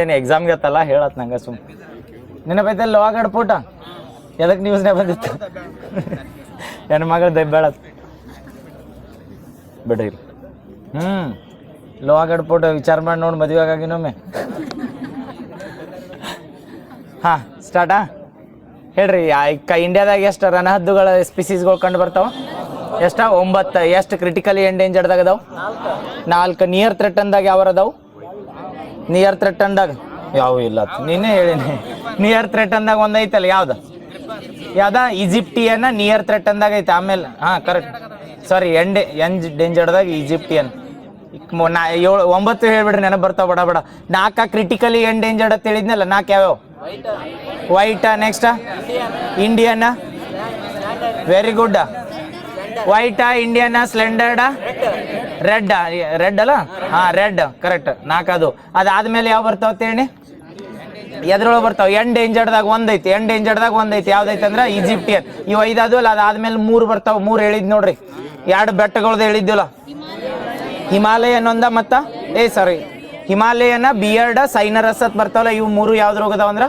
ಏನು ಎಕ್ಸಾಮ್ಗೆ ಆತಲ್ಲ ಹೇಳತ್ ನಂಗೆ ಸುಮ್ ನೆನಪೈತಲ್ಲ ಲೋವಾಗಡ್ ಪೋಟ ಎದಕ್ಕೆ ನ್ಯೂಸ್ನೇ ಬಂದಿತ್ತು ನನ್ನ ಮಗಳು ದೆಬ್ಬೇಳತ್ ಬಿಡ್ರಿ ಲೋವಾಗಡ್ ಪೋಟ ವಿಚಾರ ಮಾಡಿ ನೋಡಿ ಮದುವೆ ಆಗಾಗಿನೊಮ್ಮೆ ಹಾಂ ಸ್ಟಾರ್ಟಾ ಹೇಳ್ರಿ ಇಂಡಿಯಾದಾಗ ಎಷ್ಟು ರಣಹದ್ದುಗಳ ಸ್ಪೀಸೀಸ್ಗಳು ಕಂಡು ಬರ್ತಾವ ಎಷ್ಟ 9 ಎಷ್ಟು ಕ್ರಿಟಿಕಲಿ ಎಂಡೇಂಜರ್ದಾಗ ಅದಾವ 4 ನಿಯರ್ ಥ್ರೆಟನ್ದಾಗ ಯಾವ ಅದಾವ ನಿಯರ್ ಥ್ರೆಟನ್ದಾಗ ಯಾವ ಇಲ್ಲ ನೀನೇ ಹೇಳಿನಿ ನಿಯರ್ ಥ್ರೆಟನ್ದಾಗ ಒಂದು ಐತಲ್ಲ ಯಾವ್ದ ಈಜಿಪ್ಟಿಯನ್ನ ನಿಯರ್ ಥ್ರೆಟನ್ದಾಗ ಐತೆ ಆಮೇಲೆ ಹಾಂ ಕರೆಕ್ಟ್ ಸಾರಿ ಎಂಡೇಂಜರ್ದಾಗ ಈಜಿಪ್ಟಿಯನ್ 9 ಹೇಳ್ಬಿಡ್ರಿ ನೆನಪು ಬರ್ತಾವ ಬಡ ಬಡ 4 ಕ್ರಿಟಿಕಲಿ ಎಂಡೇಂಜರ್ಡ್ ಅಂತ ಹೇಳಿದ್ನಲ್ಲ 4 ಯಾವ್ಯಾವ ವೈಟಾ ನೆಕ್ಸ್ಟ್ ಇಂಡಿಯನ್ ವೆರಿ ಗುಡ್ ವೈಟಾ ಇಂಡಿಯನ್ ಸ್ಲೆಂಡರ್ಡ ರೆಡ್ ಅಲ್ಲ ಹಾಂ ರೆಡ್ ಕರೆಕ್ಟ್ 4 ಅದಾದ್ಮೇಲೆ ಯಾವ ಬರ್ತಾವ ಹೇಳಿ ಎದ್ರೊಳಗೆ ಬರ್ತಾವ ಎಂಡೇಂಜರ್ಡ್ದಾಗ ಒಂದೈತಿ ಯಾವ್ದೈತೆ ಅಂದ್ರೆ ಈಜಿಪ್ಟಿಯನ್ ಇವು 5 ಆದ್ವಲ್ಲ ಅದಾದ್ಮೇಲೆ 3 ಬರ್ತಾವ 3 ಹೇಳಿದ್ ನೋಡ್ರಿ 2 ಬೆಟ್ಟಗಳ್ದು ಹೇಳಿದ್ವಲ್ಲ ಹಿಮಾಲಯನ್ ಒಂದ ಮತ್ತ ಹಿಮಾಲಯನ ಬಿಯರ್ಡ್ ಸೈನರಸ್ ಅಂತ ಬರ್ತಾವಲ್ಲ ಇವು 3 ಯಾವ್ದು ಹೋಗದಾವ ಅಂದ್ರ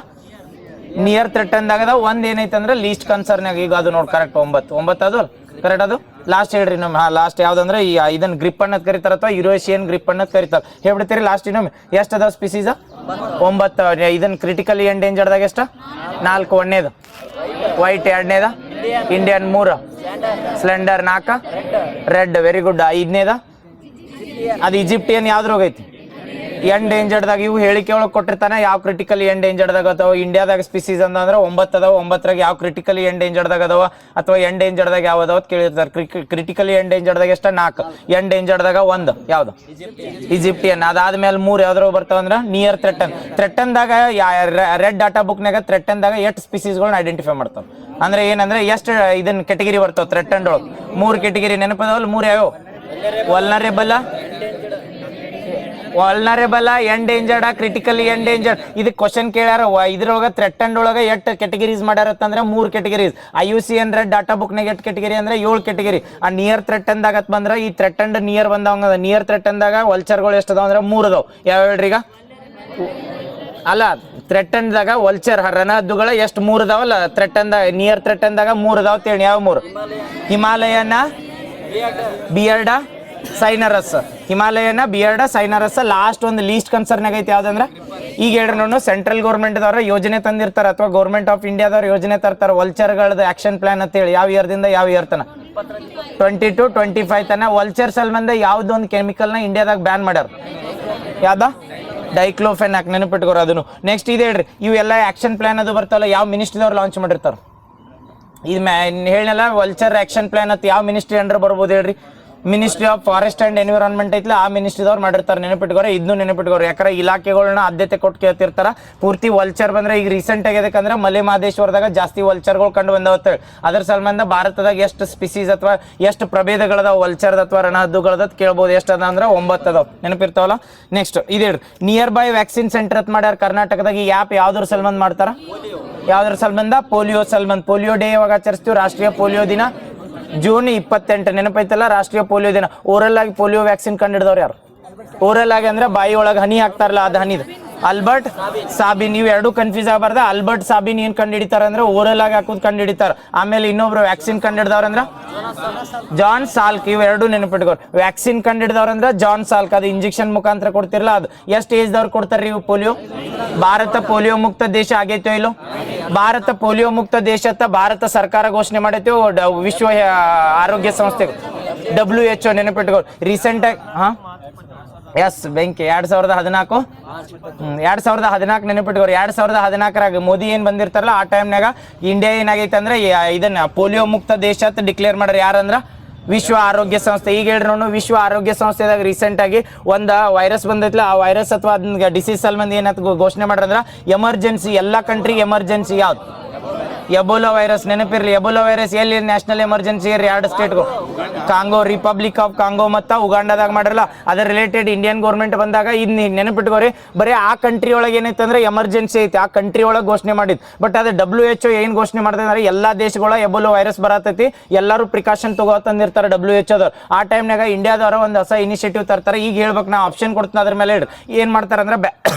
ನಿಯರ್ ಥ್ರೆಟನ್ದಾಗ ಅದಾವ ಒಂದ್ ಏನೈತೆ ಅಂದ್ರೆ ಲೀಸ್ಟ್ ಕನ್ಸರ್ನಾಗ ಈಗ ಅದು ನೋಡಿ ಕರೆಕ್ಟ್ 9 ಅದು ಕರೆಕ್ಟ್ ಅದು ಲಾಸ್ಟ್ ಹೇಳ್ರಿ ನಮ್ಮ ಲಾಸ್ಟ್ ಯಾವ್ದಂದ್ರೆ ಇದನ್ನ ಗ್ರಿಪ್ ಅನ್ನೋದು ಕರಿತಾರ ಅಥವಾ ಯುರೇಷಿಯನ್ ಗ್ರಿಪ್ ಅನ್ನೋದು ಕರಿತಾರ ಹೇಳ್ಬಿಡ್ತೀರಿ ಲಾಸ್ಟ್ ಇನ್ನೊಮ್ಮೆ ಎಷ್ಟು ಅದಾವ ಸ್ಪೀಸೀಸ್ 9 ಇದನ್ನ ಕ್ರಿಟಿಕಲಿ ಎಂಡೇಂಜರ್ದಾಗ ಎಷ್ಟು 4 ಒಂದನೇದು ವೈಟ್ 2ನೇದ Indian 3 slender 4 red very good 5ನೇದ ಅದು ಈಜಿಪ್ಟಿಯನ್ ಯಾವ್ದು ಹೋಗೈತಿ ಎಂಡೇಂಜರ್ಡ್ದಾಗ ಇವು ಹೇಳಿಕೆ ಒಳಗೆ ಕೊಟ್ಟಿರ್ತಾನೆ ಯಾವ ಕ್ರಿಟಿಕಲಿ ಎಂಡೇಂಜರ್ಡ್ದಾಗ ಅದಾವ ಇಂಡಿಯಾದಾಗ ಸ್ಪೀಸೀಸ್ ಅಂದ್ರೆ 9 ಅದಾವ 9ರಾಗ ಯಾವ ಕ್ರಿಟಿಕಲಿ ಎಂಡೇಂಜರ್ಡ್ದಾಗ ಅದಾವ ಅಥವಾ ಎಂಡೇಂಜರ್ಡ್ದಾಗ ಯಾವ ಅದಾವ ಕೇಳಿರ್ತಾರೆ ಕ್ರಿಟಿಕಲಿ ಎಂಡೇಂಜರ್ಡ್ದಾಗ ಎಷ್ಟು 4 ಎಂಡೇಂಜರ್ಡ್ದಾಗ 1 ಯಾವ್ದು ಈಜಿಪ್ಟಿಯನ್ ಅದಾದ್ಮೇಲೆ 3 ಯಾವ್ದ್ರ ಬರ್ತಾವ ಅಂದ್ರೆ ನಿಯರ್ ಥ್ರೆಟನ್ದಾಗ ರೆಡ್ ಡಾಟಾ ಬುಕ್ನಾಗ ಥ್ರೆಟನ್ದಾಗ ಎಷ್ಟು ಸ್ಪೀಸೀಸ್ಗಳನ್ನ ಐಡೆಂಟಿಫೈ ಮಾಡ್ತಾವ ಅಂದ್ರೆ ಏನಂದ್ರೆ ಎಷ್ಟು ಇದನ್ನ ಕೆಟಗಿರಿ ಬರ್ತಾವ ಥ್ರೆಟನ್ ಒಳಗೆ 3 ಕೆಟಗಿರಿ ನೆನಪದವಲ್ಲ 3 ಯಾವ್ಯಾವ ವಲ್ನರೇಬಲ್ ಎಂಡೇಂಜರ್ಡ್ ಕ್ರಿಟಿಕಲಿ ಎಂಡೇಂಜರ್ಡ್ ಇದಕ್ಕೆ ಕ್ವಶನ್ ಕೇಳ್ಯಾರ ಇದ್ರೊಳಗೆ ಥ್ರೆಟನ್ಡ್ ಒಳಗೆ ಎಷ್ಟು ಕೆಟಗಿರೀಸ್ ಮಾಡ್ಯಾರತ್ತಂದ್ರೆ 3 ಕೆಟಗಿರೀಸ್ IUCN ರೆಡ್ ಡಾಟಾ ಬುಕ್ನಾಗ ಎಷ್ಟು ಕೆಟಗಿರಿ ಅಂದ್ರೆ 7 ಕೆಟಗಿರಿ ಆ ನಿಯರ್ ಥ್ರೆಟನ್ದಾಗ ಬಂದ್ರೆ ಈ ಥ್ರೆಟನ್ಡ್ ನಿಯರ್ ಬಂದವಂಗ ನಿಯರ್ ಥ್ರೆಟನ್ದಾಗ ವಲ್ಚರ್ಗಳು ಎಷ್ಟು ಅದಾವ ಅಂದ್ರೆ 3 ಅದಾವ ಯಾವ ಹೇಳ್ರಿ ಈಗ ಅಲ್ಲ ಥ್ರೆಟನ್ದಾಗ ವಲ್ಚರ್ ರಣಹದ್ದುಗಳ ಎಷ್ಟು 3 ಅದಾವಲ್ಲ ಥ್ರೆಟನ್ದಾಗ ನಿಯರ್ ಥ್ರೆಟನ್ದಾಗ 3 ಅದಾವ ತೇಳಿ ಯಾವ 3 ಹಿಮಾಲಯನ ಬಿಯರ್ಡ ಸೈನರಸ್ ಲಾಸ್ಟ್ ಒಂದು ಲೀಸ್ಟ್ ಕನ್ಸರ್ನಾಗ ಐತಿ ಯಾವ್ದಂದ್ರ ಈಗ ಹೇಳ್ರಿ ನೋಡು ಸೆಂಟ್ರಲ್ ಗೌರ್ಮೆಂಟ್ದವ್ರ ಯೋಜನೆ ತಂದಿರ್ತಾರ ಅಥವಾ ಗೌರ್ಮೆಂಟ್ ಆಫ್ ಇಂಡಿಯಾದವ್ರ ಯೋಜನೆ ತರ್ತಾರ ವಲ್ಚರ್ಗಳದ್ದು ಆಕ್ಷನ್ ಪ್ಲಾನ್ ಅಂತ ಹೇಳಿ ಯಾವ ಇಯರ್ದಿಂದ ಯಾವ ಇಯರ್ ತನ 22 25 ತನ ವಲ್ಚರ್ ಸಲ್ಮಂದ ಯಾವ್ದೊಂದು ಕೆಮಿಕಲ್ನ ಇಂಡಿಯಾದಾಗ ಬ್ಯಾನ್ ಮಾಡ್ಯಾರ ಯಾವ್ದ ಡೈಕ್ಲೋಫೆನಾಕ್ ನೆನಪಿಟ್ಕೋರ ಅದನ್ನು ನೆಕ್ಸ್ಟ್ ಇದೆ ಹೇಳ್ರಿ ಇವೆಲ್ಲ ಆಕ್ಷನ್ ಪ್ಲಾನ್ ಅದು ಬರ್ತಾವಲ್ಲ ಯಾವ ಮಿನಿಸ್ಟ್ರಿದವ್ರು ಲಾಂಚ್ ಮಾಡಿರ್ತಾರ ಇದು ಹೇಳಲ್ಲ ವಲ್ಚರ್ ಆಕ್ಷನ್ ಪ್ಲಾನ್ ಅಂತ ಯಾವ ಮಿನಿಸ್ಟ್ರಿ ಅಂಡರ್ ಬರ್ಬೋದು ಹೇಳ್ರಿ ministry of forest and environment ಐತ್ಲ ಆ ಮಿನಿಸ್ಟ್ರಿದವ್ರು ಮಾಡಿರ್ತಾರೆ ನೆನಪಿಟ್ಕೋರೆ ಇದನ್ನು ನೆನಪಿಟ್ಕೋರು ಯಾಕಂದ್ರೆ ಇಲಾಖೆಗಳನ್ನ ಆದ್ಯತೆ ಕೊಟ್ಟು ಕೇಳ್ತಿರ್ತಾರ ಪೂರ್ತಿ ವಲ್ಚರ್ ಬಂದ್ರೆ ಈಗ ರೀಸೆಂಟ್ ಆಗಿದಕ್ಕಂದ್ರೆ ಮಲೆ ಮಹದೇಶ್ವರದಾಗ ಜಾಸ್ತಿ ವಲ್ಚರ್ಗಳು ಕಂಡು ಬಂದವತ್ತೇಳಿ ಅದ್ರ ಸಂಬಂಧ ಭಾರತದಾಗ ಎಷ್ಟು ಸ್ಪೀಸೀಸ್ ಅಥವಾ ಎಷ್ಟು ಪ್ರಭೇದಗಳದಾವ ವಲ್ಚರ್ದ ಅಥವಾ ರಣಹದ್ದುಗಳದ ಕೇಳ್ಬೋದು ಎಷ್ಟು ಅದ ಅಂದ್ರೆ 9 ಅದಾವ ನೆನಪಿರ್ತಾವಲ್ಲ ನೆಕ್ಸ್ಟ್ ಇದೇ ನಿಯರ್ ಬೈ ವ್ಯಾಕ್ಸಿನ್ ಸೆಂಟರ್ ಅಂತ ಮಾಡ್ಯಾರ ಕರ್ನಾಟಕದಾಗ ಈ ಆ್ಯಪ್ ಯಾವ್ದ್ರ ಸಂಬಂಧ ಮಾಡ್ತಾರ ಯಾವ್ದ್ರ ಸಂಬಂಧ ಪೋಲಿಯೋ ಡೇ ಯಾವಾಗ ಆಚರಿಸ್ತೀವಿ ರಾಷ್ಟ್ರೀಯ ಪೋಲಿಯೋ ದಿನ ಜೂನ್ 28 ನೆನಪೈತಲ್ಲ ರಾಷ್ಟ್ರೀಯ ಪೋಲಿಯೋ ದಿನ ಓರಲ್ ಆಗಿ ಪೋಲಿಯೋ ವ್ಯಾಕ್ಸಿನ್ ಕಂಡಿಡಿದವ್ರು ಯಾರು ಓರಲ್ ಆಗಿ ಅಂದ್ರೆ ಬಾಯಿ ಒಳಗೆ ಹನಿ ಹಾಕ್ತಾರಲ್ಲ ಅದು ಹನಿದು ಅಲ್ಬರ್ಟ್ ಸಾಬಿನ್ ನೀವು ಎರಡು ಕನ್ಫ್ಯೂಸ್ ಆಗಬಾರ್ದ ಅಲ್ಬರ್ಟ್ ಸಾಬಿನ್ ಏನ್ ಕಂಡಿಡಿತಾರ ಅಂದ್ರೆ ಓರಲ್ ಆಗಿ ಹಾಕೋದು ಕಂಡಿಡಿತಾರ ಆಮೇಲೆ ಇನ್ನೊಬ್ರು ವ್ಯಾಕ್ಸಿನ್ ಕಂಡಿಡ್ದವ್ರ ಅಂದ್ರ ಜಾನ್ ಸಾಲ್ಕ್ ಇವ್ ಎರಡು ನೆನಪಿಟ್ಕೋರ್ ವ್ಯಾಕ್ಸಿನ್ ಕಂಡಿಡ್ದವ್ರ ಅಂದ್ರ ಜಾನ್ ಸಾಲ್ಕ್ ಅದು ಇಂಜೆಕ್ಷನ್ ಮುಖಾಂತರ ಕೊಡ್ತಿರಲ್ಲ ಅದು ಎಷ್ಟು ಏಜ್ ದವ್ರು ಕೊಡ್ತಾರ್ರಿ ಇವು ಪೋಲಿಯೋ ಭಾರತ ಪೋಲಿಯೋ ಮುಕ್ತ ದೇಶ ಆಗೈತೋ ಇಲ್ಲೋ ಭಾರತ ಪೋಲಿಯೋ ಮುಕ್ತ ದೇಶ ಅಂತ ಭಾರತ ಸರ್ಕಾರ ಘೋಷಣೆ ಮಾಡೈತಿ ವಿಶ್ವ ಆರೋಗ್ಯ ಸಂಸ್ಥೆ WHO ನೆನಪಿಟ್ಕೋ ರೀಸೆಂಟ್ ಆಗಿ ಎಸ್ ಬೆಂಕಿ 2014 ನೆನಪಿಟ್ಕೋರಿ 2014ರಾಗ ಮೋದಿ ಏನ್ ಬಂದಿರ್ತಾರಲ್ಲ ಆ ಟೈಮ್ನಾಗ ಇಂಡಿಯಾ ಏನಾಗೈತೆ ಅಂದ್ರೆ ಇದನ್ನ ಪೋಲಿಯೋ ಮುಕ್ತ ದೇಶ ಅಂತ ಡಿಕ್ಲೇರ್ ಮಾಡ್ಯಾರ ಯಾರಂದ್ರ ವಿಶ್ವ ಆರೋಗ್ಯ ಸಂಸ್ಥೆ ಈಗ ಹೇಳ್ರಿ ನೋಡು ವಿಶ್ವ ಆರೋಗ್ಯ ಸಂಸ್ಥೆದಾಗ ರೀಸೆಂಟ್ ಆಗಿ ಒಂದು ವೈರಸ್ ಬಂದೈತ್ಲ ಆ ವೈರಸ್ ಅಥವಾ ಅದನ್ನ ಡಿಸೀಸ್ ಸಂಬಂಧ ಏನಂತ ಘೋಷಣೆ ಮಾಡ್ರಂದ್ರ ಎಮರ್ಜೆನ್ಸಿ ಎಲ್ಲಾ ಕಂಟ್ರಿಗೆ ಎಮರ್ಜೆನ್ಸಿ ಯಾವ್ದು ಎಬೋಲಾ ವೈರಸ್ ನೆನಪಿರ್ಲಿ. ಎಬೋಲಾ ವೈರಸ್ ಎಲ್ಲಿ ನ್ಯಾಷನಲ್ ಎಮರ್ಜೆನ್ಸಿ ಇರ್ರಿ 2 ಸ್ಟೇಟ್ಗೂ, ಕಾಂಗೋ, ರಿಪಬ್ಲಿಕ್ ಆಫ್ ಕಾಂಗೋ ಮತ್ತು ಉಗಾಂಡಾದಾಗ ಮಾಡಿರಲ್ಲ. ಅದರ ರಿಲೇಟೆಡ್ ಇಂಡಿಯನ್ ಗೌರ್ಮೆಂಟ್ ಬಂದಾಗ ಇನ್ನು ನೆನಪಿಟ್ಕೋರಿ, ಬರೀ ಆ ಕಂಟ್ರಿ ಒಳಗೆ ಏನೈತೆ ಅಂದ್ರೆ ಎಮರ್ಜೆನ್ಸಿ ಐತಿ, ಆ ಕಂಟ್ರಿ ಒಳಗೆ ಘೋಷಣೆ ಮಾಡಿದ್ದು. ಬಟ್ ಅದು WHO ಏನು ಘೋಷಣೆ ಮಾಡ್ತಾರೆ ಅಂದ್ರೆ ಎಲ್ಲ ದೇಶಗಳ ಎಬೋಲಾ ವೈರಸ್ ಬರತೈತಿ, ಎಲ್ಲರೂ ಪ್ರಿಕಾಷನ್ ತಗೋತಂದಿರ್ತಾರೆ WHO. ಆ ಟೈಮ್ನಾಗ ಇಂಡಿಯಾದವರು ಒಂದು ಹೊಸ ಇನಿಷಿಯೇಟಿವ್ ತರ್ತಾರೆ. ಈಗ ಹೇಳ್ಬೇಕು, ನಾ ಆಪ್ಷನ್ ಕೊಡ್ತೀನಿ ಅದ್ರ ಮೇಲೆ ಏನು ಮಾಡ್ತಾರೆ ಅಂದ್ರೆ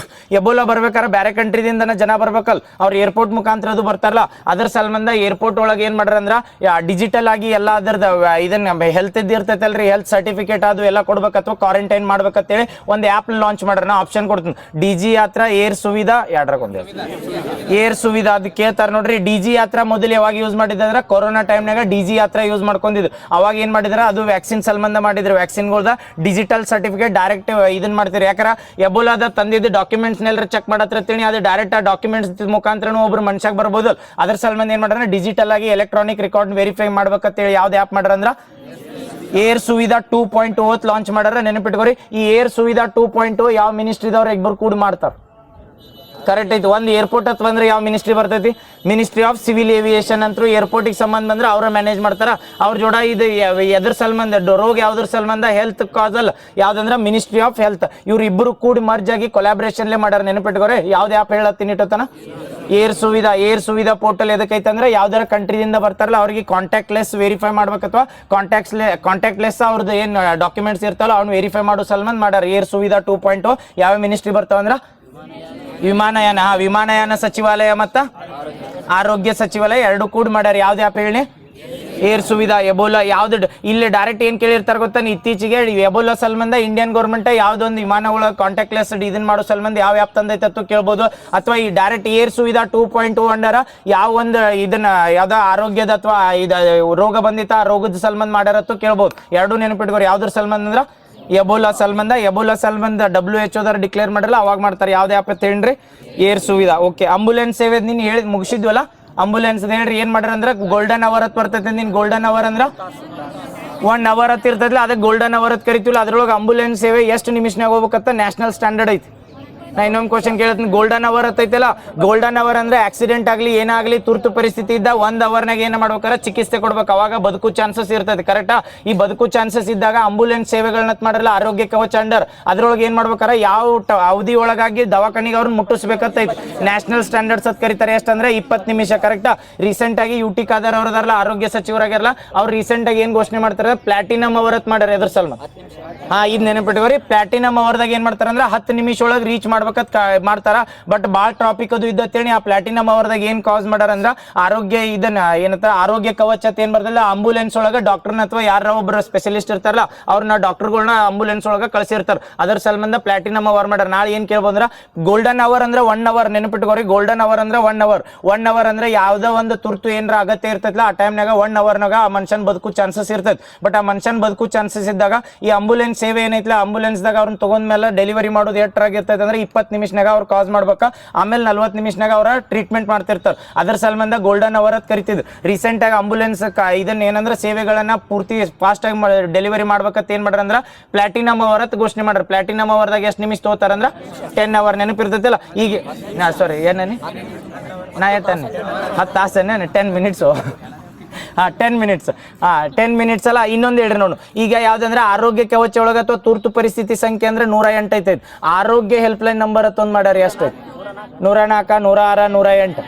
ಎಬೋಲಾ ಬರ್ಬೇಕಾದ್ರೆ ಬೇರೆ ಕಂಟ್ರಿದಿಂದ ಜನ ಬರ್ಬೇಕಲ್ಲ, ಅವ್ರು ಏರ್ಪೋರ್ಟ್ ಮುಖಾಂತರ ಅದು ಬರ್ತಾರಲ್ಲ, ಅದ್ರ ಸಂಬಂಧ ಏರ್ಪೋರ್ಟ್ ಒಳಗೆ ಏನು ಮಾಡ್ರ ಅಂದ್ರೆ ಡಿಜಿಟಲ್ ಆಗಿ ಎಲ್ಲ ಅದ್ರದ್ದು ಇದನ್ನ ಹೆಲ್ತ್ ಇರ್ತೈತಲ್ರಿ, ಹೆಲ್ತ್ ಸರ್ಟಿಫಿಕೇಟ್ ಅದು ಎಲ್ಲ ಕೊಡ್ಬೇಕು ಅಥವಾ ಕ್ವಾರಂಟೈನ್ ಮಾಡ್ಬೇಕಂತೇಳಿ ಒಂದು ಆ್ಯಪ್ ಲಾಂಚ್ ಮಾಡ್ರ. ನಾ ಆಪ್ಷನ್ ಕೊಡ್ತೀನಿ, DG ಯಾತ್ರಾ, ಏರ್ ಸುವಿಧಾ, ಎರಡರಾಗೊಂದು ಏರ್ ಸುವಿಧಾ. ಅದು ಕೇಳ್ತಾರೆ ನೋಡ್ರಿ. DG ಯಾತ್ರಾ ಮೊದಲು ಯಾವಾಗ ಯೂಸ್ ಮಾಡಿದ್ರೆ ಕೊರೋನಾ ಟೈಮ್ನಾಗ DG ಯಾತ್ರಾ ಯೂಸ್ ಮಾಡ್ಕೊಂಡಿದ್ರು. ಅವಾಗ ಏನು ಮಾಡಿದ್ರೆ ಅದು ವ್ಯಾಕ್ಸಿನ್ ಸಂಬಂಧ ಮಾಡಿದ್ರು. ವ್ಯಾಕ್ಸಿನ್ಗಳ್ದ ಡಿಜಿಟಲ್ ಸರ್ಟಿಫಿಕೇಟ್ ಡೈರೆಕ್ಟ್ ಇದನ್ನ ಮಾಡ್ತೀರಿ. ಯಾಕಂದ್ರೆ ಎಬೋಲಾದ ತಂದಿದ್ದು ಡಾಕ್ಯುಮೆಂಟ್ಸ್ನೆಲ್ಲರೂ ಚೆಕ್ ಮಾಡತ್ತಿರ್ತೀನಿ, ಅದು ಡೈರೆಕ್ಟ್ ಆ ಡಾಕ್ಯುಮೆಂಟ್ಸ್ ಮುಖಾಂತರ ಒಬ್ರು ಮನುಷ್ಯಾಗ ಬರ್ಬೋದು. ಅದ್ರ ಸಂಬಂಧ ಏನು ಮಾಡ್ರೆ ಡಿಜಿಟಲ್ ಆಗಿ ಎಲೆಕ್ಟ್ರಾನಿಕ್ ರೆಕಾರ್ಡ್ ವೆರಿಫೈ ಮಾಡ್ಬೇಕಂತೇಳಿ ಯಾವ್ದು ಆ್ಯಪ್ ಮಾಡ್ರ ಅಂದ್ರೆ ಏರ್ ಸುವಿಧಾ 2.0 ಲಾಂಚ್ ಮಾಡ್ಯಾರ. ನೆನಪಿಟ್ಕೋರಿ, ಈ ಏರ್ ಸುವಿಧಾ 2.0 ಯಾವ ಮಿನಿಸ್ಟ್ರಿದವ್ರು ಇಬ್ಬರು ಕೂಡ ಮಾಡ್ತಾರೆ. ಕರೆಕ್ಟ್ ಐತಿ. ಒಂದು ಏರ್ಪೋರ್ಟ್ ಹತ್ತು ಬಂದ್ರೆ ಯಾವ ಮಿನಿಸ್ಟ್ರಿ ಬರ್ತೈತಿ? ಮಿನಿಸ್ಟ್ರಿ ಆಫ್ ಸಿವಿಲ್ ಏವಿಯೇಷನ್ ಅಂತೂ ಏರ್ಪೋರ್ಟಿಗೆ ಸಂಬಂಧ ಬಂದ್ರೆ ಅವ್ರ ಮ್ಯಾನೇಜ್ ಮಾಡ್ತಾರ. ಅವ್ರ ಜೋಡ ಇದು ಎದ್ರ ಸಂಬಂಧ ರೋಗ ಯಾವ್ದ್ರ ಸಂಬಂಧ ಹೆಲ್ತ್ ಕಾಸಲ್ ಯಾವ್ದಂದ್ರೆ ಮಿನಿಸ್ಟ್ರಿ ಆಫ್ ಹೆಲ್ತ್. ಇವ್ರು ಇಬ್ಬರು ಕೂಡಿ ಮರ್ಜ್ ಆಗಿ ಕೊಲಾಬ್ರೇಷನ್ಲೇ ಮಾಡ್ಯಾರ. ನೆನಪಿಟ್ಕೋರಿ, ಯಾವ್ದು ಆ್ಯಪ್ ಹೇಳತ್ತೀನಿ ಇಟ್ಟತನ air Suvidha. Air Suvidha portal ಎದಕ್ಕೈತೆ ಅಂದ್ರೆ ಯಾವ್ದಾರ ಕಂಟ್ರಿದಿಂದ ಬರ್ತಾರಲ್ಲ ಅವ್ರಿಗೆ ಕಾಂಟ್ಯಾಕ್ಟ್ ಲೆಸ್ ವೆರಿಫೈ ಮಾಡ್ಬೇಕು, ಅಥವಾ ಕಾಂಟ್ಯಾಕ್ಟ್ ಲೆಸ್ ಅವ್ರದ್ದು ಏನು ಡಾಕ್ಯುಮೆಂಟ್ಸ್ ಇರ್ತಲ್ಲ ಅವ್ನು ವೆರಿಫೈ ಮಾಡೋ ಸಂಬಂಧ ಮಾಡ್ಯಾರ ಏರ್ ಸುವಿಧಾ 2.0. ಯಾವ ಮಿನಿಸ್ಟ್ರಿ ಬರ್ತಾವಂದ್ರ ವಿಮಾನಯಾನ, ವಿಮಾನಯಾನ ಸಚಿವಾಲಯ ಮತ್ತು ಆರೋಗ್ಯ ಸಚಿವಾಲಯ ಎರಡು ಕೂಡ ಮಾಡ್ಯಾರ. ಯಾವ್ದು ಆ್ಯಪ್ ಹೇಳಿ? ಏರ್ ಸುವಿಧಾ. ಎಬೋಲಾ ಯಾವ್ದು ಇಲ್ಲಿ ಡೈರೆಕ್ಟ್ ಏನು ಕೇಳಿರ್ತಾರೆ ಗೊತ್ತಾ, ಇತ್ತೀಚೆಗೆ ಎಬೋಲಾ ಸಂಬಂಧ ಇಂಡಿಯನ್ ಗೌರ್ಮೆಂಟ್ ಯಾವ್ದೊಂದು ವಿಮಾನಗಳ ಕಾಂಟ್ಯಾಕ್ಟ್ಲೆಸ್ ಇದನ್ನ ಮಾಡೋ ಸಂಬಂಧ ಯಾವ ಆ್ಯಪ್ ತಂದೈತೆ ಅಂತ ಕೇಳ್ಬೋದು. ಅಥವಾ ಈ ಡೈರೆಕ್ಟ್ ಏರ್ ಸುವಿಧಾ 2.0 ಅಂಡಾರ ಯಾವ ಒಂದು ಇದನ್ನ ಯಾವ್ದೋ ಆರೋಗ್ಯದ ಅಥವಾ ಇದು ರೋಗ ಬಂದಿತ್ತ ಆ ರೋಗದ ಸಂಬಂಧ ಮಾಡ್ಯಾರತ್ತು ಕೇಳ್ಬೋದು. ಎರಡೂ ನೆನಪಿಟ್ಕೋರಿ. ಯಾವ್ದ್ರ ಸಂಬಂಧ ಅಂದ್ರೆ ಎಬೋಲಾ ಸಂಬಂಧ. ಎಬೋಲಾ ಸಂಬಂಧ WHO ಡಿಕ್ಲೇರ್ ಮಾಡಿರಲ್ಲ ಅವಾಗ ಮಾಡ್ತಾರೆ. ಯಾವ್ದು ಆ್ಯಪ್ ಅಂತ ಹೇಳ್ರಿ? ಏರ್ ಸುವಿಧಾ. ಓಕೆ. ಆಂಬುಲೆನ್ಸ್ ಸೇವೆ ನೀನು ಹೇಳಿ ಮುಗಿಸಿದ್ವಲ್ಲ, ಆಂಬುಲೆನ್ಸ್ ಹೇಳ್ರಿ ಏನು ಮಾಡ್ರಿ ಅಂದ್ರೆ ಗೋಲ್ಡನ್ ಅವರ್ ಅಂತ ಬರ್ತೈತೆ. ನೀನು ಗೋಲ್ಡನ್ ಅವರ್ ಅಂದ್ರೆ 1 ಅವರ್ ಅಂತ ಇರ್ತೈತಿಲ್ಲ, ಅದಕ್ಕೆ ಗೋಲ್ಡನ್ ಅವರ್ ಅಂತ ಕರಿತೀವಲ್ಲ. ಅದ್ರೊಳಗೆ ಆಂಬುಲೆನ್ಸ್ ಸೇವೆ ಎಷ್ಟು ನಿಮಿಷನಾಗ ಹೋಗ್ಬೇಕಂತ ನ್ಯಾಷನಲ್ ಸ್ಟ್ಯಾಂಡರ್ಡ್ ಐತಿ. ನಾ ಇನ್ನೊಂದು ಕ್ವಶನ್ ಕೇಳ್ತೀನಿ. ಗೋಲ್ಡನ್ ಅವರ್ ಅಂತೈತಲ್ಲ, ಗೋಲ್ಡನ್ ಅವರ್ ಅಂದ್ರೆ ಆಕ್ಸಿಡೆಂಟ್ ಆಗಲಿ ಏನಾಗಲಿ ತುರ್ತು ಪರಿಸ್ಥಿತಿ ಇದ್ದ 1 ಅವರ್ನಾಗ ಏನು ಮಾಡ್ಬೇಕಾರೆ ಚಿಕಿತ್ಸೆ ಕೊಡ್ಬೇಕು, ಅವಾಗ ಬದುಕು ಚಾನ್ಸಸ್ ಇರ್ತೈತೆ. ಕರೆಕ್ಟಾ? ಈ ಬದುಕು ಚಾನ್ಸಸ್ ಇದ್ದಾಗ ಆಂಬುಲೆನ್ಸ್ ಸೇವೆಗಳನ್ನ ಮಾಡಲ್ಲ ಆರೋಗ್ಯ ಕವಚ ಅಂಡರ್. ಅದ್ರೊಳಗೆ ಏನು ಮಾಡ್ಬೇಕಾರೆ ಯಾವ ಅವಧಿ ಒಳಗಾಗಿ ದವಾಖಾನಿಗೆ ಅವ್ರನ್ನ ಮುಟ್ಟಿಸ್ಬೇಕಂತೈತಿ. ನ್ಯಾಷನಲ್ ಸ್ಟ್ಯಾಂಡರ್ಡ್ಸ್ ಅಂತ ಕರೀತಾರೆ. ಎಷ್ಟಂದ್ರೆ 20 ನಿಮಿಷ. ಕರೆಕ್ಟಾ? ರೀಸೆಂಟ್ ಆಗಿ UT ಖಾದರ್ ಅವ್ರದಾರಲ್ಲ ಆರೋಗ್ಯ ಸಚಿವರಾಗಿರಲ್ಲ, ಅವ್ರು ರೀಸೆಂಟ್ ಆಗಿ ಏನು ಘೋಷಣೆ ಮಾಡ್ತಾರೆ? ಪ್ಲಾಟಿನಮ್ ಅವರ್ ಅಂತ ಮಾಡ್ಯಾರ. ಎದ್ರ ಸಲ್ಮ ಇದು ನೆನಪಿಟ್ಕೋರಿ. ಪ್ಲಾಟಿನಮ್ ಅವರ್ದಾಗ ಏನು ಮಾಡ್ತಾರೆ ಅಂದ್ರೆ 10 ನಿಮಿಷ ಒಳಗೆ ರೀಚ್ ಮಾಡ್ಬೇಕಂತ ಮಾಡ್ತಾರ. ಬಟ್ ಭಾಳ ಟ್ರಾಫಿಕ್ ಅದು ಇದ್ದತ್ತೇಳಿ ಆ ಪ್ಲಾಟಿನಮ್ ಅವರ್ದಾಗ ಏನು ಕಾಸ್ ಮಾಡ್ಯಾರ ಅಂದ್ರೆ ಆರೋಗ್ಯ ಇದನ್ನ ಏನಂತ ಆರೋಗ್ಯ ಕವಚ ಏನ್ ಬರ್ತಲ್ಲ ಆಂಬುಲೆನ್ಸ್ ಒಳಗೆ ಡಾಕ್ಟರ್ನ ಅಥವಾ ಯಾರ ಒಬ್ಬರು ಸ್ಪೆಷಲಿಸ್ಟ್ ಇರ್ತಾರಲ್ಲ ಅವ್ರನ್ನ ಡಾಕ್ಟರ್ಗಳನ್ನ ಆಂಬುಲೆನ್ಸ್ ಒಳಗೆ ಕಳಿಸಿರ್ತಾರೆ. ಅದರ ಸಂಬಂಧ ಪ್ಲಾಟಿನಮ್ ಅವರ್ ಮಾಡ್ಯಾರ. ನಾಳೆ ಏನು ಕೇಳ್ಬೋದ್ರ? ಗೋಲ್ಡನ್ ಅವರ್ ಅಂದ್ರೆ 1 ಅವರ್. ನೆನಪಿಟ್ಕೋರಿ, ಗೋಲ್ಡನ್ ಅವರ್ ಅಂದ್ರೆ 1 ಅವರ್. 1 ಅವರ್ ಅಂದ್ರೆ ಯಾವ್ದೋ ಒಂದು ತುರ್ತು ಏನಾರ ಅಗತ್ಯ ಇರ್ತೈತಲ್ಲ ಆ ಟೈಮ್ನಾಗ 1 ಅವರ್ನಾಗ ಆ ಮನುಷ್ಯನ್ ಬದುಕು ಚಾನ್ಸಸ್ ಇರ್ತೈತೆ. ಬಟ್ ಆ ಮನುಷ್ಯನ್ ಬದುಕು ಚಾನ್ಸಸ್ ಇದ್ದಾಗ ಈ ಆಂಬುಲೆನ್ಸ್ ಸೇವೆ ಏನೈತಿಲ್ಲ, ಆಂಬುಲೆನ್ಸ್ದಾಗ ಅವ್ರನ್ನ ತಗೊಂಡ್ಮೇಲೆ ಡೆಲಿವರಿ ಮಾಡೋದು ಎಷ್ಟರಾಗಿರ್ತೈತೆ ಅಂದ್ರೆ 20 ನಿಮಿಷನಾಗ ಅವ್ರು ಕಾಸ್ ಮಾಡ್ಬೇಕಾ, ಆಮೇಲೆ 40 ನಿಮಿಷನಾಗ ಅವ್ರ ಟ್ರೀಟ್ಮೆಂಟ್ ಮಾಡ್ತಿರ್ತಾರೆ. ಅದರ ಸಂಬಂಧ ಗೋಲ್ಡನ್ ಅವರ್ ಅಂತ ಕರಿತಿದ್ರು. ರೀಸೆಂಟ್ ಆಗಿ ಆಂಬುಲೆನ್ಸ್ ಇದನ್ನ ಏನಂದ್ರೆ ಸೇವೆಗಳನ್ನ ಪೂರ್ತಿ ಫಾಸ್ಟ್ ಆಗಿ ಡೆಲಿವರಿ ಮಾಡ್ಬೇಕಂತ ಏನ್ ಮಾಡ್ರ ಅಂದ್ರೆ ಪ್ಲಾಟಿನಮ್ ಅವರ್ ಅಂತ ಘೋಷಣೆ ಮಾಡ್ರ. ಪ್ಲಾಟಿನಮ್ ಅವರ್ದಾಗ ಎಷ್ಟು ನಿಮಿಷ ತಗೋತಾರ ಅಂದ್ರೆ 10 ಅವರ್. ನೆನಪಿರ್ತೈತಿಲ್ಲ ಈಗ? ಸಾರಿ ಏನೇನಿ ನಾ 10 ತಾಸೇನೆ 10 ಮಿನಿಟ್ಸು. 10 ಮಿನಿಟ್ಸ್. 10 ಮಿನಿಟ್ಸ್ ಅಲ್ಲ, ಇನ್ನೊಂದು ಹೇಳ್ರಿ ನೋಡು. ಈಗ ಯಾವ್ದಂದ್ರೆ ಆರೋಗ್ಯ ಕವಚ ಒಳಗೆ ಅಥವಾ ತುರ್ತು ಪರಿಸ್ಥಿತಿ ಸಂಖ್ಯೆ ಅಂದ್ರೆ 108 ಐತೈತಿ. ಆರೋಗ್ಯ ಹೆಲ್ಪ್ ಲೈನ್ ನಂಬರ್ ಅಂತ ಒಂದು ಮಾಡ್ಯಾರ. ಎಷ್ಟು? 104, 106, 108,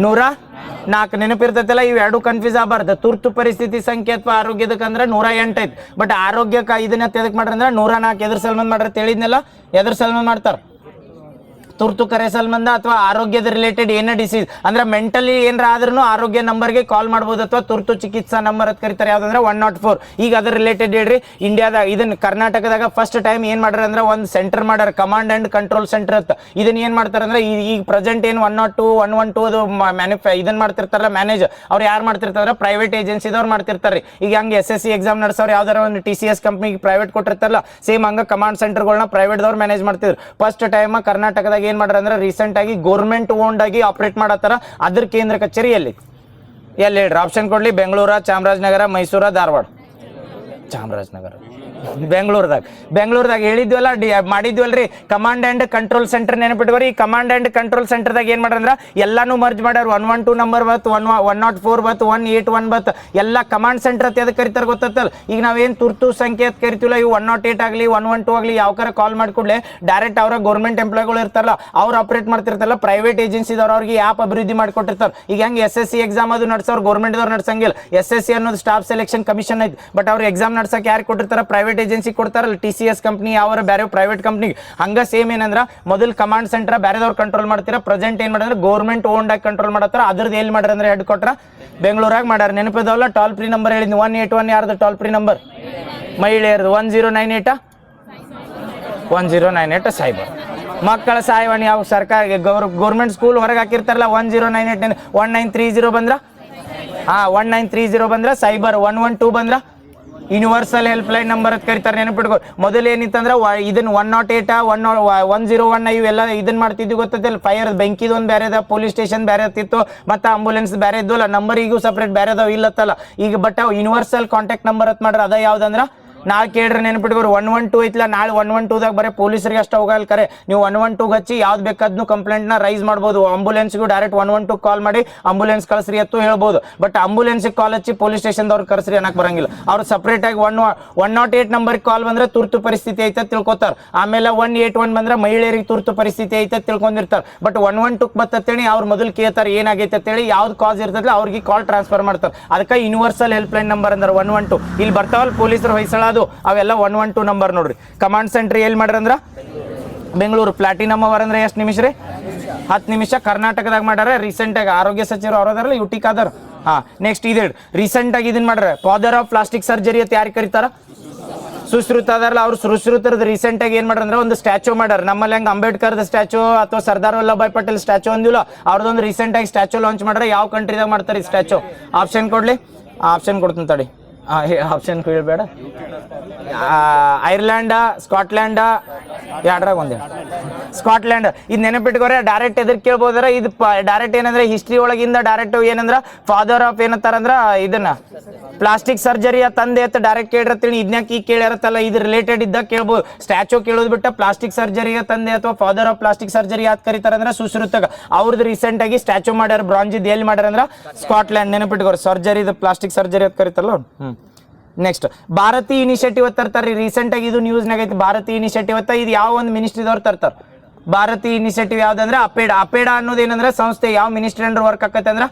104. ನೆನಪಿರ್ತೈತಲ್ಲ? ಇವು ಎರಡು ಕನ್ಫ್ಯೂಸ್ ಆಗಬಾರ್ದು. ತುರ್ತು ಪರಿಸ್ಥಿತಿ ಸಂಖ್ಯೆ ಅಥವಾ ಆರೋಗ್ಯದಕ್ಕಂದ್ರೆ 108 ಐತಿ. ಬಟ್ ಆರೋಗ್ಯಕ್ಕೆ ಇದನ್ನ ಎದಕ್ಕೆ ಮಾಡ್ರ ಅಂದ್ರೆ 104. ಎದ್ರ ಸಲ್ಮಂದ್ ಮಾಡ್ರ ತಿಳಿದ್ನೆಲ್ಲ? ಎದ್ರ ಸಲ್ಮಂದ್ ಮಾಡ್ತಾರ? ತುರ್ತು ಕರೆ ಸಂಬಂಧ ಅಥವಾ ಆರೋಗ್ಯದ ರಿಲೇಟೆಡ್ ಏನೇ ಡಿಸೀಸ್ ಅಂದ್ರೆ ಮೆಂಟಲಿ ಏನಾರ ಆದ್ರೂ ಆರೋಗ್ಯ ನಂಬರ್ಗೆ ಕಾಲ್ ಮಾಡ್ಬೋದು, ಅಥವಾ ತುರ್ತು ಚಿಕಿತ್ಸಾ ನಂಬರ್ ಅಂತ ಕರೀತಾರೆ. ಯಾವ್ದಂದ್ರೆ 104. ಈಗ ಅದ್ರ ರಿಲೇಟೆಡ್ ಹೇಳ್ರಿ. ಇಂಡಿಯಾದಾಗ ಇದನ್ನ ಕರ್ನಾಟಕದಾಗ ಫಸ್ಟ್ ಟೈಮ್ ಏನ್ ಮಾಡ್ಯಾರ ಅಂದ್ರೆ ಒಂದು ಸೆಂಟರ್ ಮಾಡ್ಯಾರ, ಕಮಾಂಡ್ ಅಂಡ್ ಕಂಟ್ರೋಲ್ ಸೆಂಟರ್ ಅಂತ. ಇದನ್ನ ಏನ್ ಮಾಡ್ತಾರ ಅಂದ್ರೆ ಈಗ ಪ್ರೆಸೆಂಟ್ ಏನು 102, 112 ಅದು ಇದನ್ನ ಮಾಡ್ತಿರ್ತಾರಲ್ಲ ಮ್ಯಾನೇಜ್, ಅವ್ರು ಯಾರು ಮಾಡ್ತಿರ್ತಾರ? ಪ್ರೈವೇಟ್ ಏಜೆನ್ಸಿದವ್ರು ಮಾಡ್ತಿರ್ತಾರೆ. ಈಗ ಹಂಗೆ SSC ಎಕ್ಸಾಮ್ ನಡೆಸೋರು ಯಾವ್ದಾರ ಒಂದು TCS ಕಂಪ್ನಿಗೆ ಪ್ರೈವೇಟ್ ಕೊಟ್ಟಿರ್ತಾರಲ್ಲ, ಸೇಮ್ ಹಂಗ ಕಮಾಂಡ್ ಸೆಂಟರ್ಗಳನ್ನ ಪ್ರೈವೇಟ್ದವ್ರು ಮ್ಯಾನೇಜ್ ಮಾಡ್ತಿದ್ರು. ಫಸ್ಟ್ ಟೈಮ್ ಕರ್ನಾಟಕದಾಗ ಏನ್ ಮಾಡ್ರ ಅಂದ್ರೆ ರೀಸೆಂಟ್ ಆಗಿ ಗೌರ್ಮೆಂಟ್ ಓನ್ಡ್ ಆಗಿ ಆಪರೇಟ್ ಮಾಡತ್ತಾರ. ಅದ್ರ ಕೇಂದ್ರ ಕಚೇರಿ ಎಲ್ಲಿ ಹೇಳ್ರಿ? ಆಪ್ಷನ್ ಕೊಡ್ಲಿ? ಬೆಂಗಳೂರ, ಚಾಮರಾಜನಗರ, ಮೈಸೂರ, ಧಾರವಾಡ? ಚಾಮರಾಜನಗರ. ಬೆಂಗಳೂರದಾಗ ಹೇಳಿದ್ವಲ್ಲ ಮಾಡಿದ್ವಲ್ರಿ ಕಮಾಂಡ್ ಆ್ಯಂಡ್ ಕಂಟ್ರೋಲ್ ಸೆಂಟರ್ ನೆನಪಿಟ್ಕೋರಿ. ಈ ಕಮಾಂಡ್ ಆ್ಯಂಡ್ ಕಂಟ್ರೋಲ್ ಸೆಂಟರ್ದಾಗ ಏನು ಮಾಡ್ಯಾರ ಎಲ್ಲಾನು ಮರ್ಜ್ ಮಾಡ್ಯಾರ. 112 ನಂಬರ್ ಬತ್ತು, 104 ಬತ್ತು, 181 ಬತ್ತು, ಎಲ್ಲ ಕಮಾಂಡ್ ಸೆಂಟರ್ ಅಂತ ಎದಕ್ಕೆ ಕರಿತಾರೆ ಗೊತ್ತಲ್ಲ. ಈಗ ನಾವೇನು ತುರ್ತು ಸಂಖ್ಯೆ ಅಂತ ಕರಿತೀವಲ್ಲ, ಇವು 108 ಆಗಲಿ 112 ಆಗಲಿ ಯಾವ್ಕಾರ ಕಾಲ್ ಮಾಡಿಕೊಡ್ಲೆ ಡೈರೆಕ್ಟ್ ಅವರ ಗೌರ್ಮೆಂಟ್ ಎಂಪ್ಲಾಯ್ಗಳು ಇರ್ತಾರಲ್ಲ ಅವ್ರು ಆಪರೇಟ್ ಮಾಡ್ತಿರ್ತಾರಲ್ಲ. ಪ್ರೈವೇಟ್ ಏಜೆನ್ಸಿದವ್ರು ಅವ್ರಿಗೆ ಆ್ಯಪ್ ಅಭಿವೃದ್ಧಿ ಮಾಡಿಕೊಟ್ಟಿರ್ತಾರೆ. ಈಗ ಹೆಂಗೆ SSC ಎಕ್ಸಾಮ್ ಅದು ನಡೆಸೋರು ಗೌರ್ಮೆಂಟ್ದವ್ರು ನಡ್ಸಂಗಿಲ್ಲ. SSC ಅನ್ನೋದು ಸ್ಟಾಫ್ ಸೆಲೆಕ್ಷನ್ ಕಮಿಷನ್ ಐತಿ. ಬಟ್ ಅವ್ರು ಎಕ್ಸಾಮ್ ನಡ್ಸಕ್ಕೆ ಯಾರು ಕೊಟ್ಟಿರ್ತಾರೆ? ಪ್ರೈವೇಟ್ ಏಜೆನ್ಸಿ ಕೊಡ್ತಾರಲ್ಲ, TCS ಕಂಪ್ನಿ ಯಾವ ಬೇರೆ ಪ್ರೈವೇಟ್ ಕಂಪ್ನಿಗೆ. ಹಂಗೆ ಸೇಮ್ ಏನಂದ್ರೆ ಮೊದಲು ಕಮಾಂಡ್ ಸೆಂಟರ್ ಬೇರೆದವ್ರು ಕಂಟ್ರೋಲ್ ಮಾಡ್ತೀರಾ, ಪ್ರೆಸೆಂಟ್ ಏನು ಮಾಡಿದ್ರೆ ಗೌರ್ಮೆಂಟ್ ಓನ್ಡ್ ಆಗಿ ಕಂಟ್ರೋಲ್ ಮಾಡತ್ತಾರ. ಅದ್ರದ್ದು ಎಲ್ಲಿ ಮಾಡ್ಯಾರ ಅಂದ್ರೆ ಹೆಡ್ ಕ್ವಾರ್ಟರ್ ಬೆಂಗಳೂರಾಗ ಮಾಡ್ಯಾರ. ನೆನಪಿದಾವಲ್ಲ ಟೋಲ್ ಫ್ರೀ ನಂಬರ್ ಹೇಳಿದ್ನಿ 181 ಯಾರ್ದು ಟೋಲ್ ಫ್ರೀ ನಂಬರ್ ಮಹಿಳೆಯರದು 1098 1098 ಸೈಬರ್. ಮಕ್ಕಳ ಸಹಾಯವಾಣಿ ಯಾವ ಸರ್ಕಾರ ಗೌರ್ಮೆಂಟ್ ಸ್ಕೂಲ್ ಹೊರಗೆ ಹಾಕಿರ್ತಾರಲ್ಲ 1098 1930 ಬಂದ್ರ 1930 ಬಂದ್ರ ಸೈಬರ್ 112 ಬಂದ್ರ ಯೂನಿವರ್ಸಲ್ ಹೆಲ್ಪ್ ಲೈನ್ ನಂಬರ್ ಅಂತ ಕರಿತಾರೆ. ನೆನಪಿಟ್ಕೋ ಮೊದಲು ಏನಿತ್ತಂದ್ರೆ ಇದನ್ನ 108 101 ಇವೆಲ್ಲ ಇದನ್ನ ಮಾಡ್ತಿದ್ವಿ ಗೊತ್ತಿಲ್ಲ. ಫೈರ್ ಬೆಂಕಿದು ಒಂದು ಬೇರೆ ಅದ, ಪೊಲೀಸ್ ಸ್ಟೇಷನ್ ಬೇರೆ ಇತ್ತು, ಮತ್ತು ಆಂಬುಲೆನ್ಸ್ ಬೇರೆ ಇದ್ವಲ್ಲ. ನಂಬರ್ ಈಗೂ ಸಪ್ರೇಟ್ ಬೇರೆ ಅದಾವ ಇಲ್ಲತ್ತಲ್ಲ ಈಗ. ಬಟ್ ಯೂನಿವರ್ಸಲ್ ಕಾಂಟ್ಯಾಕ್ಟ್ ನಂಬರ್ ಅಂತ ಮಾಡ್ರೆ ಅದ ಯಾವ್ದಂದ್ರೆ ನಾಳೆ ಕೇಳ್ರಿ ನೆನಪಿಟ್ಕೋರಿ 112 ಐತಿಲ್ಲ. ನಾಳೆ 112ದಾಗ ಬರೀ ಪೊಲೀಸರಿಗೆ ಅಷ್ಟು ಹೋಗಲ್ಲ. ಕರೆ ನೀವು 112 ಹಚ್ಚಿ ಯಾವ್ದು ಬೇಕಾದ್ನು ಕಂಪ್ಲೇಂಟ್ನ ರೈಸ್ ಮಾಡ್ಬೋದು. ಆಂಬುಲೆನ್ಸ್ಗೂ ಡೈರೆಕ್ಟ್ 112 ಕಾಲ್ ಮಾಡಿ ಆಂಬುಲೆನ್ಸ್ ಕಳಿಸ್ರಿ ಅತ್ತು ಹೇಳ್ಬೋದು. ಬಟ್ ಆಂಬುಲೆನ್ಸ್ಗೆ ಕಾಲ್ ಹಚ್ಚಿ ಪೊಲೀಸ್ ಸ್ಟೇಷನ್ದವ್ರು ಕರೆಸ್ರಿ ಅನ್ನಕ್ಕೆ ಬರಂಗಿಲ್ಲ. ಅವ್ರು ಸಪ್ರೇಟಾಗಿ 108 ನಂಬರ್ಗೆ ಕಾಲ್ ಬಂದ್ರೆ ತುರ್ತು ಪರಿಸ್ಥಿತಿ ಐತೆ ತಿಳ್ಕೊತಾರೆ. ಆಮೇಲೆ 181 ಬಂದ್ರೆ ಮಹಿಳೆಯರಿಗೆ ತುರ್ತು ಪರಿಸ್ಥಿತಿ ಐತೆ ತಿಳ್ಕೊಂಡಿರ್ತಾರೆ. ಬಟ್ 112 ಬತ್ತೇಳಿ ಅವ್ರು ಮೊದಲು ಕೇಳ್ತಾರೆ ಏನಾಗೈತೆ ಅಂತೇಳಿ, ಯಾವ್ದು ಕಾಸ್ ಇರ್ತದೆ ಅವ್ರಿಗೆ ಕಾಲ್ ಟ್ರಾನ್ಸ್ಫರ್ ಮಾಡ್ತಾರೆ. ಅದಕ್ಕೆ ಯೂನಿವರ್ಸಲ್ ಹೆಲ್ಪ್ ಲೈನ್ ನಂಬರ್ ಅಂದ್ರೆ 112. ಇಲ್ಲಿ ಬರ್ತಾವಲ್ಲ ಪೊಲೀಸರು ಹೊಯ್ಸಳ ಅದು ಅವೆಲ್ಲ 112 ನಂಬರ್ ನೋಡ್ರಿ. ಕಮಾಂಡ್ ಸೆಂಟರ್ ಎಲ್ಲಿ ಮಾಡ್ರಂದ್ರ ಬೆಂಗಳೂರು. ಪ್ಲಾಟಿನಮ್ ಅವರ್ ಅಂದ್ರೆ ಎಷ್ಟು ನಿಮಿಷ ರೀ? 10 ನಿಮಿಷ. ಕರ್ನಾಟಕದಾಗ ಮಾಡ್ಯಾರ. ರೀಸೆಂಟಾಗಿ ಆರೋಗ್ಯ ಸಚಿವರು ಅವರದಾರಲ್ಲ ಯುಟಿಕ್ ಆದರ್. ನೆಕ್ಸ್ಟ್ ಇದು ರೀಸೆಂಟಾಗಿ ಇದನ್ನ ಮಾಡ್ಯಾರ ಫಾದರ್ ಆಫ್ ಪ್ಲಾಸ್ಟಿಕ್ ಸರ್ಜರಿ ಅಂತ ಯಾರು ಕರೀತಾರ? ಸುಶ್ರುತ ಅದಾರಲ್ಲ ಅವ್ರು ಸುಶ್ರುತರದ ರೀಸೆಂಟಾಗಿ ಏನು ಮಾಡ್ರ ಅಂದ್ರೆ ಒಂದು ಸ್ಟ್ಯಾಚು ಮಾಡ್ಯಾರ. ನಮ್ಮಲ್ಲಿ ಹೆಂಗೆ ಅಂಬೇಡ್ಕರ್ದ ಸ್ಟ್ಯಾಚು ಅಥವಾ ಸರ್ದಾರ್ ವಲ್ಲಭಾಯ್ ಪಟೇಲ್ ಸ್ಟ್ಯಾಚು ಅಂದಿಲ್ಲ, ಅವ್ರದ್ದೊಂದು ರೀಸೆಂಟಾಗಿ ಸ್ಟ್ಯಾಚು ಲಾಂಚ್ ಮಾಡ್ರೆ. ಯಾವ ಕಂಟ್ರಿದಾಗ ಮಾಡ್ತಾರೆ ಈ ಸ್ಟ್ಯಾಚು? ಆಪ್ಷನ್ ಕೊಡ್ಲಿ? ಆಪ್ಷನ್ ಕೊಡ್ತೀನಿ ತಡಿ. ಆಪ್ಷನ್ ಕೇಳಬೇಡ. ಐರ್ಲ್ಯಾಂಡ, ಸ್ಕಾಟ್ಲ್ಯಾಂಡ, ಎರಡ್ರಾಗ ಒಂದೇ ಸ್ಕಾಟ್ಲ್ಯಾಂಡ್. ಇದು ನೆನಪಿಟ್ಕೋರೆ. ಡೈರೆಕ್ಟ್ ಎದುರು ಕೇಳ್ಬೋದಾರ. ಇದು ಡೈರೆಕ್ಟ್ ಏನಂದ್ರೆ ಹಿಸ್ಟ್ರಿ ಒಳಗಿಂದ ಡೈರೆಕ್ಟ್ ಏನಂದ್ರೆ ಫಾದರ್ ಆಫ್ ಏನಂತಾರಂದ್ರ ಇದನ್ನ ಪ್ಲಾಸ್ಟಿಕ್ ಸರ್ಜರಿ ತಂದೆ ಅಂತ ಡೈರೆಕ್ಟ್ ಕೇಳಿರತ್ತೀನಿ. ಇದನ್ಯಾಕೆ ಈಗ ಕೇಳಿರತ್ತಲ್ಲ, ಇದು ರಿಲೇಟೆಡ್ ಇದ್ದಾಗ ಕೇಳ್ಬೋದು. ಸ್ಟ್ಯಾಚು ಕೇಳೋದು ಬಿಟ್ಟ ಪ್ಲಾಸ್ಟಿಕ್ ಸರ್ಜರಿಯ ತಂದೆ ಅಥವಾ ಫಾದರ್ ಆಫ್ ಪ್ಲಾಸ್ಟಿಕ್ ಸರ್ಜರಿ ಯಾಕೆ ಕರೀತಾರೆ ಅಂದ್ರೆ ಸುಶ್ರುತಗ ಅವ್ರದ್ದು ರೀಸೆಂಟ್ ಆಗಿ ಸ್ಟ್ಯಾಚು ಮಾಡ್ಯಾರ. ಬ್ರಾಂಜ್ ಇದು ಎಲ್ಲಿ ಮಾಡ್ಯಾರ ಅಂದ್ರೆ ಸ್ಕಾಟ್ಲ್ಯಾಂಡ್. ನೆನಪಿಟ್ಕೋರಿ. ಸರ್ಜರಿ ಇದು ಪ್ಲಾಸ್ಟಿಕ್ ಸರ್ಜರಿ ಅಂತ ಕರೀತಾರಲ್ಲ. ನೆಕ್ಸ್ಟ್ ಭಾರತೀಯ ಇನಿಷಿಯೇಟಿವ್ ತರ್ತಾರೆ. ರೀಸೆಂಟ್ ಆಗಿ ಇದು ನ್ಯೂಸ್ನಾಗ ಐತಿ. ಭಾರತೀಯ ಇನಿಷಿಯೇಟಿವ್ ಇದು ಯಾವ ಒಂದು ಮಿನಿಸ್ಟ್ರಿದವ್ರು ತರ್ತಾರೆ. ಭಾರತೀಯ ಇನಿಷಿಯೇಟಿವ್ ಯಾವ್ದಂದ್ರೆ ಅಪೇಡಾ ಅನ್ನೋದು ಏನಂದ್ರೆ ಸಂಸ್ಥೆ ಯಾವ ಮಿನಿಸ್ಟ್ರಿ ಅಂಡರ್ ವರ್ಕ್ ಆಕತ್ತೆ ಅಂದ್ರೆ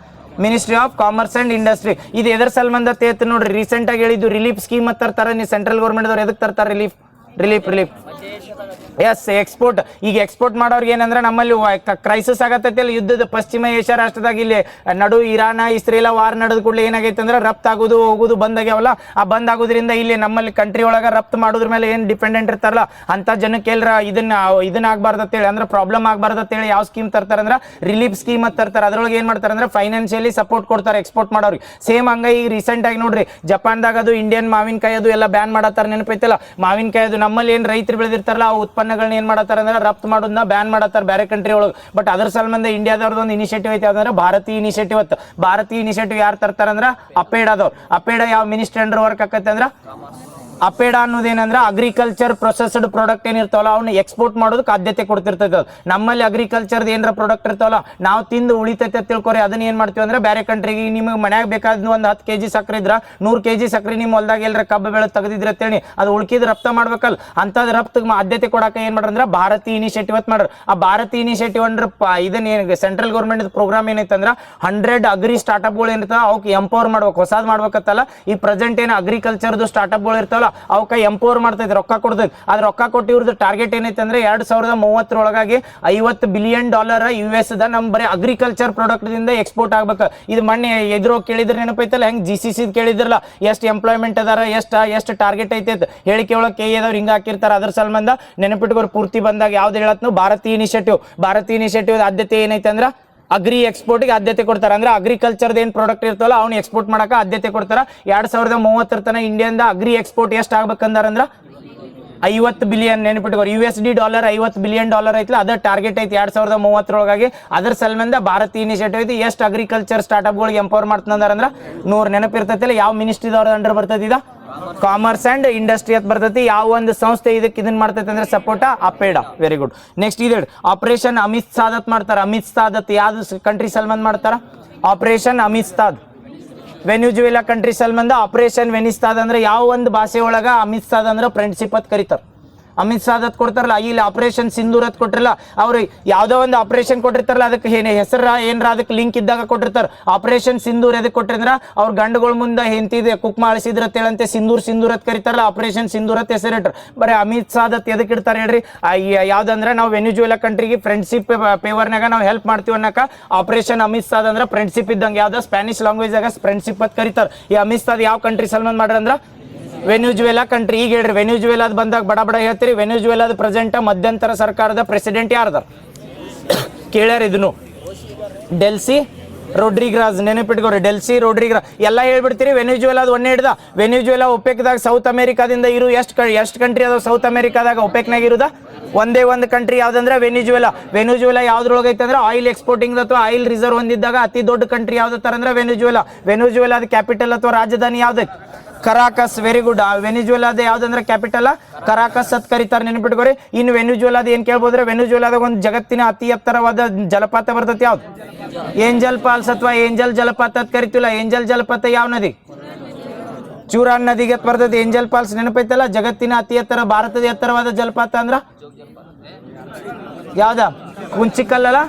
ministry of commerce and industry. ಇದು ಎದರ್ ಸಂಬಂಧ ತೇತ್ ನೋಡ್ರಿ. ರೀಸೆಂಟ್ ಆಗಿ ಹೇಳಿದ್ದು ರಿಲೀಫ್ ಸ್ಕೀಮ್ ಅಂತ ತರ್ತಾರೆ. ನೀವು ಸೆಂಟ್ರಲ್ ಗೌರ್ಮೆಂಟ್ ಅವ್ರು ಎದಕ್ಕೆ ತರ್ತಾರೆ ರಿಲೀಫ್ ಎಸ್ ಎಕ್ಸ್ಪೋರ್ಟ್. ಈಗ ಎಕ್ಸ್ಪೋರ್ಟ್ ಮಾಡೋರ್ಗೆ ಏನಂದ್ರೆ ನಮ್ಮಲ್ಲಿ ಕ್ರೈಸಿಸ್ ಆಗತ್ತೈತಿ ಅಲ್ಲ, ಯುದ್ಧದ ಪಶ್ಚಿಮ ಏಷ್ಯಾ ರಾಷ್ಟ್ರದಾಗ ಇಲ್ಲಿ ನಡು ಇರಾನ್ ಇಸ್ರೇಲ್ ವಾರ್ ನಡೆದ ಕೂಡಲೇ ಏನಾಗೈತೆ ಅಂದ್ರೆ ರಫ್ತು ಆಗೋದು ಹೋಗೋದು ಬಂದ್ ಆಗ್ಯಾವಲ್ಲ. ಆ ಬಂದ್ ಆಗೋದ್ರಿಂದ ಇಲ್ಲಿ ನಮ್ಮಲ್ಲಿ ಕಂಟ್ರಿ ಒಳಗೆ ರಫ್ತು ಮಾಡೋದ್ರ ಮೇಲೆ ಏನು ಡಿಪೆಂಡೆಂಟ್ ಇರ್ತಾರಲ್ಲ ಅಂತ ಜನಕ್ಕೆ ಎಲ್ಲರ ಇದನ್ನ ಆಗ್ಬಾರ್ದು ಅಂತೇಳಿ ಅಂದ್ರೆ ಪ್ರಾಬ್ಲಮ್ ಆಗ್ಬಾರ್ದು ಅಂತೇಳಿ ಯಾವ ಸ್ಕೀಮ್ ತರ್ತಾರೆ ಅಂದ್ರೆ ರಿಲೀಫ್ ಸ್ಕೀಮ್ ಅಂತ ತರ್ತಾರೆ. ಅದ್ರೊಳಗೆ ಏನು ಮಾಡ್ತಾರೆ ಅಂದ್ರೆ ಫೈನಾನ್ಷಿಯಲಿ ಸಪೋರ್ಟ್ ಕೊಡ್ತಾರೆ ಎಕ್ಸ್ಪೋರ್ಟ್ ಮಾಡೋರಿಗೆ. ಸೇಮ್ ಹಂಗ ಈಗ ರೀಸೆಂಟ್ ಆಗಿ ನೋಡ್ರಿ ಜಪಾನ್ದಾಗ ಅದು ಇಂಡಿಯನ್ ಮಾವಿನಕಾಯಿ ಅದು ಎಲ್ಲ ಬ್ಯಾನ್ ಮಾಡತ್ತಾರ. ನೆನಪೈತಲ್ಲ ಮಾವಿನಕಾಯಿ ಅದು. ನಮ್ಮಲ್ಲಿ ಏನು ರೈತರು ಬೆಳೆದಿರ್ತಾರಲ್ಲ ಆ ಉತ್ಪನ್ನಗಳನ್ನ ಏನ್ ಮಾಡತ್ತಾರ ಅಂದ್ರೆ ರಫ್ತು ಮಾಡೋದನ್ನ ಬ್ಯಾನ್ ಮಾಡತ್ತಾರ ಬೇರೆ ಕಂಟ್ರಿ ಒಳಗೆ. ಬಟ್ ಅದರ ಸಂಬಂಧ ಇಂಡಿಯಾದವ್ರದ್ದು ಒಂದು ಇನಿಷಿಯೇಟಿವ್ ಐತೆ ಯಾವ್ದಂದ್ರೆ ಭಾರತೀಯ ಇನಿಷಿಯೇಟಿವ್. ಭಾರತೀಯ ಇನಿಷಿಯೇಟಿವ್ ಯಾರು ತರ್ತಾರ ಅಂದ್ರೆ ಅಪೇಡಾದವ್ರು. ಅಪೇಡಾ ಯಾವ ಮಿನಿಸ್ಟ್ರಿ ಅಂಡರ್ ವರ್ಕ್ ಆಕತ್ತೆ ಅಂದ್ರೆ ಅಪೇಡಾ ಅನ್ನೋದೇನಂದ್ರೆ ಅಗ್ರಿಕಲ್ಚರ್ ಪ್ರೊಸೆಸ್ಡ್ ಪ್ರಾಡಕ್ಟ್ ಏನಿರ್ತಾವಲ್ಲ ಅವ್ನ ಎಕ್ಸ್ಪೋರ್ಟ್ ಮಾಡೋದಕ್ಕೆ ಆದ್ಯತೆ ಕೊಡ್ತಿರ್ತೈತೆ. ನಮ್ಮಲ್ಲಿ ಅಗ್ರಿಕಲ್ಚರ್ದು ಏನಾರ ಪ್ರಾಡಕ್ಟ್ ಇರ್ತಾವಲ್ಲ ನಾವು ತಿಂದು ಉಳಿತೈತೆ ತಿಳ್ಕೊರಿ. ಅದನ್ನ ಏನು ಮಾಡ್ತೀವಿ ಅಂದ್ರೆ ಬೇರೆ ಕಂಟ್ರಿಗೆ ನಿಮಗೆ ಮನ್ಯಾಗ ಬೇಕಾದ ಒಂದು 10 kg ಸಕ್ಕರೆ ಇದ್ರ 100 kg ಸಕ್ಕರೆ ನಿಮ್ಮ ಹೊಲ್ದಾಗ ಎಲ್ಲರ ಕಬ್ಬು ಬೆಳೆ ತೆಗೆದಿದ್ರೆ ಅಂತೇಳಿ ಅದು ಉಳ್ಕಿದ್ ರಫ್ತು ಮಾಡ್ಬೇಕಲ್ಲ. ಅಂಥದ್ದು ರಫ್ತಿಗೆ ಆದ್ಯತೆ ಕೊಡಕ್ಕೆ ಏನು ಮಾಡ್ರಂದ್ರೆ ಭಾರತೀಯ ಇನಿಷಿಯೇಟಿವ್ ಅಂತ ಮಾಡ್ರಿ. ಆ ಭಾರತೀಯ ಇನಿಷಿಯೇಟಿವ್ ಅಂದ್ರೆ ಇದನ್ನ ಏನು ಸೆಂಟ್ರಲ್ ಗೌರ್ಮೆಂಟ್ ಪ್ರೋಗ್ರಾಮ್ ಏನೈತೆ ಅಂದ್ರೆ 100 ಅಗ್ರಿ ಸ್ಟಾರ್ಟ್ಅಪ್ಗಳು ಏನಿರ್ತಾವ ಅವಕ್ಕೆ ಎಂಪವರ್ ಮಾಡ್ಬೇಕು, ಹೊಸದು ಮಾಡ್ಬೇಕತ್ತಲ್ಲ. ಈ ಪ್ರೆಸೆಂಟ್ ಏನು ಅಗ್ರಿಕಲ್ಚರ್ದು ಸ್ಟಾರ್ಟ್ಅಪ್ಗಳು ಇರ್ತಾವಲ್ಲ ಅವಕ್ಕೆ ಎಂಪವರ್ ಮಾಡ್ತೈತೆ, ರೊಕ್ಕ ಕೊಡ್ತೈತೆ. ಅದು ರೊಕ್ಕ ಕೊಟ್ಟು ಇವ್ರದ್ದು ಟಾರ್ಗೆಟ್ ಏನೈತೆ ಅಂದ್ರೆ 2030 $50 ಬಿಲಿಯನ್ US ನಮ್ಮ ಬರೀ ಅಗ್ರಿಕಲ್ಚರ್ ಪ್ರಾಡಕ್ಟ್ ದಿಂದ ಎಕ್ಸ್ಪೋರ್ಟ್ ಆಗ್ಬೇಕು. ಇದು ಮೊನ್ನೆ ಎದುರು ಕೇಳಿದ್ರೆ ನೆನಪೈತಲ್ಲ ಹೆಂಗ್ GCC ಕೇಳಿದ್ರಲ್ಲ ಎಷ್ಟು ಎಂಪ್ಲಾಯ್ಮೆಂಟ್ ಅದಾರ ಎಷ್ಟು ಟಾರ್ಗೆಟ್ ಐತೆ ಹೇಳಿಕೆ ಒಳಗೆ KA ಹಿಂಗ ಹಾಕಿರ್ತಾರೆ. ಅದ್ರ ಸಂಬಂಧ ನೆನಪಿಟ್ಕೋರು. ಪೂರ್ತಿ ಬಂದಾಗ ಯಾವ್ದು ಹೇಳತ್ನು ಭಾರತೀಯ ಇನಿಷಿಯೇಟಿವ್ ಆದ್ಯತೆ ಏನೈತೆ ಅಂದ್ರೆ ಅಗ್ರಿ ಎಕ್ಸ್ಪೋರ್ಟ್ಗೆ ಆದ್ಯತೆ ಕೊಡ್ತಾರೆ. ಅಂದ್ರೆ ಅಗ್ರಿಕಲ್ಚರ್ದ ಏನು ಪ್ರಾಡಕ್ಟ್ ಇರ್ತಲ್ಲ ಅವ್ನು ಎಕ್ಸ್ಪೋರ್ಟ್ ಮಾಡಕ್ಕೆ ಆದ್ಯತೆ ಕೊಡ್ತಾರೆ. 2030 ತನಕ ಇಂಡಿಯಾದ ಅಗ್ರಿ ಎಕ್ಸ್ಪೋರ್ಟ್ ಎಷ್ಟು ಆಗ್ಬೇಕಂದಾರಂದ್ರೆ 50 ಬಿಲಿಯನ್. ನೆನಪಿಟ್ಕೋರಿ USD $50 ಬಿಲಿಯನ್ ಐತಿಲ್ಲ ಅದ ಟಾರ್ಗೆಟ್ ಐತಿ 2030 ಅದ್ರ ಸಂಬಂಧ ಭಾರತೀಯ ಇನಿಷಿಯೇಟಿವ್ ಐತಿ. ಎಷ್ಟು ಅಗ್ರಿಕಲ್ಚರ್ ಸ್ಟಾರ್ಟ್ಅಪ್ಗಳಿಗೆ ಎಂಪವರ್ ಮಾಡ್ತಂದ್ರೆ 100 ನೆನಪಿರ್ತೈತಿಲ್ಲ ಯಾವ ಮಿನಿಸ್ಟ್ರಿದವ್ರ ಅಂಡರ್ ಬರ್ತೈತಿ ಕಾಮರ್ಸ್ ಅಂಡ್ ಇಂಡಸ್ಟ್ರಿ ಅಂತ ಬರ್ತೈತಿ. ಯಾವ ಒಂದು ಸಂಸ್ಥೆ ಇದಕ್ಕೆ ಇದನ್ನ ಮಾಡ್ತೈತೆ ಅಂದ್ರೆ support APEDA. Very good. Next ಇದೆ ಆಪರೇಷನ್ ಅಮಿತ್ ಸಾದತ್ ಮಾಡ್ತಾರ. ಅಮಿತ್ ಸಾದತ್ ಯಾವ್ದು ಕಂಟ್ರಿ ಸಲ್ಮಾನ್ ಮಾಡ್ತಾರ? ಆಪರೇಷನ್ ಅಮಿತ್ಸಾದ್ ವೆನ್ಯೂಜುವೆಲಾ ಕಂಟ್ರಿ ಸಲ್ಮಾನ್. ಆಪರೇಷನ್ ವೆನಿಸ್ತಾದ್ ಅಂದ್ರೆ ಯಾವ ಒಂದು ಭಾಷೆ ಒಳಗ ಅಮಿತ್ಸಾದ್ ಅಂದ್ರೆ ಫ್ರೆಂಡ್ಶಿಪ್ ಅಂತ ಕರೀತಾರ. ಅಮಿತ್ ಸಾದತ್ ಕೊಡ್ತಾರಲ್ಲ, ಇಲ್ಲಿ ಆಪರೇಷನ್ ಸಿಂಧೂರ್ ಅಂತ ಕೊಟ್ಟಿರಲ್ಲ, ಅವ್ರು ಯಾವ್ದೋ ಒಂದು ಆಪರೇಷನ್ ಕೊಟ್ಟಿರ್ತಾರಲ್ಲ, ಅದಕ್ಕೆ ಹೆಸರ ಏನ್ರ ಅದಕ್ಕೆ ಲಿಂಕ್ ಇದ್ದಾಗ ಕೊಟ್ಟಿರ್ತಾರೆ. ಆಪರೇಷನ್ ಸಿಂಧೂರ್ ಎದಕ್ಕೆ ಕೊಟ್ಟಿರಂದ್ರ ಅವ್ರ ಗಂಡುಗಳ ಮುಂದೆ ಹೆಂತಿದೆ ಕುಕ್ಮ ಅಳಿಸಿದ್ರ ಅಂತೇಳಂತೆ ಸಿಂಧೂರ್ ಅಂತ ಕರೀತಾರಲ್ಲ, ಆಪರೇಷನ್ ಸಿಂಧೂರ್ ಅಂತ ಹೆಸರಿಟ್ರು. ಬರೀ ಅಮಿತ್ ಸಾದತ್ ಎದಕ್ಕೆ ಇಡ್ತಾರೆ ಹೇಳ್ರಿ? ಯಾವ್ದಂದ್ರೆ ನಾವು ವೆನ್ಯೂಜುವೆಲಾ ಕಂಟ್ರಿಗೆ ಫ್ರೆಂಡ್ಶಿಪ್ ಫೇವರ್ನಾಗ ನಾವು ಹೆಲ್ಪ್ ಮಾಡ್ತೀವಿ ಅನ್ನಕ ಆಪರೇಷನ್ ಅಮಿತ್ ಸಾದ್ ಅಂದ್ರೆ ಫ್ರೆಂಡ್ಶಿಪ್ ಇದ್ದಂಗೆ. ಯಾವ್ದೋ ಸ್ಪ್ಯಾನಿಷ್ ಲ್ಯಾಂಗ್ವೇಜ್ ಆಗ ಫ್ರೆಂಡ್ಶಿಪ್ ಅಂತ ಕರೀತಾರೆ. ಈ ಅಮಿತ್ ಸಾದ್ ಯಾವ ಕಂಟ್ರಿ ಸಲ್ಮಾನ್ ಮಾಡ್ರಂದ್ರ ವೆನ್ಯೂಜುವೆಲಾ ಕಂಟ್ರಿ. ಈಗ ಹೇಳ್ರಿ ವೆನ್ಯೂಜುವೆಲಾದ್ ಬಂದಾಗ ಬಡ ಹೇಳ್ತೀರಿ. ವೆನ್ಯೂಜುವೆಲಾದ ಪ್ರೆಸೆಂಟ್ ಮಧ್ಯಂತರ ಸರ್ಕಾರದ ಪ್ರೆಸಿಡೆಂಟ್ ಯಾರ್ದಾರ ಕೇಳ್ಯಾರ? ಇದನ್ನು ಡೆಲ್ಸಿ ರೊಡ್ರಿಗ್ರಾಸ್. ನೆನಪಿಟ್ಕೋರಿ, ಡೆಲ್ಸಿ ರೊಡ್ರಿಗ್ರಾಸ್. ಎಲ್ಲ ಹೇಳ್ಬಿಡ್ತೀರಿ. ವೆನ್ಯೂಜುವೆಲಾದ ಒಂದೇ ಹಿಡ್ದ. ವೆನ್ಯೂಜುವೆಲಾ ಒಪೆಕ್ದಾಗ ಸೌತ್ ಅಮೆರಿಕಾದಿಂದ ಇರು ಎಷ್ಟು ಕಂಟ್ರಿ ಅದಾವ ಸೌತ್ ಅಮೆರಿಕಾದಾಗ ಒಪೆಕ್ನಾಗ ಇರುದ? ಒಂದೇ ಒಂದು ಕಂಟ್ರಿ ಯಾವ್ದಂದ್ರೆ ವೆನ್ಯೂಜುವೆಲಾ. ವೆನ್ಯೂಜುವೆಲಾ ಯಾವ್ದ್ರೊಳಗೈತೆ ಅಂದ್ರೆ ಆಯಿಲ್ ಎಕ್ಸ್ಪೋರ್ಟಿಂಗ್ ಅಥವಾ ಆಯಿಲ್ ರಿಸರ್ವ್ ಹೊಂದಿದ್ದಾಗ ಅತಿ ದೊಡ್ಡ ಕಂಟ್ರಿ ಯಾವ್ದತ್ತಾರ ಅಂದ್ರೆ ವೆನ್ಯೂಜುವೆಲಾ. ವೆನ್ಯೂಜುವೆಲಾದ ಕ್ಯಾಪಿಟಲ್ ಅಥವಾ ರಾಜಧಾನಿ ಯಾವ್ದೈತಿ? ಕರಾಕಸ್. Very good. ವೆನ್ಯೂಜುವೆಲಾದ ಯಾವ್ದಂದ್ರೆ ಕ್ಯಾಪಿಟಲ್ ಕರಾಕಸ್ ಅಂತ ಕರೀತಾರೆ. ನೆನಪಿಟ್ಕೋರಿ. ಇನ್ನು ವೆನ್ಯೂಜುವೆಲಾದ ಏನ್ ಕೇಳ್ಬೋದ್ರೆ, ವೆನ್ಯೂಜುವೆಲಾದಾಗ ಒಂದು ಜಗತ್ತಿನ ಅತಿ ಎತ್ತರವಾದ ಜಲಪಾತ ಬರ್ತೈತಿ. ಯಾವ್ದು? ಏಂಜಲ್ ಫಾಲ್ಸ್ ಅಥವಾ ಏಂಜಲ್ ಜಲಪಾತ ಅಂತ ಕರಿತೀವಲ್ಲ. ಏಂಜಲ್ ಜಲಪಾತ ಯಾವ ನದಿ? ಚೂರಾನ್ ನದಿಗೆ ಬರ್ತೈತಿ ಏಂಜಲ್ ಫಾಲ್ಸ್. ನೆನಪೈತಲ್ಲ? ಜಗತ್ತಿನ ಅತಿ ಎತ್ತರ ಭಾರತದ ಎತ್ತರವಾದ ಜಲಪಾತ ಅಂದ್ರ ಯಾವ್ದ? ಕುಂಚಿಕಲ್ ಅಲ್ಲ?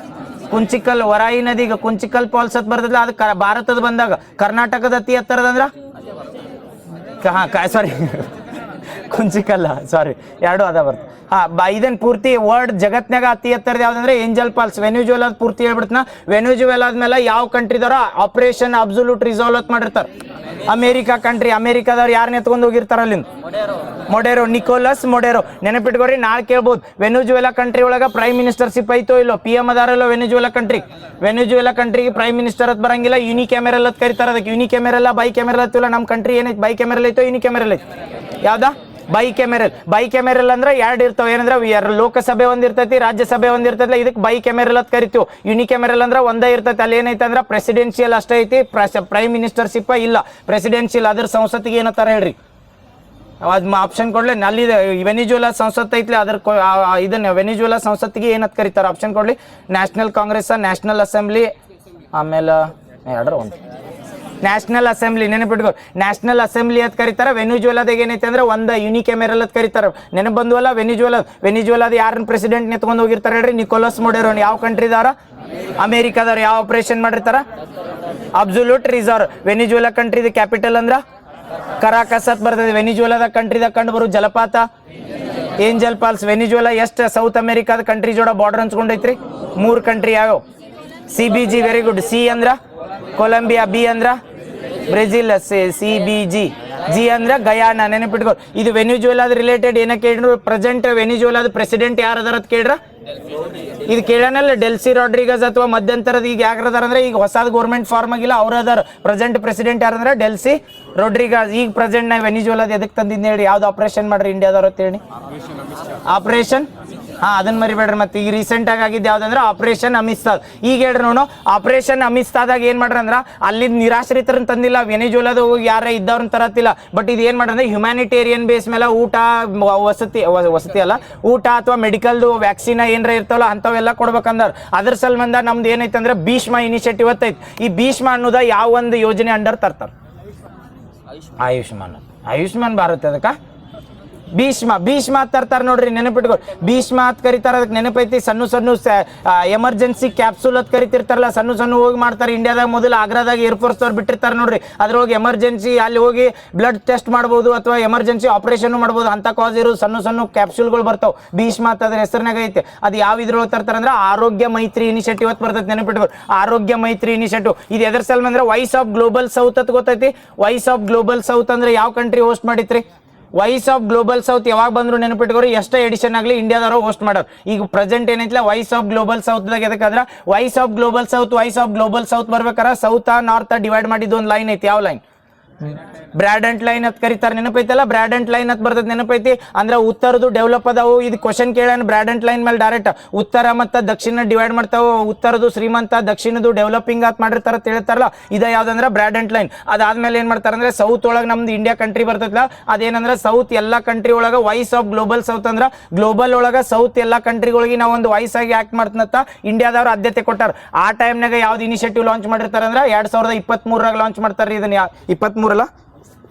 ಕುಂಚಿಕಲ್. ವರಾಯಿ ನದಿಗೆ ಕುಂಚಿಕಲ್ ಫಾಲ್ಸ್ ಅಂತ ಬರ್ತೈತಿಲ್ಲ, ಅದು ಭಾರತದ ಬಂದಾಗ. ಕರ್ನಾಟಕದ ಅತಿ ಎತ್ತರದಂದ್ರ ಸಾರಿ ಕುಂಚಿಕಲ್ಲ, ಸಾರಿ ಎರಡು ಅದ ಬರ್ತ. ಇದನ್ ಪೂರ್ತಿ ವರ್ಲ್ಡ್ ಜಗತ್ನಾಗ ಅತಿ ಎತ್ತರದ ಯಾವ್ದಂದ್ರೆ ಏಂಜಲ್ ಫಾಲ್ಸ್. ವೆನ್ಯೂಜುವೆಲಾದ ಪೂರ್ತಿ ಹೇಳ್ಬಿಡ್ತನ. ವೆನ್ಯೂಜುವೆಲಾದ ಮೇಲೆ ಯಾವ ಕಂಟ್ರಿದವ್ರ ಆಪರೇಷನ್ ಅಬ್ಸಲ್ಯೂಟ್ ರಿಸಾಲ್ವ್ ಅಂತ ಮಾಡಿರ್ತಾರೆ? America country. ಅಮೇರಿಕಾದವ್ರು ಯಾರನ್ನ ಎತ್ಕೊಂಡು ಹೋಗಿರ್ತಾರ ಅಲ್ಲಿಂದ? Maduro, Nicolas Maduro. ನೆನಪಿಟ್ಕೋರಿ. ನಾಳೆ ಕೇಳ್ಬೋದು ವೆನ್ಯೂಜುವೆಲಾ ಕಂಟ್ರಿ ಒಳಗ ಪ್ರೈಮ್ ಮಿನಿಸ್ಟರ್ಶಿಪ್ ಐತೋ ಇಲ್ಲೋ? PM ಅದಾರಲ್ಲೋ ವೆನ್ಯೂಜುವೆಲಾ ಕಂಟ್ರಿ. ವೆನ್ಯೂಜುವೆಲಾ ಕಂಟ್ರಿಗೆ ಪ್ರೈಮ್ ಮಿನಿಸ್ಟರ್ ಅಂತ ಬರಂಗಿಲ್ಲ. ಯೂನಿ ಕ್ಯಾಮೆರಲ್ ಅಂತ ಕರೀತಾರೆ. ಅದಕ್ಕೆ ಯೂನಿ ಕ್ಯಾಮೆರಲ್ಲ ಬೈ ಕ್ಯಾಮೆರಲ್ ಅಂತಿಲ್ಲ. ನಮ್ಮ ಕಂಟ್ರಿ ಏನೈತಿ? ಬೈ ಕ್ಯಾಮೆರಲ್ ಐತೋ ಯೂನಿ ಕ್ಯಾಮೆರಲ್ ಐತಿ? ಯಾವ್ದಾ? ಬೈ ಕ್ಯಾಮೆರಲ್. ಬೈ ಕ್ಯಾಮೆರಲ್ ಅಂದ್ರೆ ಎರಡು ಇರ್ತಾವ. ಏನಂದ್ರೆ ಲೋಕಸಭೆ ಒಂದಿರ್ತೈತಿ, ರಾಜ್ಯಸಭೆ ಒಂದಿರ್ತೈತಿ. ಇದಕ್ಕೆ ಬೈ ಕ್ಯಾಮೆರಲ್ ಅಂತ ಕರಿತೀವಿ. ಯೂನಿ ಕ್ಯಾಮೆರಲ್ ಅಂದ್ರೆ ಒಂದೇ ಇರ್ತೈತಿ. ಅಲ್ಲಿ ಏನೈತೆ ಅಂದ್ರೆ ಪ್ರೆಸಿಡೆನ್ಷಿಯಲ್ ಅಷ್ಟೇ ಐತಿ, ಪ್ರೈಮ್ ಮಿನಿಸ್ಟರ್ಶಿಪ್ ಇಲ್ಲ. ಪ್ರೆಸಿಡೆನ್ಷಿಯಲ್ ಅದ್ರ ಸಂಸತ್ತಿಗೆ ಏನಂತಾರ ಹೇಳ್ರಿ? ಅದ್ ಆಪ್ಷನ್ ಕೊಡ್ಲಿ. ಅಲ್ಲಿ ವೆನಿಜುವೆಲಾ ಸಂಸತ್ ಐತ್ಲಿ, ಅದ್ರ ಇದನ್ನ ವೆನಿಜುವೆಲಾ ಸಂಸತ್ತಿಗೆ ಏನಂತ ಕರೀತಾರ? ಆಪ್ಷನ್ ಕೊಡ್ಲಿ. ನ್ಯಾಷನಲ್ ಕಾಂಗ್ರೆಸ್, ನ್ಯಾಷನಲ್ ಅಸೆಂಬ್ಲಿ, ಆಮೇಲೆ ಎರಡರ ಒಂದು ನ್ಯಾಷನಲ್ ಅಸೆಂಬ್ಲಿ. ನೆನಪಿಟ್ಕೋ, ನ್ಯಾಷನಲ್ ಅಸೆಂಬ್ಲಿ ಅಂತ ಕರೀತಾರ. ವೆನ್ಯೂಜುವೆಲಾದಾಗ ಏನೈತೆ ಅಂದ್ರೆ ಒಂದು ಯೂನಿ ಕ್ಯಾಮೆರಲ್ ಅಂತ ಕರೀತಾರ. ನೆನಪು ಬಂದ್ವಲ್ಲ ವೆನ್ಯೂಜುವೆಲಾದ ಯಾರನ್ನ ಪ್ರೆಸಿಡೆಂಟ್ ನೆತ್ಕೊಂಡು ಹೋಗಿರ್ತಾರೆ ಹೇಳ್ರಿ? Nicolas Maduro. ಯಾವ ಕಂಟ್ರಿದವ್ರ? ಅಮೇರಿಕಾದವ್ರು. ಯಾವ ಆಪರೇಷನ್ ಮಾಡಿರ್ತಾರ? Absolute reserve. ವೆನ್ಯೂಜುವೆಲಾ ಕಂಟ್ರಿದ ಕ್ಯಾಪಿಟಲ್ ಅಂದ್ರ ಕರಾಕಸ್ ಅಂತ ಬರ್ತದೆ. ವೆನ್ಯೂಜುವೆಲಾದ ಕಂಟ್ರಿದಾಗ ಕಂಡು ಬರೋ ಜಲಪಾತ ಏಂಜಲ್ ಫಾಲ್ಸ್. ವೆನ್ಯೂಜುವೆಲಾ ಎಷ್ಟು ಸೌತ್ ಅಮೆರಿಕಾದ ಕಂಟ್ರಿ ಜೋಡ ಬಾರ್ಡರ್ ಹಂಚ್ಕೊಂಡೈತ್ರಿ? 3 ಕಂಟ್ರಿ ಯಾವ್ಯಾವ? CBG. Very good. ಸಿ ಅಂದ್ರ ಕೊಲಂಬಿಯಾ, ಬಿ ಅಂದ್ರ ಬ್ರೆಜಿಲ್, CBG. ಜಿ ಅಂದ್ರೆ ಗಯಾನ. ನೆನಪಿಟ್ಕೋ. ಇದು ವೆನ್ಯೂಜುವೆಲಾದ ರಿಲೇಟೆಡ್ ಏನಕ್ಕೆ ಕೇಳ್ರು? ಪ್ರೆಸೆಂಟ್ ವೆನ್ಯೂಜುವೆಲಾದ ಪ್ರೆಸಿಡೆಂಟ್ ಯಾರು ಅದಾರ ಅಂತ ಕೇಳ್ರ? ಇದು ಕೇಳನಲ್ಲ. ಡೆಲ್ಸಿ ರಾಡ್ರಿಗಸ್ ಅಥವಾ ಮಧ್ಯಂತರದ ಈಗ ಯಾರದಾರ ಅಂದ್ರೆ ಈಗ ಹೊಸದ ಗೌರ್ಮೆಂಟ್ ಫಾರ್ಮ್ ಆಗಿಲ್ಲ, ಅವ್ರ ಅದಾರ. ಪ್ರೆಸೆಂಟ್ ಪ್ರೆಸಿಡೆಂಟ್ ಯಾರಂದ್ರೆ ಡೆಲ್ಸಿ ರೊಡ್ರಿಗಸ್. ಈಗ ಪ್ರೆಸೆಂಟ್ ನಾ ವೆನ್ಯೂಜುವೆಲಾದ ಎದಕ್ಕೆ ತಂದಿದ್ನ ಹೇಳಿ? ಯಾವ್ದು ಆಪರೇಷನ್ ಮಾಡ್ರಿ ಇಂಡಿಯಾದವ್ರ ಅಂತ ಹೇಳಿ? ಆಪರೇಷನ್ ಅದನ್ನ ಮರಿಬೇಡ್ರಿ. ಮತ್ತೆ ಈಗ ರೀಸೆಂಟ್ ಆಗಿದ್ದು ಯಾವ್ದಂದ್ರೆ ಆಪರೇಷನ್ ಅಮಿತ್ಸಾದ್. ಈಗ ಹೇಳ್ರಿ ನೋಡು, ಆಪರೇಷನ್ ಅಮಿತ್ಸಾದಾಗ ಏನ್ ಮಾಡ್ರಿ ಅಂದ್ರ ಅಲ್ಲಿ ನಿರಾಶ್ರಿತರನ್ನ ತಂದಿಲ್ಲ, ವೆನಿಜುವೆಲಾದ ಹೋಗಿ ಯಾರ ಇದ್ದವ್ರನ್ನ ತರತ್ತಿಲ್ಲ. ಬಟ್ ಇದು ಏನ್ ಮಾಡ್ರಿ ಹ್ಯುಮ್ಯಾನಿಟೇರಿಯನ್ ಬೇಸ್ ಮೇಲೆ ಊಟ, ವಸತಿ ಅಲ್ಲ, ಊಟ ಅಥವಾ ಮೆಡಿಕಲ್ದು ವ್ಯಾಕ್ಸಿನ್ ಏನ್ರ ಇರ್ತಾವಲ್ಲ ಅಂಥವೆಲ್ಲ ಕೊಡ್ಬೇಕಂದ್ರ. ಅದ್ರ ಸಲ್ಬಂದ ನಮ್ದು ಏನೈತೆ ಅಂದ್ರೆ ಭೀಷ್ಮ ಇನಿಷಿಯೇಟಿವ್ ಐತಿ. ಈ ಭೀಷ್ಮ ಅನ್ನೋದ ಯಾವ ಒಂದು ಯೋಜನೆ ಅಂಡರ್ ತರ್ತಾರ? ಆಯುಷ್ಮಾನ್ ಭಾರತ್. ಅದಕ್ಕ ಭೀಷ್ಮ ತರ್ತಾರ ನೋಡ್ರಿ. ನೆನಪಿಟ್ಕೊ. ಭೀಷ್ಮ ಅಂತ ಕರಿತಾರ. ಅದಕ್ಕೆ ನೆನಪೈತಿ. ಸಣ್ಣ ಎಮರ್ಜೆನ್ಸಿ ಕ್ಯಾಪ್ಸೂಲ್ ಅಂತ ಕರಿತಿರ್ತಾರಲ್ಲ, ಸಣ್ಣ ಹೋಗಿ ಮಾಡ್ತಾರೆ. ಇಂಡಿಯಾದಾಗ ಮೊದಲು ಆಗ್ರಾದಾಗ ಏರ್ಫೋರ್ಸ್ ಅವ್ರು ಬಿಟ್ಟಿರ್ತಾರೆ ನೋಡ್ರಿ. ಅದ್ರೊಳಗೆ ಎಮರ್ಜೆನ್ಸಿ ಅಲ್ಲಿ ಹೋಗಿ ಬ್ಲಡ್ ಟೆಸ್ಟ್ ಮಾಡ್ಬೋದು ಅಥವಾ ಎಮರ್ಜೆನ್ಸಿ ಆಪರೇಷನ್ ಮಾಡ್ಬೋದು. ಅಂತ ಕಾಸ್ ಇರೋ ಸಣ್ಣ ಕ್ಯಾಪ್ಸೂಲ್ಗಳು ಬರ್ತಾವ. ಭೀಷ್ಮ ಅಂತ ಅದ್ರ ಹೆಸರಿನಾಗ ಐತೆ. ಅದು ಯಾವ ಇದ್ರೊಳಗೆ ತರ್ತಾರ ಅಂದ್ರೆ ಆರೋಗ್ಯ ಮೈತ್ರಿ ಇನಿಷಿಯೇಟಿವ್ ಅಂತ ಬರ್ತೈತೆ. ನೆನಪಿಟ್ಕೊ. ಆರೋಗ್ಯ ಮೈತ್ರಿ ಇನಿಷಿಯೇಟಿವ್. ಇದು ಎದರ್ ಸಲ್ಮ ಅಂದ್ರೆ ವಾಯ್ಸ್ ಆಫ್ ಗ್ಲೋಬಲ್ ಸೌತ್ ಅಂತ ಗೊತ್ತೈತಿ. ವಾಯ್ಸ್ ಆಫ್ ಗ್ಲೋಬಲ್ ಸೌತ್ ಅಂದ್ರೆ ಯಾವ ಕಂಟ್ರಿ ಹೋಸ್ಟ್ ಮಾಡಿತ್ರಿ? ವಾಯ್ಸ್ ಆಫ್ ಗ್ಲೋಬಲ್ ಸೌತ್ ಯಾವಾಗ ಬಂದ್ರು ನೆನಪಿಟ್ಕೋರಿ. ಎಷ್ಟೇ ಎಡಿಷನ್ ಆಗಲಿ ಇಂಡಿಯಾದವರು ಹೋಸ್ಟ್ ಮಾಡೋರು. ಈಗ ಪ್ರೆಸೆಂಟ್ ಏನೈತಿಲ್ಲ ವಾಯ್ಸ್ ಆಫ್ ಗ್ಲೋಬಲ್ ಸೌತ್ದಾಗ ಎದಕ್ಕಂದ್ರೆ ವಾಯ್ಸ್ ಆಫ್ ಗ್ಲೋಬಲ್ ಸೌತ್ ಬರ್ಬೇಕಾರ ಸೌತ್ ನಾರ್ತ್ ಡಿವೈಡ್ ಮಾಡಿದ್ದು ಒಂದು ಲೈನ್ ಐತಿ. ಯಾವ ಲೈನ್? ಬ್ರಾಡೆಂಟ್ ಲೈನ್ ಅಂತ ಕರೀತಾರೆ, ನೆನಪೈತಲ್ಲ? ಬ್ರಾಡೆಂಟ್ ಲೈನ್ ಅಂತ ಬರ್ತದೆ, ನೆನಪೈತಿ? ಅಂದ್ರೆ ಉತ್ತರದು ಡೆವಲಪ್ ಅದಾವು. ಇದು ಕ್ವಶನ್ ಕೇಳ್ಯಾನ ಬ್ರಾಡೆಂಟ್ ಲೈನ್ ಮೇಲೆ ಡೈರೆಕ್ಟ್ ಉತ್ತರ ಮತ್ತು ದಕ್ಷಿಣ ಡಿವೈಡ್ ಮಾಡ್ತಾವ. ಉತ್ತರದು ಶ್ರೀಮಂತ, ದಕ್ಷಿಣದು ಡೆವಲಪಿಂಗ್ ಅಂತ ಮಾಡಿರ್ತಾರ ಅಂತ ಹೇಳ್ತಾರಲ್ಲ, ಇದ ಯಾವ್ದಂದ್ರೆ ಬ್ರಾಡೆಂಟ್ ಲೈನ್. ಅದಾದ್ಮೇಲೆ ಏನ್ ಮಾಡ್ತಾರೆ ಅಂದ್ರೆ ಸೌತ್ ಒಳಗೆ ನಮ್ದು ಇಂಡಿಯಾ ಕಂಟ್ರಿ ಬರ್ತೈತಲ್ಲ, ಅದೇನಂದ್ರೆ ಸೌತ್ ಎಲ್ಲಾ ಕಂಟ್ರಿ ಒಳಗ ವಾಯ್ಸ್ ಆಫ್ ಗ್ಲೋಬಲ್ ಸೌತ್ ಅಂದ್ರ ಗ್ಲೋಬಲ್ ಒಳಗ ಸೌತ್ ಎಲ್ಲಾ ಕಂಟ್ರಿಗಳಿಗೆ ನಾವು ಒಂದು ವಾಯ್ಸ್ ಆಗಿ ಆಕ್ಟ್ ಮಾಡ್ತನತ್ತ ಇಂಡಿಯಾದವ್ರು ಆದ್ಯತೆ ಕೊಟ್ಟಾರ. ಆ ಟೈಮ್ನಾಗ ಯಾವ್ದು ಇನಿಷಿಯೇಟಿವ್ ಲಾಂಚ್ ಮಾಡಿರ್ತಾರ ಅಂದ್ರೆ 2023 ಲಾಂಚ್ ಮಾಡ್ತಾರ್ರಿ ಇದನ್ನ. 23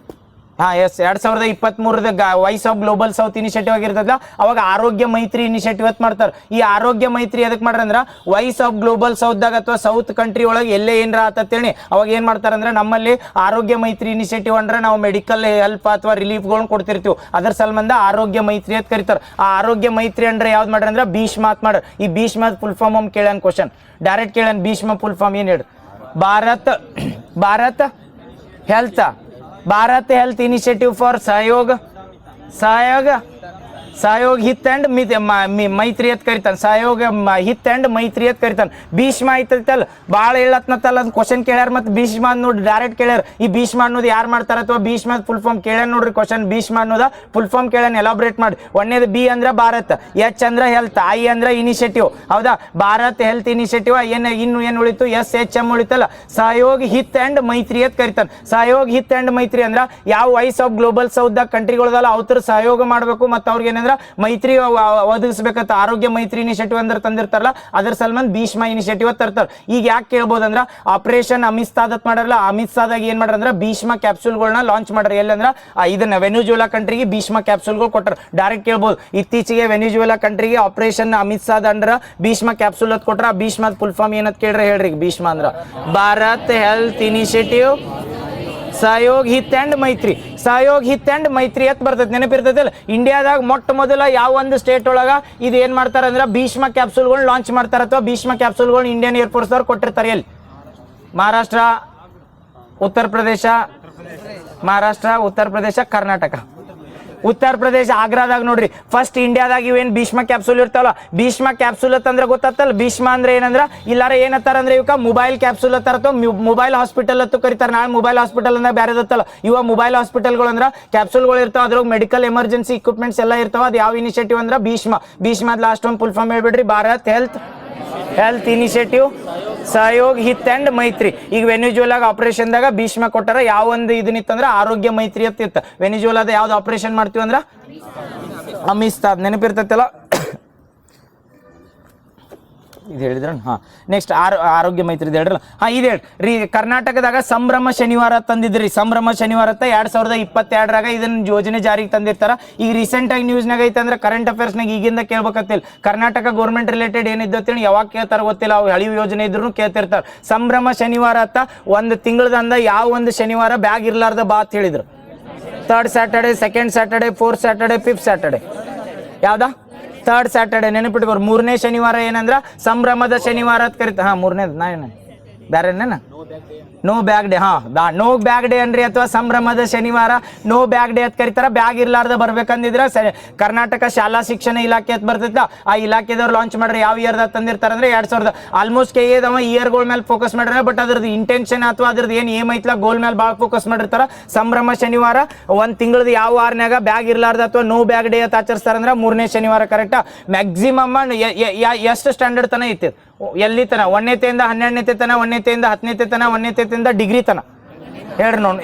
yes 2023 voice of global south initiative ಆಗಿರ್ತದಲ್ಲ, ಅವಾಗ ಆರೋಗ್ಯ ಮೈತ್ರಿ ಇನಿಷಿಯೇಟಿವ್ ಅಂತ ಮಾಡ್ತಾರೆ. ಈ ಆರೋಗ್ಯ ಮೈತ್ರಿ ಎದಕ್ಕೆ ಮಾಡ್ರಂದ್ರ ವಾಯ್ಸ್ ಆಫ್ ಗ್ಲೋಬಲ್ ಸೌತ್ದಾಗ ಅಥವಾ ಸೌತ್ ಕಂಟ್ರಿ ಒಳಗೆ ಎಲ್ಲೇ ಏನ್ರ ಆತೇಳಿ ಅವಾಗ ಏನ್ ಮಾಡ್ತಾರಂದ್ರೆ ನಮ್ಮಲ್ಲಿ ಆರೋಗ್ಯ ಮೈತ್ರಿ ಇನಿಷಿಯೇಟಿವ್ ಅಂದ್ರೆ ನಾವು ಮೆಡಿಕಲ್ ಹೆಲ್ಪ್ ಅಥವಾ ರಿಲೀಫ್ಗಳನ್ನ ಕೊಡ್ತಿರ್ತೀವಿ. ಅದರ ಸಂಬಂಧ ಆರೋಗ್ಯ ಮೈತ್ರಿ ಅಂತ ಕರೀತಾರೆ. ಆ ಆರೋಗ್ಯ ಮೈತ್ರಿ ಅಂದ್ರೆ ಯಾವ್ದು ಮಾಡ್ರಿ ಅಂದ್ರೆ ಭೀಷ್ಮ ಅಂತ ಮಾಡ್ರಿ. ಈ ಭೀಷ್ಮ ಫುಲ್ ಫಾರ್ಮ್ ಒಮ್ಮೆ ಕೇಳ್ಯಾನ ಕ್ವಶನ್, ಡೈರೆಕ್ಟ್ ಕೇಳ್ಯಾನ. ಭೀಷ್ಮ ಫುಲ್ ಫಾರ್ಮ್ ಏನ್ ಹೇಳಿ? Bharat Bharat health initiative for Sahyog Hita and ಮೈತ್ರಿ ಅಂತ ಕರಿತಾನೆ. ಸಹಯೋಗ ಹಿತ್ ಅಂಡ್ ಮೈತ್ರಿ ಅಂತ ಕರಿತಾನೆ. ಭೀಷ್ಮ ಐತಲ್ಲ ಭಾಳ ಹೇಳತ್ನತ್ತಲ್ಲ, ಅದು ಕ್ವಶನ್ ಕೇಳ್ಯಾರ. ಮತ್ತು ಭೀಷ್ಮ ನೋಡಿ ಡೈರೆಕ್ಟ್ ಕೇಳ್ಯಾರ. ಈ ಭೀಷ್ಮ ಅನ್ನೋದು ಯಾರು ಮಾಡ್ತಾರ ಅಥವಾ ಭೀಷ್ಮ ಫುಲ್ ಫಾರ್ಮ್ ಕೇಳ್ಯಾನ ನೋಡ್ರಿ ಕ್ವಶನ್. ಭೀಷ್ಮ ಅನ್ನೋದ ಫುಲ್ ಫಾರ್ಮ್ ಕೇಳ್ಯಾನ, ಎಲಾಬ್ರೇಟ್ ಮಾಡಿ. ಒಂದೇದು ಬಿ ಅಂದ್ರೆ ಭಾರತ್, ಎಚ್ ಅಂದ್ರೆ ಹೆಲ್ತ್, ಐ ಅಂದ್ರೆ ಇನಿಷಿಯೇಟಿವ್. ಹೌದಾ? Bharat health initiative. ಏನು ಉಳಿತು? SHM ಉಳಿತಲ್ಲ. ಸಹಯೋಗ ಹಿತ್ ಅಂಡ್ ಮೈತ್ರಿ ಅಂತ ಕರಿತಾನೆ. ಸಹಯೋಗ ಹಿತ್ ಅಂಡ್ ಮೈತ್ರಿ ಅಂದ್ರೆ ಯಾವ ವಾಯ್ಸ್ ಆಫ್ ಗ್ಲೋಬಲ್ ಸೌತ್ ಕಂಟ್ರಿಗಳದಲ್ಲ ಅವ್ರ ಸಹಯೋಗ ಮಾಡಬೇಕು ಮತ್ತು ಅವ್ರಿಗೆ ಏನಂದ್ರೆ ಮೈತ್ರಿ ಒದಗಿಸ್ಬೇಕಂತ ಆರೋಗ್ಯ ಮೈತ್ರಿ ಇನಿಷಿಯೇಟಿವ್ ಅಂದ್ರೆ ತಂದಿರ್ತಾರಲ್ಲ, ಅದ್ರ ಸಲ್ಮಾನ್ ಭೀಷ್ಮ ಇನಿಷಿಯೇಟಿವ್ ತರ್ತಾರೆ. ಈಗ ಯಾಕೆ ಕೇಳ್ಬೋದಂದ್ರ ಆಪರೇಷನ್ ಅಮಿತ್ ಶಾದ್ ಮಾಡಲ್ಲ, ಅಮಿತ್ ಶಾದಾಗ ಏನ್ ಮಾಡ್ರ ಭೀಷ್ಮ ಕ್ಯಾಪ್ಸೂಲ್ಗಳನ್ನ ಲಾಂಚ್ ಮಾಡ್ರಿ. ಎಲ್ಲಂದ್ರ ಇದನ್ನ ವೆನಿಜುವೆಲಾ ಕಂಟ್ರಿಗೆ ಭೀಷ್ಮ ಕ್ಯಾಪ್ಸೂಲ್ಗಳು ಕೊಟ್ಟರು. ಡೈರೆಕ್ಟ್ ಕೇಳ್ಬೋದು. ಇತ್ತೀಚೆಗೆ ವೆನಿಜುವೆಲಾ ಕಂಟ್ರಿಗೆ ಆಪರೇಷನ್ ಅಮಿತ್ ಶಾದ್ ಅಂದ್ರ ಭೀಷ್ಮ ಕ್ಯಾಪ್ಸೂಲ್ ಅಂತ ಕೊಟ್ರ. ಭೀಷ್ಮ ಫುಲ್ ಫಾರ್ಮ್ ಏನಂತ ಕೇಳ್ರಿ ಹೇಳ್ರಿ. ಭೀಷ್ಮ ಅಂದ್ರ Bharat health initiative Sahyog Hita and ಮೈತ್ರಿ. ಸಹಯೋಗ್ ಹಿತ್ ಅಂಡ್ ಮೈತ್ರಿ ಅಂತ ಬರ್ತೈತೆ, ನೆನಪಿರ್ತೈತಲ್ಲ? ಇಂಡಿಯಾದಾಗ ಮೊಟ್ಟ ಮೊದಲ ಯಾವ ಒಂದು ಸ್ಟೇಟ್ ಒಳಗ ಇದು ಏನ್ ಮಾಡ್ತಾರ ಅಂದ್ರೆ ಭೀಷ್ಮ ಕ್ಯಾಪ್ಸೂಲ್ಗಳನ್ನ ಲಾಂಚ್ ಮಾಡ್ತಾರ ಅಥವಾ ಭೀಷ್ಮ ಕ್ಯಾಪ್ಸೂಲ್ಗಳನ್ನ ಇಂಡಿಯನ್ ಏರ್ಫೋರ್ಸ್ ಅವ್ರು ಕೊಟ್ಟಿರ್ತಾರೆ. ಎಲ್ಲಿ? ಮಹಾರಾಷ್ಟ್ರ, ಉತ್ತರ ಪ್ರದೇಶ, ಕರ್ನಾಟಕ. ಉತ್ತರ ಪ್ರದೇಶ ಆಗ್ರಾದಾಗ ನೋಡ್ರಿ ಫಸ್ಟ್ ಇಂಡಿಯಾದಾಗ ಇವೇನು ಭೀಷ್ಮ ಕ್ಯಾಪ್ಸೂಲ್ ಇರ್ತಾವಲ್ಲ, ಭೀಷ್ಮ ಕ್ಯಾಪ್ಸೂಲ್ ಅಂತಂದ್ರೆ ಗೊತ್ತಾತಲ್ಲ. ಭೀಷ್ಮ ಅಂದ್ರೆ ಏನಂದ್ರ ಇಲ್ಲಾರ ಏನತ್ತಾರ ಅಂದ್ರೆ ಇವಕ್ಕ ಮೊಬೈಲ್ ಕ್ಯಾಪ್ಸೂಲ್ ಅತ್ತಾರ ಅಥವಾ ಮೊಬೈಲ್ ಹಾಸ್ಪಿಟಲ್ ಅಂತ ಕರೀತಾರೆ. ನಾಳೆ ಮೊಬೈಲ್ ಹಾಸ್ಪಿಟಲ್ ಅಂದ್ರೆ ಬೇರೆದತ್ತಲ್ಲ. ಇವ ಮೊಬೈಲ್ ಹಾಸ್ಪಿಟಲ್ಗಳು ಅಂದ್ರೆ ಕ್ಯಾಪ್ಸೂಲ್ಗಳು ಇರ್ತಾವ, ಅದ್ರಾಗ ಮೆಡಿಕಲ್ ಎಮರ್ಜೆನ್ಸಿ ಇಕ್ವಿಪ್ಮೆಂಟ್ಸ್ ಎಲ್ಲ ಇರ್ತಾವ. ಅದು ಯಾವ ಇನಿಷಿಯೇಟಿವ್ ಅಂದ್ರೆ ಭೀಷ್ಮ ಲಾಸ್ಟ್ ಒಂದು ಫುಲ್ ಫಾರ್ಮ್ ಹೇಳ್ಬಿಡ್ರಿ. Bharat health initiative Sahyog Hita and Maitri. ಈಗ ವೆನಿಜುವೆಲಾಗ ಆಪರೇಷನ್ದಾಗ ಭೀಷ್ಮ ಕೊಟ್ಟಾರ. ಯಾವ ಒಂದು ಇದನ್ನಿತ್ತಂದ್ರೆ ಆರೋಗ್ಯ ಮೈತ್ರಿ ಅಂತ ಇತ್ತು. ವೆನಿಜುವೆಲಾದ ಯಾವ್ದು ಆಪರೇಷನ್ ಮಾಡ್ತೀವಿ ಅಂದ್ರ ಅಮಿತ್ ಶಾದ್, ನೆನಪಿರ್ತೈತಲ್ಲ? ಇದು ಹೇಳಿದ್ರ? ನೆಕ್ಸ್ಟ್ ಆರೋಗ್ಯ ಮೈತ್ರಿ ಹೇಳ್ರಲ್ಲ. ಇದು ಹೇಳ್ರಿ. ಕರ್ನಾಟಕದಾಗ ಸಂಭ್ರಮ ಶನಿವಾರ ತಂದಿದ್ರಿ. ಸಂಭ್ರಮ ಶನಿವಾರ 2022ರಾಗ ಇದನ್ನ ಯೋಜನೆ ಜಾರಿಗೆ ತಂದಿರ್ತಾರ. ಈಗ ರೀಸೆಂಟ್ ಆಗಿ ನ್ಯೂಸ್ನಾಗ ಐತೆ ಅಂದ್ರೆ ಕರೆಂಟ್ ಅಫೇರ್ಸ್ನಾಗ ಈಗಿಂದ ಕೇಳ್ಬೇಕಂತಿಲ್ಲ. ಕರ್ನಾಟಕ ಗೌರ್ಮೆಂಟ್ ರಿಲೇಟೆಡ್ ಏನಿದ್ದತ್ತೇಳಿ ಯಾವಾಗ ಕೇಳ್ತಾರ ಗೊತ್ತಿಲ್ಲ. ಅವು ಹಳಿ ಯೋಜನೆ ಇದ್ರು ಕೇಳ್ತಿರ್ತಾರೆ. ಸಂಭ್ರಮ ಶನಿವಾರ ಒಂದು ತಿಂಗಳದಂದ ಯಾವ ಒಂದು ಶನಿವಾರ ಬ್ಯಾಗ್ ಇರ್ಲಾರ್ದ ಬಾ ಅಂತ ಹೇಳಿದ್ರು. 3rd Saturday, 2nd Saturday, 4th Saturday, 5th Saturday. ಯಾವ್ದಾ? 3rd Saturday. ನೆನಪಿಟ್ಕೋರು. 3ನೇ ಶನಿವಾರ ಏನಂದ್ರ ಸಂಭ್ರಮದ ಶನಿವಾರ ಅಂತ ಕರಿತ. ಮೂರನೇದು ಬೇರೆನೇನ no bag day. No bag day ಅನ್ರಿ, ಅಥವಾ ಸಂಭ್ರಮದ ಶನಿವಾರ ನೋ ಬ್ಯಾಗ್ ಡೇ ಅಂತ ಕರಿತಾರ. ಬ್ಯಾಗ್ ಇರ್ಲಾರ್ದ ಬರ್ಬೇಕಂದಿದ್ರ ಕರ್ನಾಟಕ ಶಾಲಾ ಶಿಕ್ಷಣ ಇಲಾಖೆ ಅಂತ ಬರ್ತೈತ. ಆ ಇಲಾಖೆದವ್ರು ಲಾಂಚ್ ಮಾಡ್ರಿ. ಯಾವ ಇಯರ್ದಾಗ ತಂದಿರ್ತಾರ ಅಂದ್ರೆ 2000 ಆಲ್ಮೋಸ್ಟ್ ಕೇದವ ಇಯರ್ಗಳ ಮೇಲೆ ಫೋಕಸ್ ಮಾಡ್ಯಾರ. ಬಟ್ ಅದ್ರದ್ದು ಇಂಟೆನ್ಷನ್ ಅಥವಾ ಅದ್ರದ್ದು ಏನು ಏಮ್ ಐತ್ಲ ಗೋಲ್ ಮೇಲೆ ಭಾಳ ಫೋಕಸ್ ಮಾಡಿರ್ತಾರ. ಸಂಭ್ರಮ ಶನಿವಾರ ಒಂದು ತಿಂಗಳದ ಯಾವ ವಾರನಾಗ ಬ್ಯಾಗ್ ಇರ್ಲಾರ್ದ ಅಥವಾ ನೋ ಬ್ಯಾಗ್ ಡೇ ಅಂತ ಆಚರಿಸ್ತಾರ ಅಂದ್ರೆ 3ನೇ ಶನಿವಾರ. ಕರೆಕ್ಟಾ? ಮ್ಯಾಕ್ಸಿಮಮ್ ಎಷ್ಟು ಸ್ಟ್ಯಾಂಡರ್ಡ್ ತನ ಐತಿ? ಎಲ್ಲಿ ತನ? 1ನೇತೆಯಿಂದ 12ನೇತೆ ತನ, 1ನೇತೆಯಿಂದ 10ನೇತೆ ತನ, 1ನೇತೆಯಿಂದ ಡಿಗ್ರಿ ತನ. ಹೇಳ್ರಿ ನೋಡಿ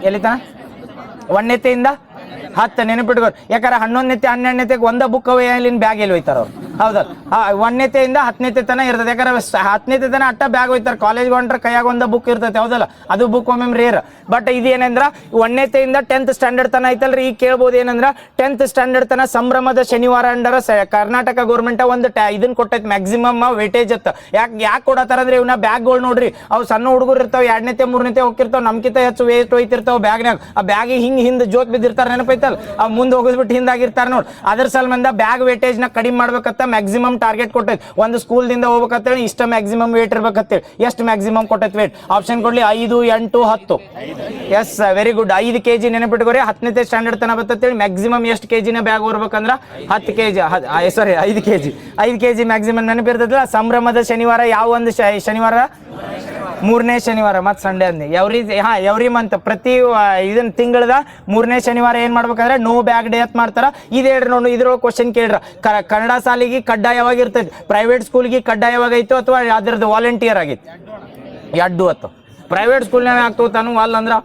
ಎಲ್ಲಿ ತನ? 1ನೇತೆಯಿಂದ 10. ನೆನಪಿಟ್ಕೋರಿ. ಯಾಕಂದ್ರೆ 11ನೇತೆ 12ನೇತೆಗೆ ಒಂದ ಬುಕ್ ಅಲ್ಲಿನ ಬ್ಯಾಗ್ ಎಲ್ಲಿ ಹೋಯ್ತಾರ ಅವ್ರು. ಹೌದಾ? 1ನೇತೆಯಿಂದ 10ನೇತೆ ತನ ಇರ್ತದೆ. ಯಾಕಂದ್ರೆ 10ನೇತೆ ತನ ಅಟ್ಟ ಬ್ಯಾಗ್ ಹೋಯ್ತಾರೆ. ಕಾಲೇಜ್ ಹೊಂಟ್ರೆ ಕೈಯಾಗ ಒಂದ ಬುಕ್ ಇರ್ತೈತೆ. ಹೌದಲ್ಲ? ಅದು ಬುಕ್ ಒಮ್ಮೆ ರೇರ್. ಬಟ್ ಇದು ಏನಂದ್ರ 1ನೇತೆಯಿಂದ 10th ಸ್ಟ್ಯಾಂಡರ್ಡ್ ತನ ಐತಲ್ರಿ. ಈಗ ಕೇಳ್ಬೋದು ಏನಂದ್ರ 10th ಸ್ಟ್ಯಾಂಡರ್ಡ್ ತನ ಸಂಭ್ರಮದ ಶನಿವಾರ ಅಂಡರ ಕರ್ನಾಟಕ ಗೌರ್ಮೆಂಟ್ ಒಂದು ಇದನ್ನ ಕೊಟ್ಟೈತಿ, ಮ್ಯಾಕ್ಸಿಮಮ್ ವೇಟೇಜ್ ಅತ್ತ. ಯಾಕೆ ಕೊಡತ್ತಾರ ಅಂದ್ರೆ ಇವನ್ನ ಬ್ಯಾಗ್ಗಳು ನೋಡ್ರಿ, ಅವು ಸಣ್ಣ ಹುಡುಗರು ಇರ್ತಾವ, 2ನೇತೆ 3ನೇತೆ ಹೋಗಿರ್ತಾವ, ನಮ್ಕಿಂತ ಹೆಚ್ಚು ವೇಟ್ ಹೋಯ್ತಿರ್ತಾವ ಬ್ಯಾಗ್ನಾಗ. ಆ ಬ್ಯಾಗಿಗೆ ಹಿಂದೆ ಜೋತ್ ಬಿದ್ದಿರ್ತಾರೆ. ನೆನಪೈತಲ್ಲ? ಅವ್ ಮುಂದೆ ಹೋಗಿಸ್ಬಿಟ್ಟು ಹಿಂದಾಗಿರ್ತಾರೆ ನೋಡಿ. ಅದ್ರ ಸಲ್ಮಂದ ಬ್ಯಾಗ್ ವೇಟೇಜ್ ನ ಕಡಿಮೆ ಮಾಡ್ಬೇಕತ್ತ ಮ್ಯಾಕ್ಸಿಮಮ್ ಟಾರ್ಗೆಟ್ ಕೊಟ್ಟೈತಿ. ಒಂದು ಸ್ಕೂಲ್ದಿಂದ ಹೋಗ್ಬೇಕಂತೇಳಿ ಇಷ್ಟ ಮ್ಯಾಕ್ಸಿಮಮ್ ವೇಟ್ ಇರ್ಬೇಕಂತೇಳಿ. ಎಷ್ಟು ಮ್ಯಾಕ್ಸಿಮಮ್ ಕೊಟ್ಟೈತಿ ವೇಟ್? ಆಪ್ಷನ್ ಕೊಡ್ಲಿ 5, 8, 10. Yes, very good. 5 kg ನೆನಪಿಟ್ಕೋರಿ. 10ನೇತೆ ಸ್ಟ್ಯಾಂಡರ್ಡ್ ತನ ಬರ್ತೇಳಿ. ಮ್ಯಾಕ್ಸಿಮಮ್ ಎಷ್ಟು kg ಬ್ಯಾಗ್ ಹೊರ್ಬೇಕಂದ್ರ 10 kg. Sorry 5 kg. 5 kg maximum ನೆನಪಿರ್ತೈತಿಲ್ಲ. ಸಂಭ್ರಮದ ಶನಿವಾರ ಯಾವ ಒಂದು ಶನಿವಾರ? ಮೂರನೇ ಶನಿವಾರ ಮತ್ತು ಸಂಡೇ ಅಂದಿ ಎವ್ರಿ ಮಂತ್ ಪ್ರತಿ ಇದನ್ನ ತಿಂಗಳದ ಮೂರನೇ ಶನಿವಾರ ಏನು ಮಾಡ್ಬೇಕಂದ್ರೆ ನೋ ಬ್ಯಾಗ್ ಡೇ ಅಂತ ಮಾಡ್ತಾರ. ಇದು ಹೇಳ್ರಿ ನೋಡಿ, ಇದ್ರೊಳಗೆ ಕ್ವಶನ್ ಕೇಳ್ರ, ಕನ್ನಡ ಶಾಲೆಗೆ ಕಡ್ಡಾಯವಾಗಿರ್ತೈತಿ, ಪ್ರೈವೇಟ್ ಸ್ಕೂಲ್ಗೆ ಕಡ್ಡಾಯವಾಗೈತು ಅಥವಾ ಅದ್ರದ್ದು ವಾಲಂಟಿಯರ್ ಆಗೈತಿ? ಎಡ್ಡು ಅತ್ತು. ಪ್ರೈವೇಟ್ ಸ್ಕೂಲ್ನಾಗ ಆಗ್ತವೆ ತಾನು ಅಲ್ಲ ಅಂದ್ರೆ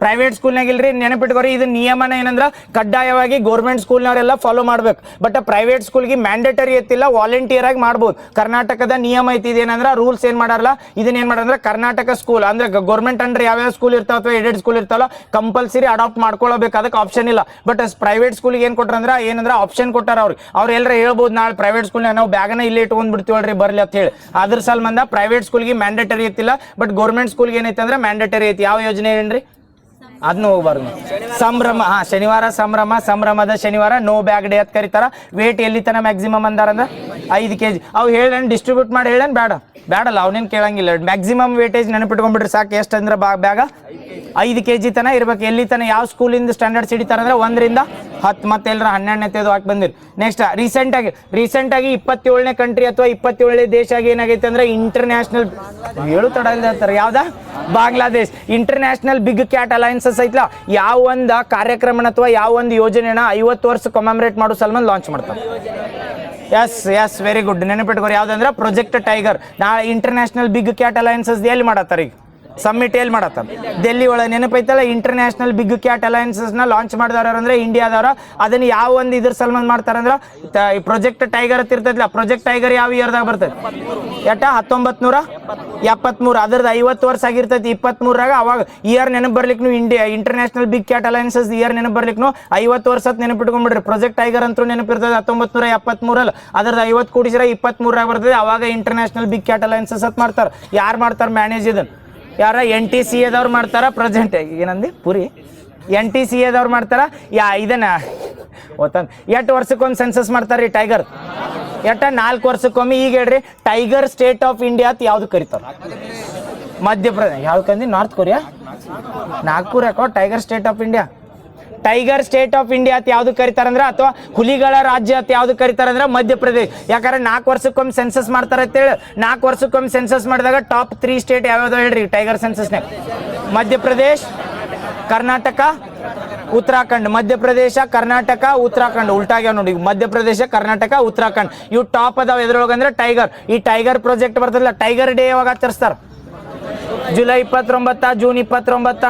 ಪ್ರೈವೇಟ್ ಸ್ಕೂಲ್ನಾಗ ಇಲ್ರಿ, ನೆನಪಿಟ್ಕೋರಿ. ಇದು ನಿಯಮನ ಏನಂದ್ರೆ ಕಡ್ಡಾಯವಾಗಿ ಗೌರ್ಮೆಂಟ್ ಸ್ಕೂಲ್ನವರೆಲ್ಲ ಫಾಲೋ ಮಾಡ್ಬೇಕು. ಬಟ್ ಪ್ರೈವೇಟ್ ಸ್ಕೂಲ್ಗೆ ಮ್ಯಾಂಡೇಟರಿ ಐತಿಲ್ಲ, ವಾಲಂಟಿಯರ್ ಆಗಿ ಮಾಡ್ಬೋದು. ಕರ್ನಾಟಕದ ನಿಯಮ ಐತಿ. ಇದೇನಂದ್ರೆ ರೂಲ್ಸ್ ಏನ್ ಮಾಡಾರಲ್ಲ, ಇದನ್ನ ಏನ್ ಮಾಡಂದ್ರೆ ಕರ್ನಾಟಕ ಸ್ಕೂಲ್ ಅಂದ್ರೆ ಗೌರ್ಮೆಂಟ್ ಅಂಡ್ರೆ ಯಾವ್ಯಾವ ಸ್ಕೂಲ್ ಇರ್ತಾವ ಅಥವಾ ಏಡೆಡ್ ಸ್ಕೂಲ್ ಇರ್ತಾವಲ್ಲ ಕಂಪಲ್ಸರಿ ಅಡಾಪ್ಟ್ ಮಾಡ್ಕೊಳ್ಬೇಕು, ಅದಕ್ಕೆ ಆಪ್ಷನ್ ಇಲ್ಲ. ಬಟ್ ಪ್ರೈವೇಟ್ ಸ್ಕೂಲ್ಗೆ ಏನ್ ಕೊಟ್ರಂದ್ರೆ ಏನಂದ್ರೆ ಆಪ್ಷನ್ ಕೊಟ್ಟಾರ ಅವ್ರು ಎಲ್ಲರ ಹೇಳ್ಬೋದು, ನಾಳೆ ಪ್ರೈವೇಟ್ ಸ್ಕೂಲ್ನಾಗ ನಾವು ಬ್ಯಾಗನ ಇಲ್ಲೇ ಇಟ್ಕೊಂಡ್ ಬಿಡ್ತೀವಲ್ರಿ ಬರ್ಲಿ ಅಂತ ಹೇಳಿ. ಅದ್ರ ಸಲ್ಮಂದ ಪ್ರೈವೇಟ್ ಸ್ಕೂಲ್ಗೆ ಮ್ಯಾಂಡೇಟರಿ ಐತಿಲ್ಲ, ಬಟ್ ಗೌರ್ಮೆಂಟ್ ಸ್ಕೂಲ್ಗೆ ಏನೈತೆ ಅಂದ್ರೆ ಮ್ಯಾಂಡೇಟರಿ ಐತಿ. ಯಾವ ಯೋಜನೆ ಏನ್ರಿ ಅದನ್ನ ಹೋಗ್ಬಾರ್ದು. ಸಂಭ್ರಮ, ಶನಿವಾರ ಸಂಭ್ರಮದ ಶನಿವಾರ ನೋ ಬ್ಯಾಗ್ ಡೇ ಅಂತ ಕರೀತಾರ. ವೇಟ್ ಎಲ್ಲಿ ತನ ಮ್ಯಾಕ್ಸಿಮಮ್ ಅಂದಾರಂದ್ರೆ 5 kg. ಅವು ಹೇಳೇನು ಡಿಸ್ಟ್ರಿಬ್ಯೂಟ್ ಮಾಡಿ ಹೇಳೇನು ಬೇಡಲ್ಲ, ಅವನೇನು ಕೇಳಂಗಿಲ್ಲ. ಮ್ಯಾಕ್ಸಿಮಮ್ ವೇಟೇಜ್ ನೆನಪಿಟ್ಕೊಂಡ್ಬಿಟ್ರಿ ಸಾಕು. ಎಷ್ಟು ಅಂದ್ರೆ ಬ್ಯಾಗ 5 kg ತನ ಇರ್ಬೇಕು. ಎಲ್ಲಿ ತನ ಯಾವ ಸ್ಕೂಲಿಂದ ಸ್ಟ್ಯಾಂಡರ್ಡ್ಸ್ ಹಿಡಿತಾರಂದ್ರೆ 1 ರಿಂದ 10, ಮತ್ತೆ ಎಲ್ಲರ 12ನೇದು ಹಾಕಿ ಬಂದಿರಿ. ನೆಕ್ಸ್ಟ್ ರೀಸೆಂಟಾಗಿ 27ನೇ ಕಂಟ್ರಿ ಅಥವಾ 27ನೇ ದೇಶ ಆಗಿ ಏನಾಗೈತೆ ಅಂದ್ರೆ ಇಂಟರ್ನ್ಯಾಷನಲ್ ತಡ ಹೇಳ್ತಾರೆ ಯಾವ್ದಾ Bangladesh international big cat alliances ಐತ್ಲಾ, ಯಾವ ಒಂದು ಕಾರ್ಯಕ್ರಮ ಅಥವಾ ಯಾವ ಒಂದು ಯೋಜನೆನ 50 ವರ್ಷ ಕಮೆಮರೇಟ್ ಮಾಡೋ ಸಲ್ಮಾನ್ ಲಾಂಚ್ ಮಾಡ್ತಾರೆ. Yes very good. ನೆನಪಿಟ್ಕೋರಿ ಯಾವ್ದಂದ್ರೆ ಪ್ರೊಜೆಕ್ಟ್ ಟೈಗರ್. ನಾಳೆ ಇಂಟರ್ನ್ಯಾಷನಲ್ ಬಿಗ್ ಕ್ಯಾಟ್ ಅಲೈನ್ಸಸ್ ಎಲ್ಲಿ ಮಾಡತ್ತಾರ? ಈಗ ಸಮ್ಮಿಟ್ ಎಲ್ಲಿ ಮಾಡತ್ತಾರ? ಡೆಲ್ಲಿ ಒಳಗೆ. ನೆನಪೈತಲ್ಲ, ಇಂಟರ್ನ್ಯಾಷನಲ್ ಬಿಗ್ ಕ್ಯಾಟ್ ಅಲೈನ್ಸಸ್ ನ ಲಾಂಚ್ ಮಾಡಿದವ್ರ ಅಂದ್ರೆ ಇಂಡಿಯಾದವ್ರ. ಅದನ್ನ ಯಾವ ಒಂದು ಇದ್ರ ಸಲ್ಮಾನ್ ಮಾಡ್ತಾರಂದ್ರ ಪ್ರೊಜೆಕ್ಟ್ ಟೈಗರ್ ಅಂತ ಇರ್ತೈತಿಲ್ಲ, ಪ್ರೊಜೆಕ್ಟ್ ಟೈಗರ್ ಯಾವ ಇಯರ್ದಾಗ ಬರ್ತೈತಿ? 1973. ಅದ್ರದ್ದು 50 ವರ್ಷ ಆಗಿರ್ತೈತಿ 23ರಾಗ. ಅವಾಗ ಇಯರ್ ನೆನಪು ಬರ್ಲಿಕ್ಕೆ India International big cat alliances year ನೆನಪು ಬರ್ಲಿಕ್ಕೆ 50 ವರ್ಷ ನೆನಪಿಟ್ಕೊಂಡ್ಬಿಡ್ರಿ. ಪ್ರೊಜೆಕ್ಟ್ ಟೈಗರ್ ಅಂತೂ ನೆನಪಿರ್ತದೆ 1973. ಅದ್ರದ್ದು 50 ಕೂಡಿಸಿರ 23ರಾಗ ಬರ್ತದೆ. ಅವಾಗ ಇಂಟರ್ನ್ಯಾಷನಲ್ ಬಿಗ್ ಕ್ಯಾಟ್ ಅಲೈನ್ಸಸ್ ಅಂತ ಮಾಡ್ತಾರೆ. ಯಾರು ಮಾಡ್ತಾರೆ ಮ್ಯಾನೇಜ್ ಇದನ್ನ? ಯಾರ NTCAದವ್ರು ಮಾಡ್ತಾರ. ಪ್ರೆಸೆಂಟ್ ಏನಂದಿ ಪುರಿ NTCAದವ್ರು ಮಾಡ್ತಾರ. ಇದನ್ನ ಎಷ್ಟು ವರ್ಷಕ್ಕೊಂದು ಸೆನ್ಸಸ್ ಮಾಡ್ತಾರ್ರಿ ಟೈಗರ್? 4 ವರ್ಷಕ್ಕೊಮ್ಮೆ. ಈಗ ಹೇಳ್ರಿ, ಟೈಗರ್ ಸ್ಟೇಟ್ ಆಫ್ ಇಂಡಿಯಾ ಅಂತ ಯಾವ್ದು ಕರೀತಾರ? ಮಧ್ಯಪ್ರದೇಶ. ಯಾವ್ದು ಕಂದಿ? North Korea, Nagpur. ಯಾಕೋ tiger state of India. Tiger state of India ಅಂತ ಯಾವ್ದು ಕರೀತಾರಂದ್ರ ಅಥವಾ ಹುಲಿಗಳ ರಾಜ್ಯ ಅಂತ ಯಾವ್ದು ಕರೀತಾರಂದ್ರ ಮಧ್ಯಪ್ರದೇಶ. ಯಾಕಂದ್ರೆ 4 ವರ್ಷಕ್ಕೊಮ್ಮೆ ಸೆನ್ಸಸ್ ಮಾಡ್ತಾರ ಅಂತೇಳಿ 4 ವರ್ಷಕ್ಕೊಮ್ಮೆ ಸೆನ್ಸಸ್ ಮಾಡಿದಾಗ ಟಾಪ್ 3 ಸ್ಟೇಟ್ ಯಾವ್ಯಾವ್ದು ಹೇಳ್ರಿ ಟೈಗರ್ ಸೆನ್ಸಸ್ನಾಗ? ಮಧ್ಯಪ್ರದೇಶ್, ಕರ್ನಾಟಕ, ಉತ್ತರಾಖಂಡ್. ಮಧ್ಯಪ್ರದೇಶ, ಕರ್ನಾಟಕ, ಉತ್ತರಾಖಂಡ್. ಉಲ್ಟಾಗ್ಯಾವ ನೋಡಿ. ಮಧ್ಯಪ್ರದೇಶ, ಕರ್ನಾಟಕ, ಉತ್ತರಾಖಂಡ್ ಇವು ಟಾಪ್ ಅದಾವ. ಎದ್ರೊಳಗಂದ್ರೆ ಟೈಗರ್. ಈ ಟೈಗರ್ ಪ್ರಾಜೆಕ್ಟ್ ಬರ್ತದಲ್ಲ, ಟೈಗರ್ ಡೇ ಯಾವಾಗ ಆಚರಿಸ್ತಾರ? July 29, June 29.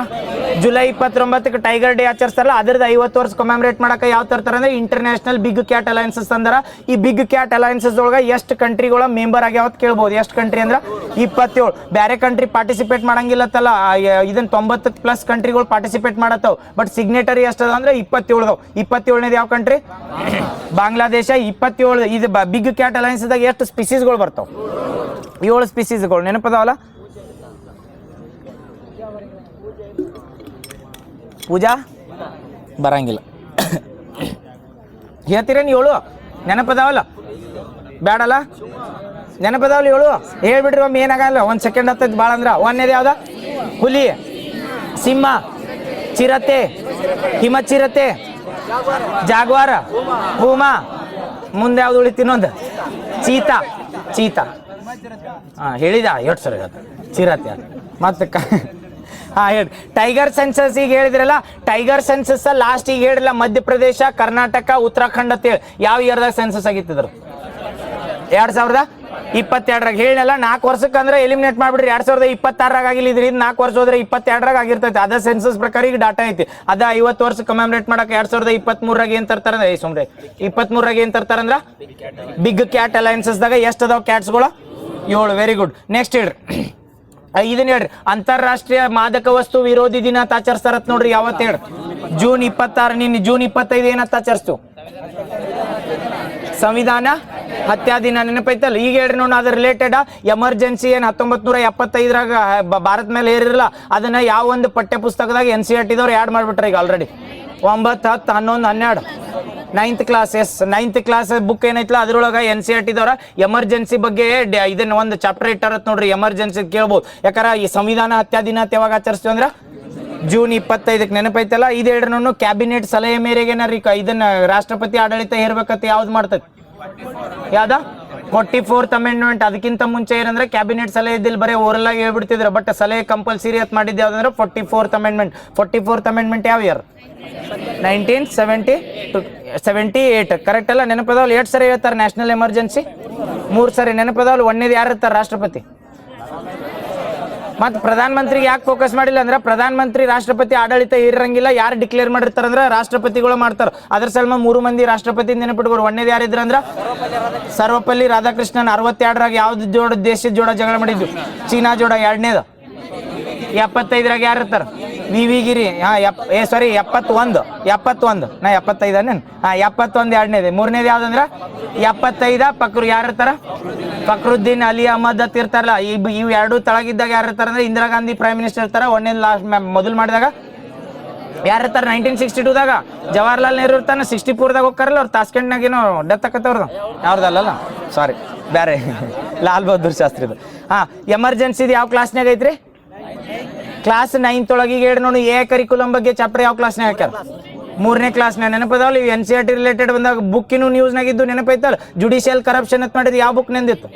ಜುಲೈ 29ಕ್ಕೆ ಟೈಗರ್ ಡೇ ಆಚರಿಸ್ತಾರಲ್ಲ, ಅದ್ರದ್ದು 50 ವರ್ಷ ಕಮೆಮರೇಟ್ ಮಾಡಕ್ಕೆ ಯಾವ ತರ್ತಾರೆ ಅಂದ್ರೆ ಇಂಟರ್ನ್ಯಾಷನಲ್ ಬಿಗ್ ಕ್ಯಾಟ್ ಅಲೈನ್ಸಸ್ ಅಂದ್ರ. ಈ ಬಿಗ್ ಕ್ಯಾಟ್ ಅಲೈನ್ಸಸ್ ಒಳಗೆ ಎಷ್ಟು ಕಂಟ್ರಿಗಳ ಮೆಂಬರ್ ಆಗ್ಯಾವತ್ ಕೇಳ್ಬೋದು. ಎಷ್ಟು ಕಂಟ್ರಿ ಅಂದ್ರೆ 27. ಬೇರೆ ಕಂಟ್ರಿ ಪಾರ್ಟಿಸಿಪೇಟ್ ಮಾಡಂಗಿಲ್ಲತ್ತಲ್ಲ, ಇದನ್ನ 90+ ಕಂಟ್ರಿಗಳು ಪಾರ್ಟಿಸಿಪೇಟ್ ಮಾಡತ್ತವ್. ಬಟ್ ಸಿಗ್ನೇಟರಿ ಎಷ್ಟದ ಅಂದ್ರೆ 27. 27ನೇದು ಯಾವ ಕಂಟ್ರಿ? ಬಾಂಗ್ಲಾದೇಶ. 27. ಇದು ಬಿಗ್ ಕ್ಯಾಟ್ ಅಲೈನ್ಸ್ದಾಗ ಎಷ್ಟು ಸ್ಪೀಸೀಸ್ಗಳು ಬರ್ತಾವ? 7 ಸ್ಪೀಸೀಸ್ಗಳು. ನೆನಪದಾವಲ್ಲ? ಪೂಜಾ ಬರಂಗಿಲ್ಲ ಹೇಳ್ತೀರೇನು? 7 ನೆನಪದಾವಲ್ಲ? ಬೇಡಲ್ಲ? ನೆನಪದಾವಲ್ಲ 7? ಹೇಳ್ಬಿಡ್ರಿ ಒಮ್ಮೆ, ಏನಾಗಲ್ಲ. 1 ಸೆಕೆಂಡ್ ಹತ್ತೈತಿ ಭಾಳ ಅಂದ್ರೆ. 1ನೇದು ಯಾವ್ದ? ಹುಲಿ, ಸಿಂಹ, ಚಿರತೆ, ಹಿಮಚಿರತೆ, ಜಾಗ್ವಾರ, ಪೂಮಾ. ಮುಂದೆ ಯಾವ್ದು ಉಳಿತು? ಇನ್ನೊಂದು ಚೀತಾ. ಹೇಳಿದ 8 ಸರಿ ಚಿರತೆ. ಮತ್ತೆ ಹೇಳಿ ಟೈಗರ್ ಸೆನ್ಸಸ್. ಈಗ ಹೇಳಿದ್ರಲ್ಲ, ಟೈಗರ್ ಸೆನ್ಸಸ್ ಲಾಸ್ಟ್ ಈಗ ಹೇಳಿಲ್ಲ ಮಧ್ಯಪ್ರದೇಶ, ಕರ್ನಾಟಕ, ಉತ್ತರಾಖಂಡ್ ಅಂತೇಳಿ. ಯಾವ ಇಯರ್ದಾಗ ಸೆನ್ಸಸ್ ಆಗಿತ್ತಿದ್ರು? 2022ರಾಗ. ಹೇಳಿನಲ್ಲ, 4 ವರ್ಷಕ್ಕೆ ಅಂದ್ರೆ ಎಲಿಮಿನೇಟ್ ಮಾಡ್ಬಿಡ್ರಿ. 2026ರಾಗ ಆಗಿಲ್ಲಿದ್ರಿ. ಇದು 4 ವರ್ಷ ಹೋದ್ರೆ 22ರಾಗ ಆಗಿರ್ತೈತಿ. ಅದ ಸೆನ್ಸಸ್ ಪ್ರಕಾರ ಈಗ ಡಾಟಾ ಐತಿ. ಅದ 50 ವರ್ಷ ಕಮೆಮರೇಟ್ ಮಾಡಕ್ಕೆ 2023ರಾಗ ಏನ್ ತರ್ತಾರ? ಸುಮ್ರೆ 23ರಾಗ ಏನ್ ತರ್ತಾರಂದ್ರ ಬಿಗ್ ಕ್ಯಾಟ್ ಅಲೈನ್ಸಸ್ದಾಗ ಎಷ್ಟು ಅದಾವ ಕ್ಯಾಟ್ಸ್ಗಳು? 7. Very good. ನೆಕ್ಸ್ಟ್ ಹೇಳ್ರಿ, ಇದನ್ನ ಹೇಳ್ರಿ. ಅಂತಾರಾಷ್ಟ್ರೀಯ ಮಾದಕ ವಸ್ತು ವಿರೋಧಿ ದಿನ ಅಂತ ಆಚರಿಸ್ತಾರತ್ ನೋಡ್ರಿ. ಯಾವತ್ತು ಹೇಳ್ರಿ? ಜೂನ್ 26. ನಿನ್ನೆ ಜೂನ್ 25 ಏನಂತ ಆಚರಿಸ್ತು? ಸಂವಿಧಾನ ಹತ್ಯಾ ದಿನ. ನೆನಪೈತಲ್ಲ? ಈಗ ಹೇಳ್ರಿ ನೋಡ, ಅದ್ರ ರಿಲೇಟೆಡ್ ಎಮರ್ಜೆನ್ಸಿ ಏನು 1975ರಾಗ ಭಾರತ ಮೇಲೆ ಏರಿರಲ್ಲ, ಅದನ್ನ ಯಾವ ಒಂದು ಪಠ್ಯ ಪುಸ್ತಕದಾಗ NCERTದವ್ರು ಆ್ಯಡ್ ಮಾಡ್ಬಿಟ್ರೆ ಈಗ already. 9, 10, 11, 12 9th class. 9th class book ಏನೈತಲ್ಲ ಅದ್ರೊಳಗೆ NCERTದವ್ರ ಎಮರ್ಜೆನ್ಸಿ ಬಗ್ಗೆ ಇದನ್ನ ಒಂದು ಚಾಪ್ಟರ್ ಇಟ್ಟಾರತ್ ನೋಡ್ರಿ. ಎಮರ್ಜೆನ್ಸಿ ಕೇಳ್ಬೋದು. ಯಾಕಂದ್ರೆ ಈ ಸಂವಿಧಾನ ಹತ್ಯಾ ದಿನ ಯಾವಾಗ ಆಚರಿಸ್ತೀವಿ ಅಂದ್ರೆ ಜೂನ್ 25ಕ್ಕೆ. ನೆನಪೈತಲ್ಲ? ಇದು ಹೇಳ್ರಿ ನಾನು, ಕ್ಯಾಬಿನೆಟ್ ಸಲಹೆ ಮೇರೆಗೆ ಇದನ್ನ ರಾಷ್ಟ್ರಪತಿ ಆಡಳಿತ ಹೇರ್ಬೇಕಂತ ಯಾವ್ದು ಮಾಡ್ತೈತಿ? ಯಾವ್ದ? 44th amendment. ಅದಕ್ಕಿಂತ ಮುಂಚೆ ಏನಂದ್ರೆ ಕ್ಯಾಬಿನೆಟ್ ಸಲಹೆ ಇದ್ದಿಲ್ಲ, ಬರೀ ಓರಲ್ ಆಗಿ ಹೇಳ್ಬಿಡ್ತಿದ್ರು. ಬಟ್ ಸಲಹೆ ಕಂಪಲ್ಸರಿ ಅಂತ ಮಾಡಿದ್ದು ಯಾವ್ದಂದ್ರೆ 44th ಅಮೆಂಡ್ಮೆಂಟ್. 44th ಅಮೆಂಡ್ಮೆಂಟ್ ಯಾವ ಇಯರ್? 1978. ಕರೆಕ್ಟ್ ಅಲ್ಲ? ನೆನಪದವ್ರು 8 ಸರಿ ಹೇಳ್ತಾರೆ ನ್ಯಾಷನಲ್ ಎಮರ್ಜೆನ್ಸಿ, 3 ಸರಿ ನೆನಪದವ್ರು. ಒಂದೇದು ಯಾರು ಇರ್ತಾರೆ? ರಾಷ್ಟ್ರಪತಿ. ಮತ್ತು ಪ್ರಧಾನ ಮಂತ್ರಿಗೆ ಯಾಕೆ ಫೋಕಸ್ ಮಾಡಿಲ್ಲ ಅಂದ್ರೆ ಪ್ರಧಾನ ಮಂತ್ರಿ ರಾಷ್ಟ್ರಪತಿ ಆಡಳಿತ ಇರಂಗಿಲ್ಲ. ಯಾರು ಡಿಕ್ಲೇರ್ ಮಾಡಿರ್ತಾರೆ ಅಂದ್ರೆ ರಾಷ್ಟ್ರಪತಿಗಳು ಮಾಡ್ತಾರೆ. ಅದ್ರ ಸಲ 3 ಮಂದಿ ರಾಷ್ಟ್ರಪತಿ ನೆನಪಿಟ್ಕೊಡು. ಒಂದೇದು ಯಾರಿದ್ರ ಅಂದ್ರೆ ಸರ್ವಪಲ್ಲಿ ರಾಧಾಕೃಷ್ಣನ್. 62ರಾಗ ಯಾವ್ದು ದೇಶದ ಜೋಡ ಜಗಳ ಮಾಡಿದ್ದು? ಚೀನಾ ಜೋಡ. 2ನೇದು 75ರಾಗ ಯಾರು ಇರ್ತಾರೆ? ವಿ ಗಿರಿ. 71. ನಾ 75 71. 2ನೇದು. 3ನೇದು ಯಾವ್ದಂದ್ರೆ 75. ಪಕ್ರು ಯಾರು ಇರ್ತಾರ? ಫಕ್ರುದ್ದೀನ್ ಅಲಿ ಅಹಮದ್ ಅತ್ ಇರ್ತಾರಲ್ಲ. ಇವು 2 ತಳಗಿದ್ದಾಗ ಯಾರು ಇರ್ತಾರ ಅಂದ್ರೆ ಇಂದಿರಾ ಗಾಂಧಿ ಪ್ರೈಮ್ ಮಿನಿಸ್ಟರ್ ಇರ್ತಾರ. ಒಂದೇ ಲಾಸ್ಟ್ ಮೊದಲು ಮಾಡಿದಾಗ ಯಾರು ಇರ್ತಾರೆ? 1962ದಾಗ ಜವಾಹರ್ಲಾಲ್ ನೆಹರು ಇರ್ತಾನೆ. 64ದಾಗ ಹೋಗ್ತಾರಲ್ಲ ಅವ್ರು ತಾಸ್ಕೆಂಟ್ನಾಗ ಏನೋ ಡೆತ್ ಆಕತ್ತವ್ರದ್ದು. ಯಾವ್ದಲ್ಲ, ಸಾರಿ ಬೇರೆ ಲಾಲ್ ಬಹದ್ದೂರ್ ಶಾಸ್ತ್ರಿದು. ಎಮರ್ಜೆನ್ಸಿದು ಯಾವ ಕ್ಲಾಸ್ನಾಗ ಐತ್ರಿ? ಕ್ಲಾಸ್ 9th ಒಳಗೆ. ಈಗ ನೋಡಿ ಎ ಕರಿಕ್ಯುಲಮ್ ಬಗ್ಗೆ ಚಾಪ್ಟರ್ ಯಾವ ಕ್ಲಾಸ್ನಾಗ ಹಾಕ್ಯಾರ? 3ನೇ ಕ್ಲಾಸ್ನಾಗ. ನೆನಪದಾವಲ್ಲ? ಇವು NCERT ರಿಲೇಟೆಡ್ ಬಂದಾಗ ಬುಕ್ಕಿನೂ ನ್ಯೂಸ್ನಾಗಿದ್ದು ನೆನಪೈತಲ್ಲ. ಜುಡಿಷಿಯಲ್ ಕರಪ್ಷನ್ ಅಂತ ಮಾಡಿದ್ದು ಯಾವ ಬುಕ್ ನಂದಿತ್ತು?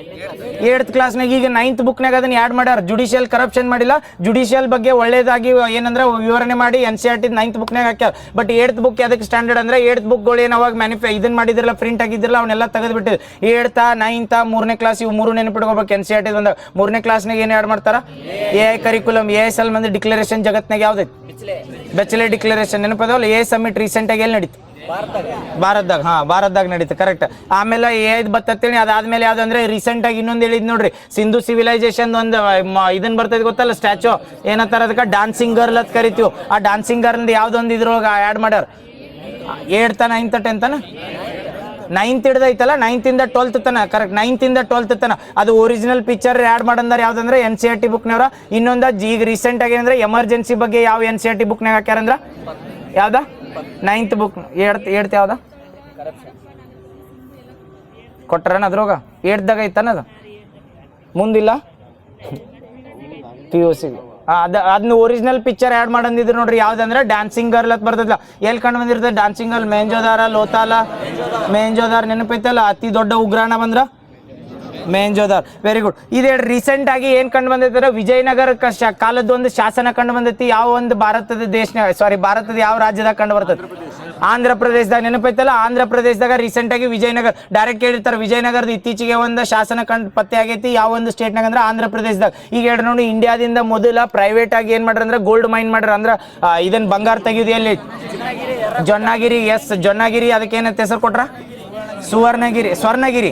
8th ಕ್ಲಾಸ್ನಾಗ. ಈಗ 9th ಬುಕ್ನಾಗ ಅದನ್ನ ಆ್ಯಡ್ ಮಾಡ್ಯಾರ. ಜುಡಿಷಿಯಲ್ ಕರಪ್ಷನ್ ಮಾಡಿಲ್ಲ, ಜುಡಿಷಿಯಲ್ ಬಗ್ಗೆ ಒಳ್ಳೇದಾಗಿ ಏನಂದ್ರೆ ವಿವರಣೆ ಮಾಡಿ NCERT 9th ಬುಕ್ನಾಗ ಹಾಕ್ಯಾರ. ಬಟ್ 8th ಬುಕ್ ಅದಕ್ಕೆ ಸ್ಟ್ಯಾಂಡರ್ಡ್ ಅಂದ್ರೆ 8th ಬುಕ್ಗಳು ಏನು ಅವಾಗ ಇದನ್ನ ಮಾಡಿದ್ರಲ್ಲ, ಪ್ರಿಂಟ್ ಆಗಿದ್ರಲ್ಲ, ಅವನ್ನೆಲ್ಲ ತೆಗೆದುಬಿಟ್ಟಿದ್ರು. 8th 9th 3ನೇ ಕ್ಲಾಸ್ ಇವು 3 ನೆನಪಿಟ್ಕೋಬೇಕು. NCERT ಬಂದಾಗ 3ನೇ ಕ್ಲಾಸ್ನಾಗ ಏನು ಆ್ಯಡ್ ಮಾಡ್ತಾರ? A curriculum. ASL ಮಂದಿ ಡಿಕ್ಲರೇಷನ್ ಜಗತ್ನಾಗ ಯಾವ್ದೈತಿ? ಬೆಚಲೆ ಡಿಕ್ಲರೇಷನ್. ನೆನಪದವಲ್ಲ? ಎ ಸಮಿಟ್ ರೀಸೆಂಟ್ ಆಗಿ ಎಲ್ಲಿ ನಡೀತು? ಭಾರತದಾಗ. ಭಾರತದಾಗ ನಡೀತು. ಕರೆಕ್ಟ್. ಆಮೇಲೆ ಏದ್ ಬರ್ತೇಳಿ. ಅದಾದ್ಮೇಲೆ ಯಾವ್ದಂದ್ರೆ ರೀಸೆಂಟ್ ಆಗಿ ಇನ್ನೊಂದು ಹೇಳಿದ್ ನೋಡ್ರಿ, ಸಿಂಧು ಸಿವಿಲೈಸೇಷನ್ ಒಂದು ಇದನ್ ಬರ್ತೈತಿ ಗೊತ್ತಲ್ಲ, ಸ್ಟ್ಯಾಚು. ಏನಂತಾರ ಅದಕ್ಕೆ? ಡಾನ್ಸಿಂಗ್ ಗರ್ಲ್ ಅಂತ ಕರಿತೀವಿ. ಆ ಡಾನ್ಸಿಂಗ್ ಗರ್ಲ್ ಯಾವ್ದೊಂದು ಇದ್ರೊಳಗೆ ಆ್ಯಡ್ ಮಾಡ್ಯಾರ. 8th 9th 10th 9th ಹಿಡ್ದೈತಲ್ಲ, 9th ಇಂದ 12th ತನ. ಕರೆಕ್ಟ್. 9th ಇಂದ 12th ತನ ಅದು ಒರಿಜಿನಲ್ ಪಿಕ್ಚರ್ ಆ್ಯಡ್ ಮಾಡಂದಾರ. ಯಾವ್ದಂದ್ರೆ NCERT ಬುಕ್ನವ್ರ. ಇನ್ನೊಂದು ಈಗ ರೀಸೆಂಟ್ ಆಗಿ ಅಂದ್ರೆ ಎಮರ್ಜೆನ್ಸಿ ಬಗ್ಗೆ ಯಾವ NCERT ಬುಕ್ನಾಗ ಹಾಕ್ಯಾರಂದ್ರ ಯಾವ್ದ? 9th book. 8th ಯಾವ್ದ ಕೊಟ್ರನ ಅದ್ರೋಗ? 8th ಐತನ ಅದು ಮುಂದಿಲ್ಲ? PUC. ಅದನ್ನ ಒರಿಜಿನಲ್ ಪಿಕ್ಚರ್ ಆ್ಯಡ್ ಮಾಡಂದಿದ್ರು ನೋಡ್ರಿ. ಯಾವ್ದಂದ್ರೆ ಡ್ಯಾನ್ಸಿಂಗ್ ಗರ್ಲ್ ಅಂತ ಬರ್ತದಲ್ಲ. ಎಲ್ಲಿ ಕಂಡು ಬಂದಿರ್ತದೆ ಡ್ಯಾನ್ಸಿಂಗ್ ಗರ್ಲ್? ಮೆಹಂಜೋದಾರ, ಲೋತಾಲ, ಮೆಹಂಜೋದಾರ್. ನೆನಪೈತಲ್ಲ? ಅತಿ ದೊಡ್ಡ ಉಗ್ರಾಣ ಬಂದ್ರ ಮೆಹಂಜೋದಾರ್. Very good. ಇದೇ ರೀಸೆಂಟ್ ಆಗಿ ಏನ್ ಕಂಡು ಬಂದೈತೆ? ವಿಜಯನಗರ ಕಾಲದ ಒಂದು ಶಾಸನ ಕಂಡು ಬಂದೈತಿ. ಯಾವ ಒಂದು ಭಾರತದ ಭಾರತದ ಯಾವ ರಾಜ್ಯದಾಗ ಕಂಡು ಬರ್ತದೆ? ಆಂಧ್ರ ಪ್ರದೇಶದಾಗ. ನೆನಪೈತಲ್ಲ? ಆಂಧ್ರ ಪ್ರದೇಶದಾಗ ರೀಸೆಂಟ್ ಆಗಿ ವಿಜಯನಗರ ಡೈರೆಕ್ಟ್ ಹೇಳಿರ್ತಾರೆ. ವಿಜಯನಗರದ ಇತ್ತೀಚೆಗೆ ಒಂದು ಶಾಸನ ಪತ್ತೆ ಆಗೈತಿ. ಯಾವ ಒಂದು ಸ್ಟೇಟ್ನಾಗ ಅಂದ್ರೆ ಆಂಧ್ರ ಪ್ರದೇಶದಾಗ. ಈಗ ಹೇಳಿ ನೋಡಿ, ಇಂಡಿಯಾದಿಂದ ಮೊದಲ ಪ್ರೈವೇಟ್ ಆಗಿ ಏನ್ ಮಾಡ್ರ ಅಂದ್ರೆ ಗೋಲ್ಡ್ ಮೈನ್ ಮಾಡ್ರ. ಅಂದ್ರೆ ಇದನ್ನ ಬಂಗಾರ ತೆಗೆಯುದು ಎಲ್ಲಿ? ಜೊನ್ನಾಗಿರಿ. ಎಸ್, ಜೊನ್ನಾಗಿರಿ. ಅದಕ್ಕೆ ಏನಂತ ಹೆಸರು ಕೊಟ್ರ? ಸ್ವರ್ಣಗಿರಿ.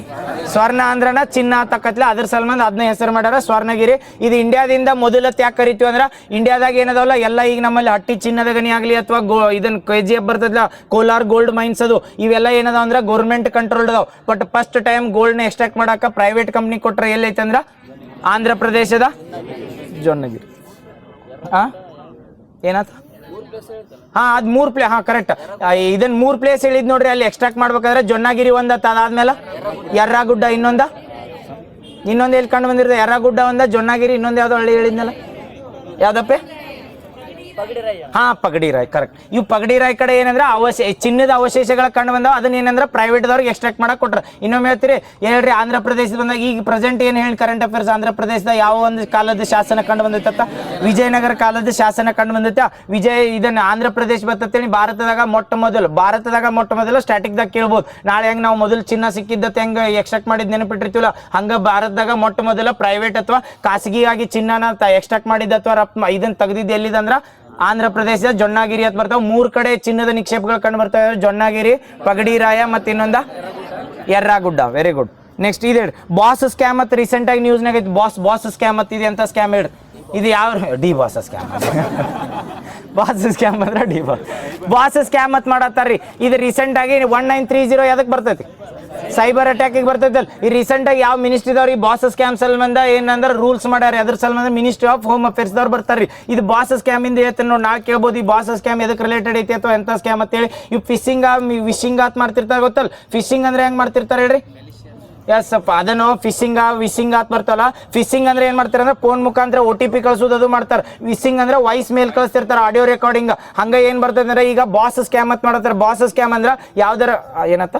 ಸ್ವರ್ಣ ಅಂದ್ರನ ಚಿನ್ನ ತಕ್ಕತ್ಲೆ, ಅದ್ರ ಸಲ್ಮಂದ್ ಅದನ್ನ ಹೆಸರು ಮಾಡ್ಯಾರ ಸ್ವರ್ಣಗಿರಿ. ಇದು ಇಂಡಿಯಾದಿಂದ ಮೊದಲತ್ ಯಾಕೆ ಕರಿತೀವಿ ಅಂದ್ರೆ ಇಂಡಿಯಾದಾಗ ಏನದವಲ್ಲ ಎಲ್ಲ ಈಗ ನಮ್ಮಲ್ಲಿ ಹಟ್ಟಿ ಚಿನ್ನದ ಗಣಿ ಆಗಲಿ ಅಥವಾ ಇದನ್ನ KGF ಬರ್ತದಲ್ಲ, ಕೋಲಾರ್ ಗೋಲ್ಡ್ ಮೈನ್ಸ್, ಅದು ಇವೆಲ್ಲ ಏನದಾವ ಅಂದ್ರೆ ಗೌರ್ಮೆಂಟ್ ಕಂಟ್ರೋಲ್ಡ್ ಅದಾವ. ಬಟ್ ಫಸ್ಟ್ ಟೈಮ್ ಗೋಲ್ಡ್ನ ಎಕ್ಸ್ಟ್ರಾಕ್ಟ್ ಮಾಡಾಕ ಪ್ರೈವೇಟ್ ಕಂಪ್ನಿ ಕೊಟ್ರೆ ಎಲ್ಲೈತೆ ಅಂದ್ರೆ ಆಂಧ್ರ ಪ್ರದೇಶದ ಜೊನ್ನಗಿರಿ. ಏನಾತ? ಅದ್ 3 ಪ್ಲೇಸ್. ಕರೆಕ್ಟ್. ಇದನ್ನ 3 ಪ್ಲೇಸ್ ಹೇಳಿದ್ ನೋಡ್ರಿ. ಅಲ್ಲಿ ಎಕ್ಸ್ಟ್ರಾಕ್ಟ್ ಮಾಡ್ಬೇಕಾದ್ರೆ ಜೊನ್ನಾಗಿರಿ ಒಂದತ್ತ, ಅದಾದ್ಮೇಲೆ ಯರ್ರಾಗುಡ್ಡ ಇನ್ನೊಂದು ಎಲ್ಲಿ ಕಂಡು ಬಂದಿರ್ತದೆ? ಯರ್ರಾಗುಡ್ಡ ಒಂದ, ಜೊನ್ನಾಗಿರಿ ಇನ್ನೊಂದು ಯಾವ್ದೋ ಹಳ್ಳಿ ಹೇಳಿದ್ನಲ್ಲ, ಯಾವ್ದಪ್ಪೆ? ಪಗಡಿರಾಯ್. ಕರೆಕ್ಟ್. ಇವು ಪಗಡಿರಾಯ್ ಕಡೆ ಏನಂದ್ರೆ ಚಿನ್ನದ ಅವಶೇಷಗಳ ಕಂಡು ಬಂದಾವ. ಅದನ್ನ ಏನಂದ್ರೆ ಪ್ರೈವೇಟ್ ದವ್ರಿಗೆ ಎಕ್ಸ್ಟ್ರಾಕ್ಟ್ ಮಾಡಕ್ ಕೊಟ್ರ. ಇನ್ನೊಮ್ಮೆ ಹೇಳ್ತೀರಿ ಹೇಳ್ರಿ, ಆಂಧ್ರ ಪ್ರದೇಶದ ಬಂದಾಗ ಈಗ ಪ್ರೆಸೆಂಟ್ ಏನ್ ಹೇಳಿ ಕರೆಂಟ್ ಅಫೇರ್ಸ್, ಆಂಧ್ರ ಪ್ರದೇಶದ ಯಾವ ಒಂದು ಕಾಲದ ಶಾಸನ ಕಂಡು ಬಂದೈತ? ವಿಜಯನಗರ ಕಾಲದ ಶಾಸನ ಕಂಡು ಬಂದೈತ. ಇದನ್ನ ಆಂಧ್ರ ಪ್ರದೇಶ ಬರ್ತೇಳಿ ಭಾರತದಾಗ ಮೊಟ್ಟ ಮೊದಲು ಸ್ಟ್ಯಾಟಿಕ್ದಾಗ ಕೇಳ್ಬೋದು. ನಾಳೆ ಹೆಂಗ್ ನಾವು ಮೊದಲು ಚಿನ್ನ ಸಿಕ್ಕಿದ್ದತ್ತೆ ಹೆಂಗ ಎಕ್ಸ್ಟ್ರಾಕ್ಟ್ ಮಾಡಿದ್ ನೆನಪಿಟ್ಟಿರ್ತೀವಲ್ಲ, ಹಂಗ ಭಾರತದಾಗ ಮೊಟ್ಟ ಮೊದಲ ಪ್ರೈವೇಟ್ ಅಥವಾ ಖಾಸಗಿಯಾಗಿ ಚಿನ್ನನ ಎಕ್ಸ್ಟ್ರಾಕ್ಟ್ ಮಾಡಿದ್ದ ಅಥವಾ ಇದನ್ನ ತೆಗೆದಿದ್ದು ಎಲ್ಲಿದಂದ್ರ ಆಂಧ್ರ ಪ್ರದೇಶದ ಜೊನ್ನಾಗಿರಿ ಅಂತ ಬರ್ತಾವ. 3 ಕಡೆ ಚಿನ್ನದ ನಿಕ್ಷೇಪಗಳು ಕಂಡು ಬರ್ತವೆ: ಜೊನ್ನಾಗಿರಿ, ಪಗಡಿರಾಯ ಮತ್ತು ಇನ್ನೊಂದ ಯರ್ರಾಗುಡ್ಡ. Very good. ನೆಕ್ಸ್ಟ್ ಇದೆ ಬಾಸ್ ಸ್ಕ್ಯಾಮ್ ಅಂತ ರೀಸೆಂಟ್ ಆಗಿ ನ್ಯೂಸ್ನಾಗ ಐತಿ. ಬಾಸ್ ಸ್ಕ್ಯಾಮ್ ಅಂತ ಇದೆ ಅಂತ ಸ್ಕ್ಯಾಮ್ ಹೇಳಿ. ಇದು ಯಾವ? D boss scam. Boss scam ಅಂದ್ರೆ ಬಾಸ್ ಸ್ಕ್ಯಾಮ್ ಅಂತ ಮಾಡತ್ತಾರ್ರಿ. ಇದು ರೀಸೆಂಟ್ ಆಗಿ 1930 ಎದಕ್ಕೆ ಬರ್ತೈತಿ? ಸೈಬರ್ ಅಟ್ಯಾಕಿಗೆ ಬರ್ತೈತಲ್ಲ. ಈ ರೀಸೆಂಟ್ ಆಗಿ ಯಾವ ಮಿನಿಸ್ಟ್ರಿದವ್ರು ಈ ಬಾಸ್ ಸ್ಕ್ಯಾಮ್ ಸಲ್ಮಂದ ಏನಂದ್ರೆ ರೂಲ್ಸ್ ಮಾಡ್ಯಾರ. ಅದ್ರ ಸಲ್ಮಂದ ಮಿನಿಸ್ಟ್ರಿ ಆಫ್ ಹೋಮ್ ಅಫೇರ್ಸ್ ದವ್ರು ಬರ್ತಾರ್ರಿ. ಇದು ಬಾಸ್ ಸ್ಕ್ಯಾಮ್ ಇಂದ ಹೇಳ್ತೀನಿ ನೋಡಿ. ನಾವು ಕೇಳ್ಬೋದು ಈ ಬಾಸ್ ಸ್ಕ್ಯಾಮ್ ಎದಕ್ಕೆ ರಿಲೇಟೆಡ್ ಐತಿ ಅಥವಾ ಎಂತ ಸ್ಕ್ಯಾಮ್ ಅಂತೇಳಿ. ಇವು ವಿಶಿಂಗ್ ಅಂತ ಮಾಡ್ತಿರ್ತಾರೆ ಗೊತ್ತಲ್ಲ. ಫಿಶಿಂಗ್ ಅಂದ್ರೆ ಹೆಂಗ್ ಮಾಡ್ತಿರ್ತಾರೆ ಹೇಳ್ರಿ? ಎಸ್ ಅಪ್ಪ, ಅದನ್ನು ವಿಶಿಂಗ್ ಆತ್ ಬರ್ತಲ್ಲ. ಫಿಶಿಂಗ್ ಅಂದ್ರೆ ಏನ್ ಮಾಡ್ತಾರೆ ಅಂದ್ರೆ ಫೋನ್ ಮುಖಾಂತರ OTP ಕಳ್ಸೋದು ಅದು ಮಾಡ್ತಾರೆ. ವಿಶಿಂಗ್ ಅಂದ್ರೆ ವಾಯ್ಸ್ ಮೇಲ್ ಕಳಿಸ್ತಿರ್ತಾರೆ, ಆಡಿಯೋ ರೆಕಾರ್ಡಿಂಗ್. ಹಂಗ ಏನ್ ಬರ್ತದೆ ಅಂದ್ರೆ ಈಗ ಬಾಸ್ ಸ್ಕ್ಯಾಮ್ ಅಂತ ಮಾಡತ್ತಾರೆ. ಬಾಸ್ ಸ್ಕ್ಯಾಮ್ ಅಂದ್ರೆ ಯಾವ್ದಾರ ಏನತ್ತ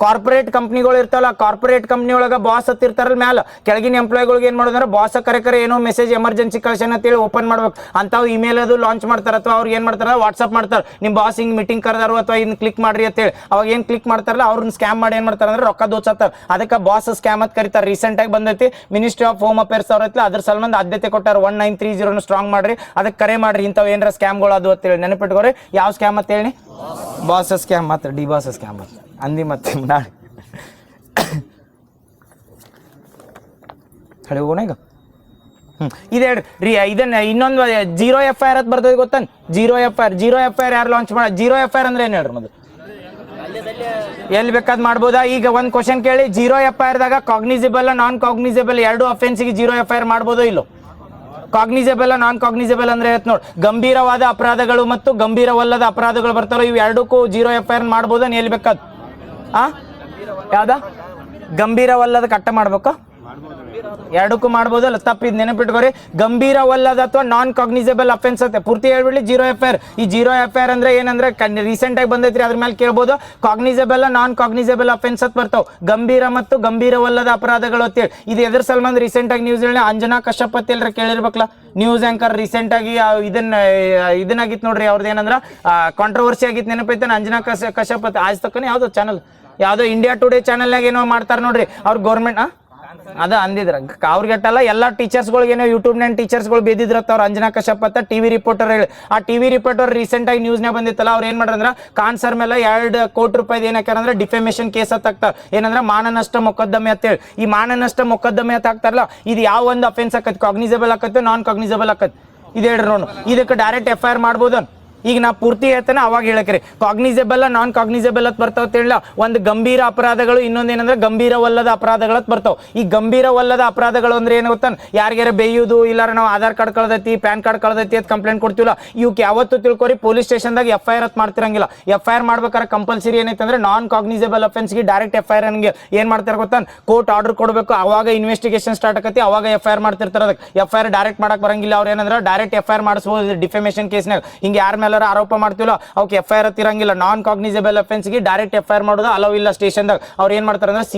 ಕಾರ್ಪೊರೇಟ್ ಕಂಪ್ನಿಗಳು ಇರ್ತಾವಲ್ಲ, ಕಾರ್ಪೊರೇಟ್ ಕಂಪ್ನಿ ಒಳಗೆ ಬಾಸ್ ಹತ್ತಿರ್ತಾರಲ್ಲ ಮ್ಯಾಲ, ಕೆಳಗಿನ ಎಂಪ್ಲಾಯ್ಗಳಿಗೆ ಏನು ಮಾಡೋದಂದ್ರೆ ಬಾಸ್ ಕರೆ ಏನೋ ಮೆಸೇಜ್ ಎಮರ್ಜೆನ್ಸಿ ಕಳ್ಸನ್ ಅಂತೇಳಿ ಓಪನ್ ಮಾಡ್ಬೇಕು ಅಂತಾವ್ ಇಮೇಲ್ ಅದು ಲಾಂಚ್ ಮಾಡ್ತಾರೆ, ಅಥವಾ ಅವ್ರು ಏನು ಮಾಡ್ತಾರೆ ವಾಟ್ಸಪ್ ಮಾಡ್ತಾರೆ, ನಿಮ್ಮ ಬಾಸ್ ಹಿಂಗೆ ಮೀಟಿಂಗ್ ಕರೆದಾರು ಅಥವಾ ಇನ್ನು ಕ್ಲಿಕ್ ಮಾಡ್ರಿ ಅಂತೇಳಿ. ಅವಾಗ ಏನು ಕ್ಲಿಕ್ ಮಾಡ್ತಾರಲ್ಲ ಅವ್ರನ್ನ ಸ್ಕ್ಯಾಮ್ ಮಾಡಿ ಏನು ಮಾಡ್ತಾರೆ ಅಂದ್ರೆ ರೊಕ್ಕ ದೋಚತ್ತಾರೆ. ಅದಕ್ಕೆ ಬಾಸ್ ಸ್ಕ್ಯಾಮ್ ಅಂತ ಕರೀತಾರೆ. ರೀಸೆಂಟಾಗಿ ಬಂದೈತಿ ಮಿನಿಸ್ಟ್ರಿ ಆಫ್ ಹೋಮ್ ಅಫೇರ್ಸ್ ಅವ್ರ ಹತ್ರ ಅದ್ರ ಸಲುವಾಗಿ ಆದ್ಯತೆ ಕೊಟ್ಟಾರ. 1930 ಸ್ಟ್ರಾಂಗ್ ಮಾಡ್ರಿ, ಅದಕ್ಕೆ ಕರೆ ಮಾಡ್ರಿ ಇಂಥವು ಏನಾರ ಸ್ಕ್ಯಾಮ್ಗಳು ಅದು ಅಂತೇಳಿ. ನೆನಪಿಟ್ಕೋರಿ ಯಾವ ಸ್ಕ್ಯಾಮ್ ಅಂತ ಹೇಳಿ, ಬಾಸ್ ಸ್ಕ್ಯಾಮ್ ಮಾತ್ರ, ಡಿ ಬಾಸ್ ಸ್ಕ್ಯಾಮ್ ಅಂತ ಅಂದಿ ಮತ್ತೆ ನಾಳೆ ಹಳೆ ಹೋಗೋಣ ಈಗ. ಇದು ಹೇಳ್ರಿ ಇದನ್ನ ಇನ್ನೊಂದು ಜೀರೋ FIR ಅಂತ ಬರ್ತದೆ ಗೊತ್ತಾನ? ಜೀರೋ FIR ಯಾರು ಲಾಂಚ್ ಮಾಡ? ಜೀರೋ FIR ಅಂದ್ರೆ ಏನು ಹೇಳ್ರಿ? ಮೊದಲು ಎಲ್ಲಿ ಬೇಕಾದ್ ಮಾಡ್ಬೋದಾ? ಈಗ ಒಂದು ಕ್ವಶನ್ ಕೇಳಿ, ಜೀರೋ FIR ದಾಗ ಕಾಗ್ನಿಸಬಲ್ ನಾನ್ ಕಾಗ್ನಿಸಬಲ್ ಎರಡು ಅಫೆನ್ಸಿಗೆ ಜೀರೋ FIR ಮಾಡ್ಬೋದೋ ಇಲ್ಲೋ? ಕಾಗ್ನಿಸಬಲ್ ನಾನ್ ಕಾಗ್ನಿಸಬಲ್ ಅಂದ್ರೆ ನೋಡಿ, ಗಂಭೀರವಾದ ಅಪರಾಧಗಳು ಮತ್ತು ಗಂಭೀರವಲ್ಲದ ಅಪರಾಧಗಳು ಬರ್ತಾರೋ ಇವು ಎರಡಕ್ಕೂ ಜೀರೋ FIR ಮಾಡ್ಬೋದ? ಎಲ್ಲಿ ಬೇಕಾದ್ ಯಾವ್ದ ಗಂಭೀರವಲ್ಲದ ಕಟ್ಟ ಮಾಡ್ಬೇಕು? ಎರಡಕ್ಕೂ ಮಾಡ್ಬೋದಲ್ಲ? ತಪ್ಪಿದ್ ನೆನಪಿಟ್ಕೋರಿ. ಗಂಭೀರವಲ್ಲದ ಅಥವಾ ನಾನ್ ಕಾಗ್ನಿಸಬಲ್ ಅಫೆನ್ಸ್ ಅಂತ ಪೂರ್ತಿ ಹೇಳ್ಬಿಡ್ಲಿ ಜೀರೋ FIR. ಈ ಜೀರೋ FIR ಅಂದ್ರೆ ಏನಂದ್ರೆ ರೀಸೆಂಟ್ ಆಗಿ ಬಂದೈತ್ರಿ, ಅದ್ರ ಮೇಲೆ ಕೇಳ್ಬೋದು. ಕಾಗ್ನಿಸಬಲ್ ನಾನ್ ಕಾಗ್ನಿಸಬಲ್ ಅಫೆನ್ಸ್ ಅಂತ ಬರ್ತಾವ, ಗಂಭೀರ ಮತ್ತು ಗಂಭೀರವಲ್ಲದ ಅಪರಾಧಗಳು ಅಂತೇಳಿ. ಇದು ಎದ್ರ ಸಲ್ಮಾನ್ ರೀಸೆಂಟ್ ಆಗಿ ನ್ಯೂಸ್ ಹೇಳಿ ಅಂಜನಾ ಕಶ್ಯಪ್ ಅಂತ ಎಲ್ಲರ ಕೇಳಿರ್ಬೇಕಲ್ಲ, ನ್ಯೂಸ್ ಆಂಕರ್ ರೀಸೆಂಟ್ ಆಗಿ ಇದನ್ನಾಗಿತ್ತು ನೋಡ್ರಿ. ಅವ್ರದ್ದು ಏನಂದ್ರ ಕಾಂಟ್ರವರ್ಸಿ ಆಗಿತ್ತು, ನೆನಪೈತೆ ಅಂಜನಾ ಕಶ್ಯಪ್ ಅಂತ. ಆಜ್ ತಕ್ಕನೆ ಯಾವ್ದು ಚಾನಲ್, ಯಾವ್ದೋ ಇಂಡಿಯಾ ಟುಡೇ ಚಾನಲ್ನಾಗ ಏನೋ ಮಾಡ್ತಾರೆ ನೋಡ್ರಿ ಅವ್ರ ಗೌರ್ಮೆಂಟ್ ಅದ ಅಂದಿದ್ರ. ಅವ್ರಿಗೆಟ್ಟಲ್ಲ ಎಲ್ಲ ಟೀಚರ್ಸ್ಗಳಿಗೆ ಏನೋ ಯೂಟ್ಯೂಬ್ನ ಟೀಚರ್ಸ್ಗಳು ಬೇದಿದ್ರತ್ತ ಅವ್ರು ಅಂಜನಾ ಕಶ್ಯಪ್ ಅಂತ ಟಿವಿ ರಿಪೋರ್ಟರ್ ಹೇಳಿ. ಆ ಟಿವಿ ರಿಪೋರ್ಟರ್ ರೀಸೆಂಟ್ ಆಗಿ ನ್ಯೂಸ್ನಾಗ ಬಂದಿತ್ತಲ್ಲ, ಅವ್ರು ಏನ್ ಮಾಡ್ರಂದ್ರ ಖಾನ್ ಸರ್ ಮೇಲೆ 2 ಕೋಟಿ ರೂಪಾಯಿ ಏನಾಕಂದ್ರೆ ಡಿಫೆಮೇಷನ್ ಕೇಸ್ ಅಂತ ಹಾಕ್ತಾರೆ. ಏನಂದ್ರೆ ಮಾನನಷ್ಟ ಮೊಕದ್ದಮೆ ಅಂತೇಳಿ. ಈ ಮಾನನಷ್ಟ ಮೊಕದ್ದಮೆ ಅಂತ ಹಾಕ್ತಾರಲ್ಲ, ಇದು ಯಾವ ಒಂದು ಅಫೆನ್ಸ್ ಆಕತಿ? ಕಾಗ್ನಿಸಬಲ್ ಆಕತ್ತೆ, ನಾನ್ ಕಾಗ್ನಿಸಬಲ್ ಆಕತ್ತೆ? ಇದು ಹೇಳ್ರಿ ನೋಡು. ಇದಕ್ಕೆ ಡೈರೆಕ್ಟ್ FIR ಮಾಡ್ಬೋದು? ಈಗ ನಾ ಪೂರ್ತಿ ಹೇಳ್ತೇನೆ ಅವಾಗ ಹೇಳಕ್ರಿ. ಕಾಗ್ನಿಸಬಲ್ ನಾನ್ ಕಾಗ್ನಿಸಬಲ್ ಅಂತ ಬರ್ತಾವ ಹೇಳಿಲ್ಲ. ಒಂದು ಗಂಭೀರ ಅಪರಾಧಗಳು, ಇನ್ನೊಂದೇನಂದ್ರೆ ಗಂಭೀರವಲ್ಲದ ಅಪರಾಧಗಳು ಅಂತ ಬರ್ತಾವ. ಈ ಗಂಭೀರವಲ್ಲದ ಅಪರಾಧಗಳು ಅಂದ್ರೆ ಏನು ಗೊತ್ತಾನ? ಯಾರಿಗಾರ ಬೇಯುವುದು, ಇಲ್ಲಾರ ನಾವು ಆಧಾರ್ ಕಾರ್ಡ್ ಕಳ್ದೈತಿ, ಪ್ಯಾನ್ ಕಾರ್ಡ್ ಕಳ್ದೈತಿ ಅಂತ ಕಂಪ್ಲೇಂಟ್ ಕೊಡ್ತೀವಲ್ಲ, ಇವಕ್ಕೆ ಯಾವತ್ತು ತಿಳ್ಕೊರಿ ಪೊಲೀಸ್ ಸ್ಟೇಷನ್ದಾಗ FIR ಅಂತ ಮಾಡ್ತಿರಂಗಿಲ್ಲ. FIR ಮಾಡ್ಬೇಕಾದ್ರೆ ಕಂಪಲ್ಸರಿ ಏನೈತೆ ಅಂದ್ರೆ ನಾನ್ ಕಾಗ್ನಿಸಬಲ್ ಅಫೆನ್ಸ್ಗೆ ಡೈರೆಕ್ಟ್ FIR ಹಂಗೆ ಏನ್ ಮಾಡ್ತಾರೆ ಗೊತ್ತಾನ? ಕೋರ್ಟ್ ಆರ್ಡರ್ ಕೊಡಬೇಕು, ಅವಾಗ ಇನ್ವೆಸ್ಟಿಗೇಷನ್ ಸ್ಟಾರ್ಟ್ ಆಕತಿ, ಅವಾಗ FIR ಮಾಡ್ತಿರ್ತಾರೆ. ಅದಕ್ಕೆ FIR ಡೈರೆಕ್ಟ್ ಮಾಡಕ್ ಬರಂಗಿಲ್ಲ. ಅವ್ರು ಏನಂದ್ರೆ ಡೈರೆಕ್ಟ್ FIR ಮಾಡಿಸಬಹುದು ಡಿಫೆಮೇಷನ್ ಕೇಸ್ನಾಗ. ಹಿಂಗೆ ಯಾರ ಮೇಲೆ ಆರೋಪ ಮಾಡ್ತಿಲ್ಲ ಅವಕ್ಕೆ FIR ಇರಂಗಿಲ್ಲ. ನಾನ್ ಕಾಗ್ನಿಸಬಲ್ ಅಫೆನ್ಸ್ಗೆ ಡೈರೆಕ್ಟ್ FIR ಮಾಡೋದು ಅಲೋ ಇಲ್ಲ ಸ್ಟೇಷನ್ದಾಗ. ಅವ್ರು ಏನ್ ಮಾಡ್ತಾರೆ ಅಂದ್ರೆ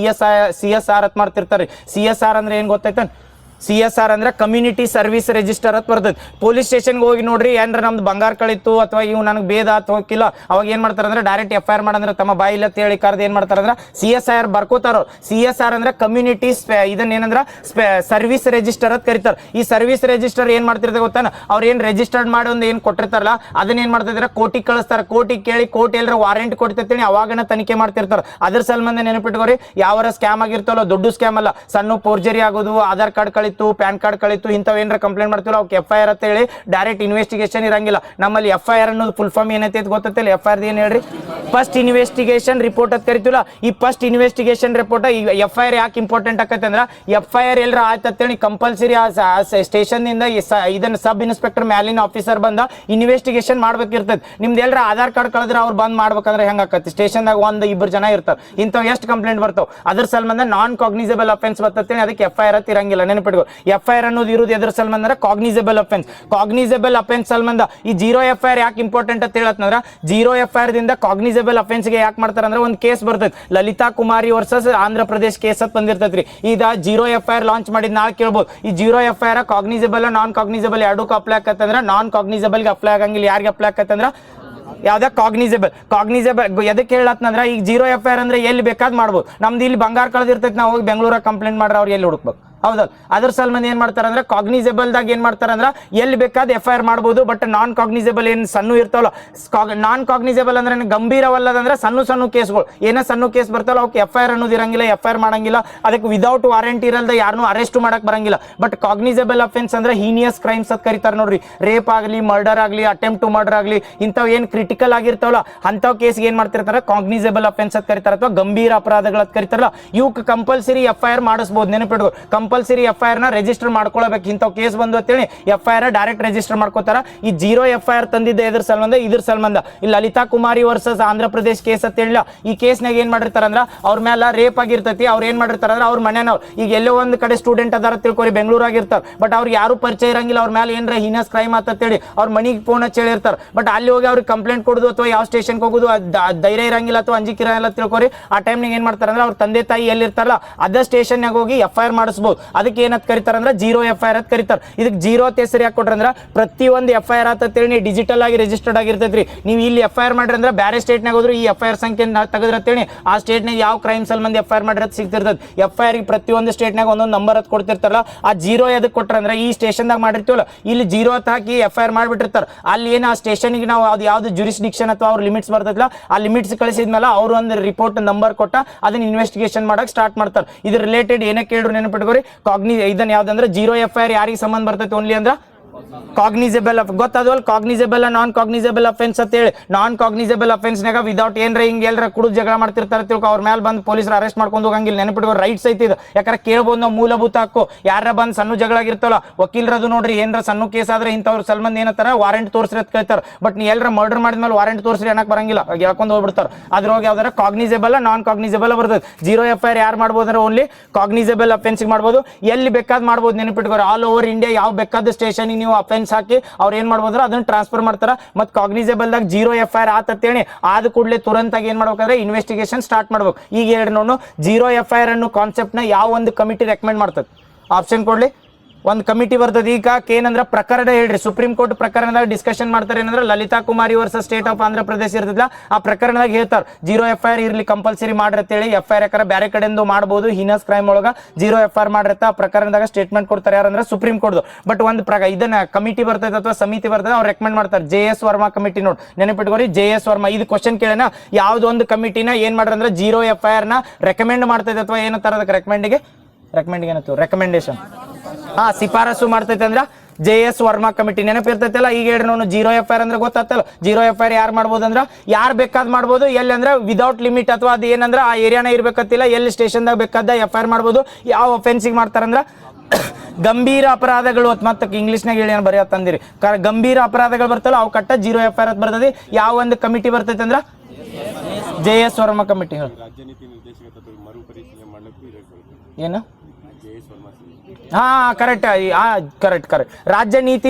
CSR ಅಂತ ಮಾಡ್ತಿರ್ತಾರೆ. CSR ಅಂದ್ರೆ ಏನ್ ಗೊತ್ತೈತೆ? CSR ಅಂದ್ರೆ ಕಮ್ಯುನಿಟಿ ಸರ್ವಿಸ್ ರಿಜಿಸ್ಟರ್ ಅಂತ ಬರ್ತದೆ. ಪೊಲೀಸ್ ಸ್ಟೇಷನ್ಗೆ ಹೋಗಿ ನೋಡ್ರಿ, ಏನ್ರ ನಮ್ದು ಬಂಗಾರ ಕಳಿತು ಅಥವಾ ಇವು ನನಗೆ ಭೇದ ಅಥವಾ ಹೋಗಿಲ್ಲ, ಅವಾಗ ಏನ್ ಮಾಡ್ತಾರೆ ಅಂದ್ರೆ ಡೈರೆಕ್ಟ್ FIR ಮಾಡಂದ್ರೆ ತಮ್ಮ ಬಾಯಿಲ್ಲ ಅಂತ ಹೇಳಿ ಕರೆದು ಏನ್ ಮಾಡ್ತಾರೆ ಅಂದ್ರೆ CSR ಬರ್ಕೋತಾರ. CSR ಅಂದ್ರೆ ಕಮ್ಯುನಿಟಿ ಇದನ್ನ ಏನಂದ್ರ ಸರ್ವಿಸ್ ರಿಜಿಸ್ಟರ್ ಅಂತ ಕರೀತಾರೆ. ಈ ಸರ್ವಿಸ್ ರಿಜಿಸ್ಟರ್ ಏನ್ ಮಾಡ್ತಿರ್ತಾರೆ ಗೊತ್ತಾನ? ಅವ್ರು ಏನ್ ರಿಜಿಸ್ಟರ್ಡ್ ಮಾಡಿ ಒಂದು ಏನ್ ಕೊಟ್ಟಿರ್ತಾರಲ್ಲ, ಅದನ್ನ ಏನ್ ಮಾಡ್ತಿದ್ರೆ ಕೋರ್ಟಿಗೆ ಕಳಿಸ್ತಾರೆ. ಕೋರ್ಟಿಗೆ ಕೇಳಿ ಕೋರ್ಟ್ ಎಲ್ಲರ ವಾರೆಂಟ್ ಕೊಡ್ತಿರ್ತೀನಿ, ಅವಾಗನ ತನಿಖೆ ಮಾಡ್ತಿರ್ತಾರೆ. ಅದ್ರ ಸಲ್ಮಂದ ನೆನಪಿಟ್ಕೋರಿ, ಯಾವರ ಸ್ಕ್ಯಾಮ್ ಆಗಿರ್ತಲ್ಲ, ದೊಡ್ಡ ಸ್ಕ್ಯಾಮ್ ಅಲ್ಲ, ಸಣ್ಣ ಫೋರ್ಜರಿ ಆಗೋದು, ಆಧಾರ್ ಕಾರ್ಡ್ ಕಳಿತು, ಪ್ಯಾನ್ ಕಾರ್ಡ್ ಕಳಿತು, ಇಂಥವ್ ಏನಾರ ಕಂಪ್ಲೇಂಟ್ ಮಾಡ್ತೀವಲ್ಲ ಅವಕ್ಕೆ FIR ಅಂತ ಹೇಳಿ ಡೈರೆಕ್ಟ್ ಇನ್ವೆಸ್ಟಿಗೇಷನ್ ಇರಂಗಿಲ್ಲ. ನಮ್ಮಲ್ಲಿ FIR ಅನ್ನೋದು ಫುಲ್ ಫಾರ್ಮ್ ಏನೈತೆ ಗೊತ್ತೈತಿಲ್ಲ? FIR ಏನ್ ಹೇಳ್ರಿ? ಫಸ್ಟ್ ಇನ್ವೆಸ್ಟಿಗೇಷನ್ ರಿಪೋರ್ಟ್ ಅಂತ ಕರಿತೀವಲ್ಲ. ಈ ಫಸ್ಟ್ ಇನ್ವೆಸ್ಟಿಗೇಷನ್ ರಿಪೋರ್ಟ್ FIR ಯಾಕೆ ಇಂಪಾರ್ಟೆಂಟ್ ಆಕೈತೆ ಅಂದ್ರೆ, FIR ಎಲ್ಲರ ಆಯ್ತು ಅಂತೇಳಿ ಕಂಪಲ್ಸರಿ ಸ್ಟೇಷನ್ ಇಂದ ಇದನ್ನ ಸಬ್ ಇನ್ಸ್ಪೆಕ್ಟರ್ ಮ್ಯಾಲಿನ ಆಫೀಸರ್ ಬಂದ ಇನ್ವೆಸ್ಟಿಗೇಷನ್ ಮಾಡ್ಬೇಕಿರ್ತದೆ. ನಿಮ್ದು ಎಲ್ಲರ ಆಧಾರ್ ಕಾರ್ಡ್ ಕಳೆದ್ರೆ ಅವ್ರು ಬಂದ್ ಮಾಡ್ಬೇಕಂದ್ರೆ ಹೆಂಗ ಆಕತಿ? ಸ್ಟೇಷನ್ದಾಗ 1-2 ಜನ ಇರ್ತಾರೆ. ಇಂಥವ್ ಎಷ್ಟು ಕಂಪ್ಲೇಂಟ್ ಬರ್ತಾವ? ಅದ್ರ ಸಲ್ಮಂದ ನಾನ್ ಕಾಗ್ನಿಸಬಲ್ ಅಫೆನ್ಸ್ ಬರ್ತೇನೆ, ಅದಕ್ಕೆ FIR ಅಂತ ಇರಂಗಿಲ್ಲ. ನೆನಪಿಟ್ಕೋ, FIR ಅನ್ನೋದು ಇರೋದು ಎದ್ರ ಸಲ್ಮಂದ ಅಂದ್ರೆ ಕಾಗ್ನಿಸಬಲ್ ಅಫೆನ್ಸ್. ಕಾಗ್ನಿಸಬಲ್ ಅಫೆನ್ಸ್ ಸಲ್ಮಂದ ಈ ಜೀರೋ FIR ಯಾಕೆ ಇಂಪಾರ್ಟೆಂಟ್ ಅಂತ ಹೇಳತ್ನಂದ್ರ, ಜೀರೋ FIR ದಿಂದ ಕಾಗ್ನಿಸಬಲ್ ಅಫೆನ್ಸ್ಗೆ ಯಾಕೆ ಮಾಡ್ತಾರ ಅಂದ್ರೆ, ಒಂದು ಕೇಸ್ ಬರ್ತೈತಿ ಲಲಿತಾ ಕುಮಾರಿ ವರ್ಸಸ್ ಆಂಧ್ರ ಪ್ರದೇಶ್ ಕೇಸ್ ಅಂತ ಬಂದಿರ್ತೈತ್ರಿ. ಈಗ ಜೀರೋ FIR ಲಾಂಚ್ ಮಾಡಿದ್ ನಾಳೆ ಕೇಳ್ಬೋದು. ಈ ಜೀರೋ FIR ಕಾಗ್ನಿಸಬಲ್ ನಾನ್ ಕಾಗ್ನಿಸಬಲ್ ಎರಡಕ್ಕೂ ಅಪ್ಲೈ ಆಕತ್ತಂದ್ರೆ, ನಾನ್ ಕಾಗ್ನಿಸಬಲ್ಗೆ ಅಪ್ಲೈ ಆಗಂಗಿಲ್ಲ. ಯಾರಿಗೆ ಅಪ್ಲೈ ಆಕತ್ತಂದ್ರ ಯಾವ್ದ ಕಾಗ್ನಿಸಬಲ್ ಎದಕ್ಕೆ ಹೇಳತ್ನಂದ್ರ, ಈಗ ಜೀರೋ FIR ಅಂದ್ರೆ ಎಲ್ಲಿ ಬೇಕಾದ್ ಮಾಡ್ಬೋದು. ನಮ್ದು ಇಲ್ಲಿ ಬಂಗಾರ ಕಳೆದಿರ್ತೈತಿ, ನಾವು ಹೋಗಿ ಬೆಂಗಳೂರಾಗ ಕಂಪ್ಲೇಂಟ್ ಮಾಡ್ರೆ ಅವ್ರು ಎಲ್ಲಿ ಹುಡುಕ್ಬೇಕು? ಹೌದಲ್ಲ? ಅದ್ರ ಸಲ್ಮಂದ ಏನ್ ಮಾಡ್ತಾರ ಅಂದ್ರೆ ಕಾಗ್ನಿಸಬಲ್ದಾಗ ಏನ್ ಮಾಡ್ತಾರ ಅಂದ್ರೆ ಎಲ್ಲಿ ಬೇಕಾದ FIR ಮಾಡ್ಬೋದು. ಬಟ್ ನಾನ್ ಕಾಗ್ನಿಸಬಲ್ ಏನ್ ಸಣ್ಣ ಇರ್ತಾವಲ್ಲ, ನಾನ್ ಕಾಗ್ನಿಸಬಲ್ ಅಂದ್ರೆ ಗಂಭೀರವಲ್ಲದಂದ್ರೆ ಸಣ್ಣ ಕೇಸ್ಗಳು, ಏನೋ ಸಣ್ಣ ಕೇಸ್ ಬರ್ತಾವಲ್ಲ ಅವಕ್ಕೆ FIR ಅನ್ನೋದು ಇರಂಗಿಲ್ಲ, FIR ಮಾಡಂಗಿಲ್ಲ. ಅದಕ್ಕೆ ವಿದೌಟ್ ವಾರಂಟಿ ಇರಲ್ದ ಯಾರನ್ನೂ ಅರೆಸ್ಟ್ ಮಾಡಕ್ ಬರಂಗಿಲ್ಲ. ಬಟ್ ಕಾಗ್ನಿಸಬಲ್ ಅಫೆನ್ಸ್ ಅಂದ್ರೆ ಹೀನಿಯಸ್ ಕ್ರೈಮ್ಸ್ ಅಂತ ಕರೀತಾರೆ ನೋಡ್ರಿ. ರೇಪ್ ಆಗಲಿ, ಮರ್ಡರ್ ಆಗಲಿ, ಅಟೆಂಪ್ಟ್ ಟು ಮರ್ಡರ್ ಆಗಲಿ, ಇಂಥವ್ ಏನ್ ಕ್ರಿಟಿಕಲ್ ಆಗಿರ್ತಾವಲ್ಲ ಅಂಥವ್ ಕೇಸ್ಗೆ ಏನ್ ಮಾಡ್ತಿರ್ತಾರೆ ಕಾಗ್ನಿಸಬಲ್ ಅಫೆನ್ಸ್ ಅಂತ ಕರೀತಾರೆ, ಅಥವಾ ಗಂಭೀರ ಅಪರಾಧಗಳ ಕರೀತಾರಲ್ಲ, ಇವಕ್ಕೆ ಕಂಪಲ್ಸರಿ FIR ಮಾಡಿಸ್ಬೋದು. ನೆನಪಿಡ್ಬೋದು, ಕಂಪಲ್ಸರಿ FIR ನ ರಿಜಿಸ್ಟರ್ ಮಾಡ್ಕೊಳ್ಬೇಕು. ಇಂಥವು ಕೇಸ್ ಬಂದು ಅಂತೇಳಿ FIR ಡೈರೆಕ್ಟ್ ರಿಜಿಸ್ಟರ್ ಮಾಡ್ಕೋತಾರ. ಈ 0 FIR ತಂದಿದ್ದ ಇದ್ರ ಸಂಬಂಧ ಈ ಲಲಿತಾ ಕುಮಾರಿ ವರ್ಸಸ್ ಆಂಧ್ರ ಪ್ರದೇಶ್ ಕೇಸ್ ಅಂತ ಹೇಳಿಲ್ಲ. ಈ ಕೇಸ್ನಾಗ ಏನ್ ಮಾಡಿರ್ತಾರ ಅಂದ್ರ ಅವ್ರ ಮೇಲೆ ರೇಪ್ ಆಗಿರ್ತೈತಿ. ಅವ್ರು ಏನ್ ಮಾಡಿರ್ತಾರ ಅಂದ್ರೆ ಅವ್ರ ಮನೆಯವ್ರು ಈಗ ಎಲ್ಲೋ ಒಂದ್ ಕಡೆ ಸ್ಟೂಡೆಂಟ್ ಅದಾರ ತಿಳ್ಕೊರಿ, ಬೆಂಗಳೂರಾಗಿರ್ತಾರ, ಬಟ್ ಅವ್ರಿಗೆ ಯಾರು ಪರಿಚಯ ಇರಂಗಿಲ್ಲ. ಅವ್ರ ಮೇಲೆ ಏನ್ರ ಹೀನಸ್ ಕ್ರೈಮ್ ಅಂತೇಳಿ ಅವ್ರ ಮನಿಗೆ ಫೋನ್ ಹಚ್ಚಿ ಹೇಳಿರ್ತಾರ. ಬಟ್ ಅಲ್ಲಿ ಹೋಗಿ ಅವ್ರಿಗೆ ಕಂಪ್ಲೇಂಟ್ ಕೊಡುದು ಅಥವಾ ಯಾವ ಸ್ಟೇಷನ್ಗೆ ಹೋಗುದು ಧೈರ್ಯ ಇರಂಗಿಲ್ಲ ಅಥವಾ ಅಂಜಿಕೆ ಇರಂಗಿಲ್ಲ ತಿಳ್ಕೊರಿ. ಆ ಟೈಮ್ನಾಗ ಏನ್ ಮಾಡ್ತಾರ ಅಂದ್ರೆ ಅವ್ರ ತಂದೆ ತಾಯಿ ಎಲ್ಲಿರ್ತಾರಲ್ಲ ಅದ ಸ್ಟೇಷನ್ಯಾಗ ಹೋಗಿ FIR ಮಾಡಿಸಬಹುದು. ಅದಕ್ಕೆ ಏನಂತ ಕರಿತಾರ ಅಂದ್ರೆ 0 FIR ಅಂತ ಕರಿತಾರ. ಇದಕ್ಕೆ 0 ಅಂತ ಹೆಸರು ಯಾಕೆ ಕೊಟ್ರಂದ್ರ ಪ್ರತಿಯೊಂದು FIR ಅಂತೇಳಿ ನೀವು ಡಿಜಿಟಲ್ ಆಗಿ ರಿಜಿಸ್ಟರ್ಡ್ ಆಗಿರ್ತೈತ್ರಿ. ನೀವು ಇಲ್ಲಿ FIR ಮಾಡ್ರಿ ಅಂದ್ರೆ ಬೇರೆ ಸ್ಟೇಟ್ನಾಗ ಹೋದ್ರು ಈ FIR ಸಂಖ್ಯೆ ತೆಗೆದ್ರತ್ತೇಳಿ ಆ ಸ್ಟೇಟ್ನಾಗ ಯಾವ ಕ್ರೈಮ್ ಸಂಬಂಧ FIR ಮಾಡಿರೋದು ಸಿಗ್ತಿರ್ತದೆ. FIR ಪ್ರತಿಯೊಂದು ಸ್ಟೇಟ್ನಾಗ ಒಂದೊಂದು ನಂಬರ್ ಅಂತ ಕೊಡ್ತಿರ್ತಾರಲ್ಲ, ಆ 0 ಎದಕ್ಕೆ ಕೊಟ್ರಂದ್ರೆ ಈ ಸ್ಟೇಷನ್ದಾಗ ಮಾಡಿರ್ತೀವಲ್ಲ ಇಲ್ಲಿ 0 ಅಂತ ಹಾಕಿ FIR ಮಾಡಿಬಿಟ್ಟಿರ್ತಾರೆ. ಅಲ್ಲಿ ಏನು ಆ ಸ್ಟೇಷನ್ಗೆ ನಾವು ಅದು ಯಾವ್ದು ಜುರಿಸ್ಡಿಕ್ಷನ್ ಅಥವಾ ಅವ್ರ ಲಿಮಿಟ್ಸ್ ಬರ್ತೈತಲ್ಲ ಆ ಲಿಮಿಟ್ಸ್ ಕಳಿಸಿದ್ಮೇಲೆ ಅವ್ರು ಒಂದು ರಿಪೋರ್ಟ್ ನಂಬರ್ ಕೊಟ್ಟ ಅದನ್ನ ಇನ್ವೆಸ್ಟಿಗೇಷನ್ ಮಾಡಕ್ ಸ್ಟಾರ್ಟ್ ಮಾಡ್ತಾರೆ. ಇದ್ರ ರಿಲೇಟೆಡ್ ಏನೇ ಕೇಳ್ರು ನೆನಪಿಟ್ಕೋರಿ. ಇದನ್ನ ಯಾವ್ದಂದ್ರೆ 0 FIR ಯಾರಿಗೆ ಸಂಬಂಧ ಬರ್ತೈತೆ ಓನ್ಲಿ ಅಂದ್ರೆ ಕಾಗ್ನಿಸೇಬಲ್ ಗೊತ್ತಾದ್ವಲ್. ಕಾಗ್ನಿಸೇಬಲ್ ನಾನ್ ಕಾಗ್ನಿಸೇಬಲ್ ಅಫೆನ್ಸ್ ಅಂತ ಹೇಳಿ ನಾನ್ ಕಾಗ್ನಿಸೇಬಲ್ ಅಫೆನ್ಸ್ನಾಗ ವಿದೌಟ್ ಏನ್ರ ಹಿಂಗೆ ಎಲ್ಲರ ಕುಡಿದು ಜಗಳ ಮಾಡ್ತಿರ್ತಾರೆ ತಿಳ್ಕೊ ಅವ್ರ ಮೇಲೆ ಬಂದು ಪೊಲೀಸರು ಅರೆಸ್ಟ್ ಮಾಡ್ಕೊಂಡು ಹೋಗಂಗಿಲ್ಲ. ನೆನಪಿಟ್ಕೋ ರೈಟ್ಸ್ ಐತಿ ಇದು. ಯಾಕಂದ್ರೆ ಕೇಳ್ಬೋದು ನಾವು ಮೂಲಭೂತ ಹಕ್ಕು. ಯಾರ ಬಂದು ಸಣ್ಣ ಜಗಳ ಆಗಿರ್ತಲ್ಲ ವಕೀಲರದು ನೋಡ್ರಿ ಏನ್ರ ಸಣ್ಣ ಕೇಸ್ ಆದ್ರೆ ಇಂಥವ್ರು ಸಲ್ಮಂದ್ ಏನತ್ತಾರ ವಾರೆಂಟ್ ತೋರಿಸ್ರಿ ಅಂತ ಕೇಳ್ತಾರೆ. ಬಟ್ ನೀ ಎಲ್ಲರ ಮರ್ಡರ್ ಮಾಡಿದ್ಮೇಲೆ ವಾರೆಂಟ್ ತೋರಿಸ್ರಿ ಅನ್ನಕ್ ಬರಂಗಿಲ್ಲ, ಹೇಳ್ಕೊಂಡು ಹೋಗ್ಬಿಡ್ತಾರೆ. ಅದ್ರೊಳಗೆ ಯಾವ್ದಾರ ಕಾಗ್ನಿಸೇಬಲ್ ನಾನ್ ಕಾಗ್ನಿಸೇಬಲ್ ಬರ್ತದೆ. 0 FIR ಯಾರು ಮಾಡ್ಬೋದಂದ್ರೆ ಓನ್ಲಿ ಕಾಗ್ನಿಸೇಬಲ್ ಅಫೆನ್ಸ್ ಮಾಡ್ಬೋದು. ಎಲ್ಲಿ ಬೇಕಾದ್ ಮಾಡ್ಬೋದು. ನೆನಪಿಟ್ಕೋರಿ ಆಲ್ ಓವರ್ ಇಂಡಿಯಾ ಯಾವ ಬೇಕಾದ ಸ್ಟೇಷನ್ ನೀವು ಅಫೆನ್ಸ್ ಹಾಕಿ ಅವ್ರು ಏನ್ ಮಾಡ್ಬೋದ್ರ ಅದನ್ನ ಟ್ರಾನ್ಸ್ಫರ್ ಮಾಡ್ತಾರ. ಮತ್ ಕಾಗ್ನಿಸೇಬಲ್ ದಾಗ 0 FIR ಆತೇಳಿ ಆದ ಕೂಡಲೇ ತುರಂತಾಗಿ ಏನ್ ಮಾಡ್ಬೇಕಂದ್ರೆ ಇನ್ವೆಸ್ಟಿಗೇಷನ್ ಸ್ಟಾರ್ಟ್ ಮಾಡ್ಬೇಕು. ಈಗ ಎರಡು ನೋಡು 0 FIR ಅನ್ನೋ ಕಾನ್ಸೆಪ್ಟ್ ನ ಯಾವ ಒಂದು ಕಮಿಟಿ ರೆಕಮೆಂಡ್ ಮಾಡ್ತದೆ ಆಪ್ಷನ್ ಕೊಡ್ಲಿ. ಒಂದು ಕಮಿಟಿ ಬರ್ತದೆ. ಈಗ ಏನಂದ್ರೆ ಪ್ರಕರಣ ಹೇಳ್ರಿ, ಸುಪ್ರೀಂ ಕೋರ್ಟ್ ಪ್ರಕರಣದಾಗ ಡಿಸ್ಕಷನ್ ಮಾಡ್ತಾರೆ. ಏನಂದ್ರೆ ಲಲಿತಾ ಕುಮಾರಿ versus state of Andhra Pradesh ಇರ್ತದಲ್ಲ ಆ ಪ್ರಕರಣದಾಗ ಹೇಳ್ತಾರೆ 0 FIR ಇರ್ಲಿ ಕಂಪಲ್ಸರಿ ಮಾಡ್ರಿ ಅಂತೇಳಿ. FIR ಯಾಕಂದ್ರೆ ಬೇರೆ ಕಡೆಯಿಂದ ಮಾಡ್ಬೋದು ಹೀನಸ್ ಕ್ರೈಮ್ ಒಳಗ 0 FIR ಮಾಡಿರತ್ತ ಆ ಪ್ರಕರಣದಾಗ ಸ್ಟೇಟ್ಮೆಂಟ್ ಕೊಡ್ತಾರೆ ಯಾರಂದ್ರೆ ಸುಪ್ರೀಂ ಕೋರ್ಟ್. ಬಟ್ ಒಂದು ಇದನ್ನ ಕಮಿಟಿ ಬರ್ತದೆ ಅಥವಾ ಸಮಿತಿ ಬರ್ತದೆ ಅವ್ರು ರೆಕಮೆಂಡ್ ಮಾಡ್ತಾರೆ. JS ವರ್ಮಾ ಕಮಿಟಿ ನೋಡಿ ನೆನಪಿಟ್ಕೋರಿ. JS ವರ್ಮಾ ಇದು ಕ್ವಶನ್ ಕೇಳೋಣ. ಯಾವ್ದು ಒಂದು ಕಮಿಟಿನ ಏನ್ ಮಾಡ್ರಿ ಅಂದ್ರೆ 0 FIR ನ ರೆಕಮೆಂಡ್ ಮಾಡ್ತೈತೆ ಅಥವಾ ಏನಂತಾರ ಅದಕ್ಕೆ ರೆಕಮೆಂಡ್ ಏನತ್ತು ರೆಕಮೆಂಡೇಶನ್ ಶಿಫಾರಸು ಮಾಡ್ತೈತೆ ಅಂದ್ರ JS ವರ್ಮಾ ಕಮಿಟಿ ನೆನಪಿರ್ತೈತಲ್ಲ. ಈಗ ಹೇಳಿ ನಾವು 0 FIR ಅಂದ್ರೆ ಗೊತ್ತಾಗ್ತಲ್ಲ. 0 FIR ಯಾರು ಮಾಡ್ಬೋದು ಅಂದ್ರೆ ಯಾರು ಬೇಕಾದ್ ಮಾಡ್ಬೋದು. ಎಲ್ಲಿ ಅಂದ್ರೆ ವಿದೌಟ್ ಲಿಮಿಟ್ ಅಥವಾ ಅದು ಏನಂದ್ರೆ ಆ ಏರಿಯಾನ ಇರ್ಬೇಕತ್ತಿಲ್ಲ, ಎಲ್ಲಿ ಸ್ಟೇಷನ್ದಾಗ ಬೇಕಾದ FIR ಮಾಡ್ಬೋದು. ಯಾವ ಒಫೆನ್ಸಿಗೆ ಮಾಡ್ತಾರಂದ್ರ ಗಂಭೀರ ಅಪರಾಧಗಳು ಮತ್ತೆ ಇಂಗ್ಲಿಷ್ನಾಗ ಹೇಳಿ ಏನು ಬರೆಯತ್ತಂದಿರಿ ಗಂಭೀರ ಅಪರಾಧಗಳು ಬರ್ತಲ್ಲ ಅವು ಕಟ್ಟ 0 FIR ಅಂತ ಬರ್ತದೆ. ಯಾವ ಒಂದು ಕಮಿಟಿ ಬರ್ತೈತೆ ಅಂದ್ರ JS ವರ್ಮಾ ಕಮಿಟಿ. ಏನು ಕರೆಕ್ಟ್ ರಾಜ್ಯ ನೀತಿ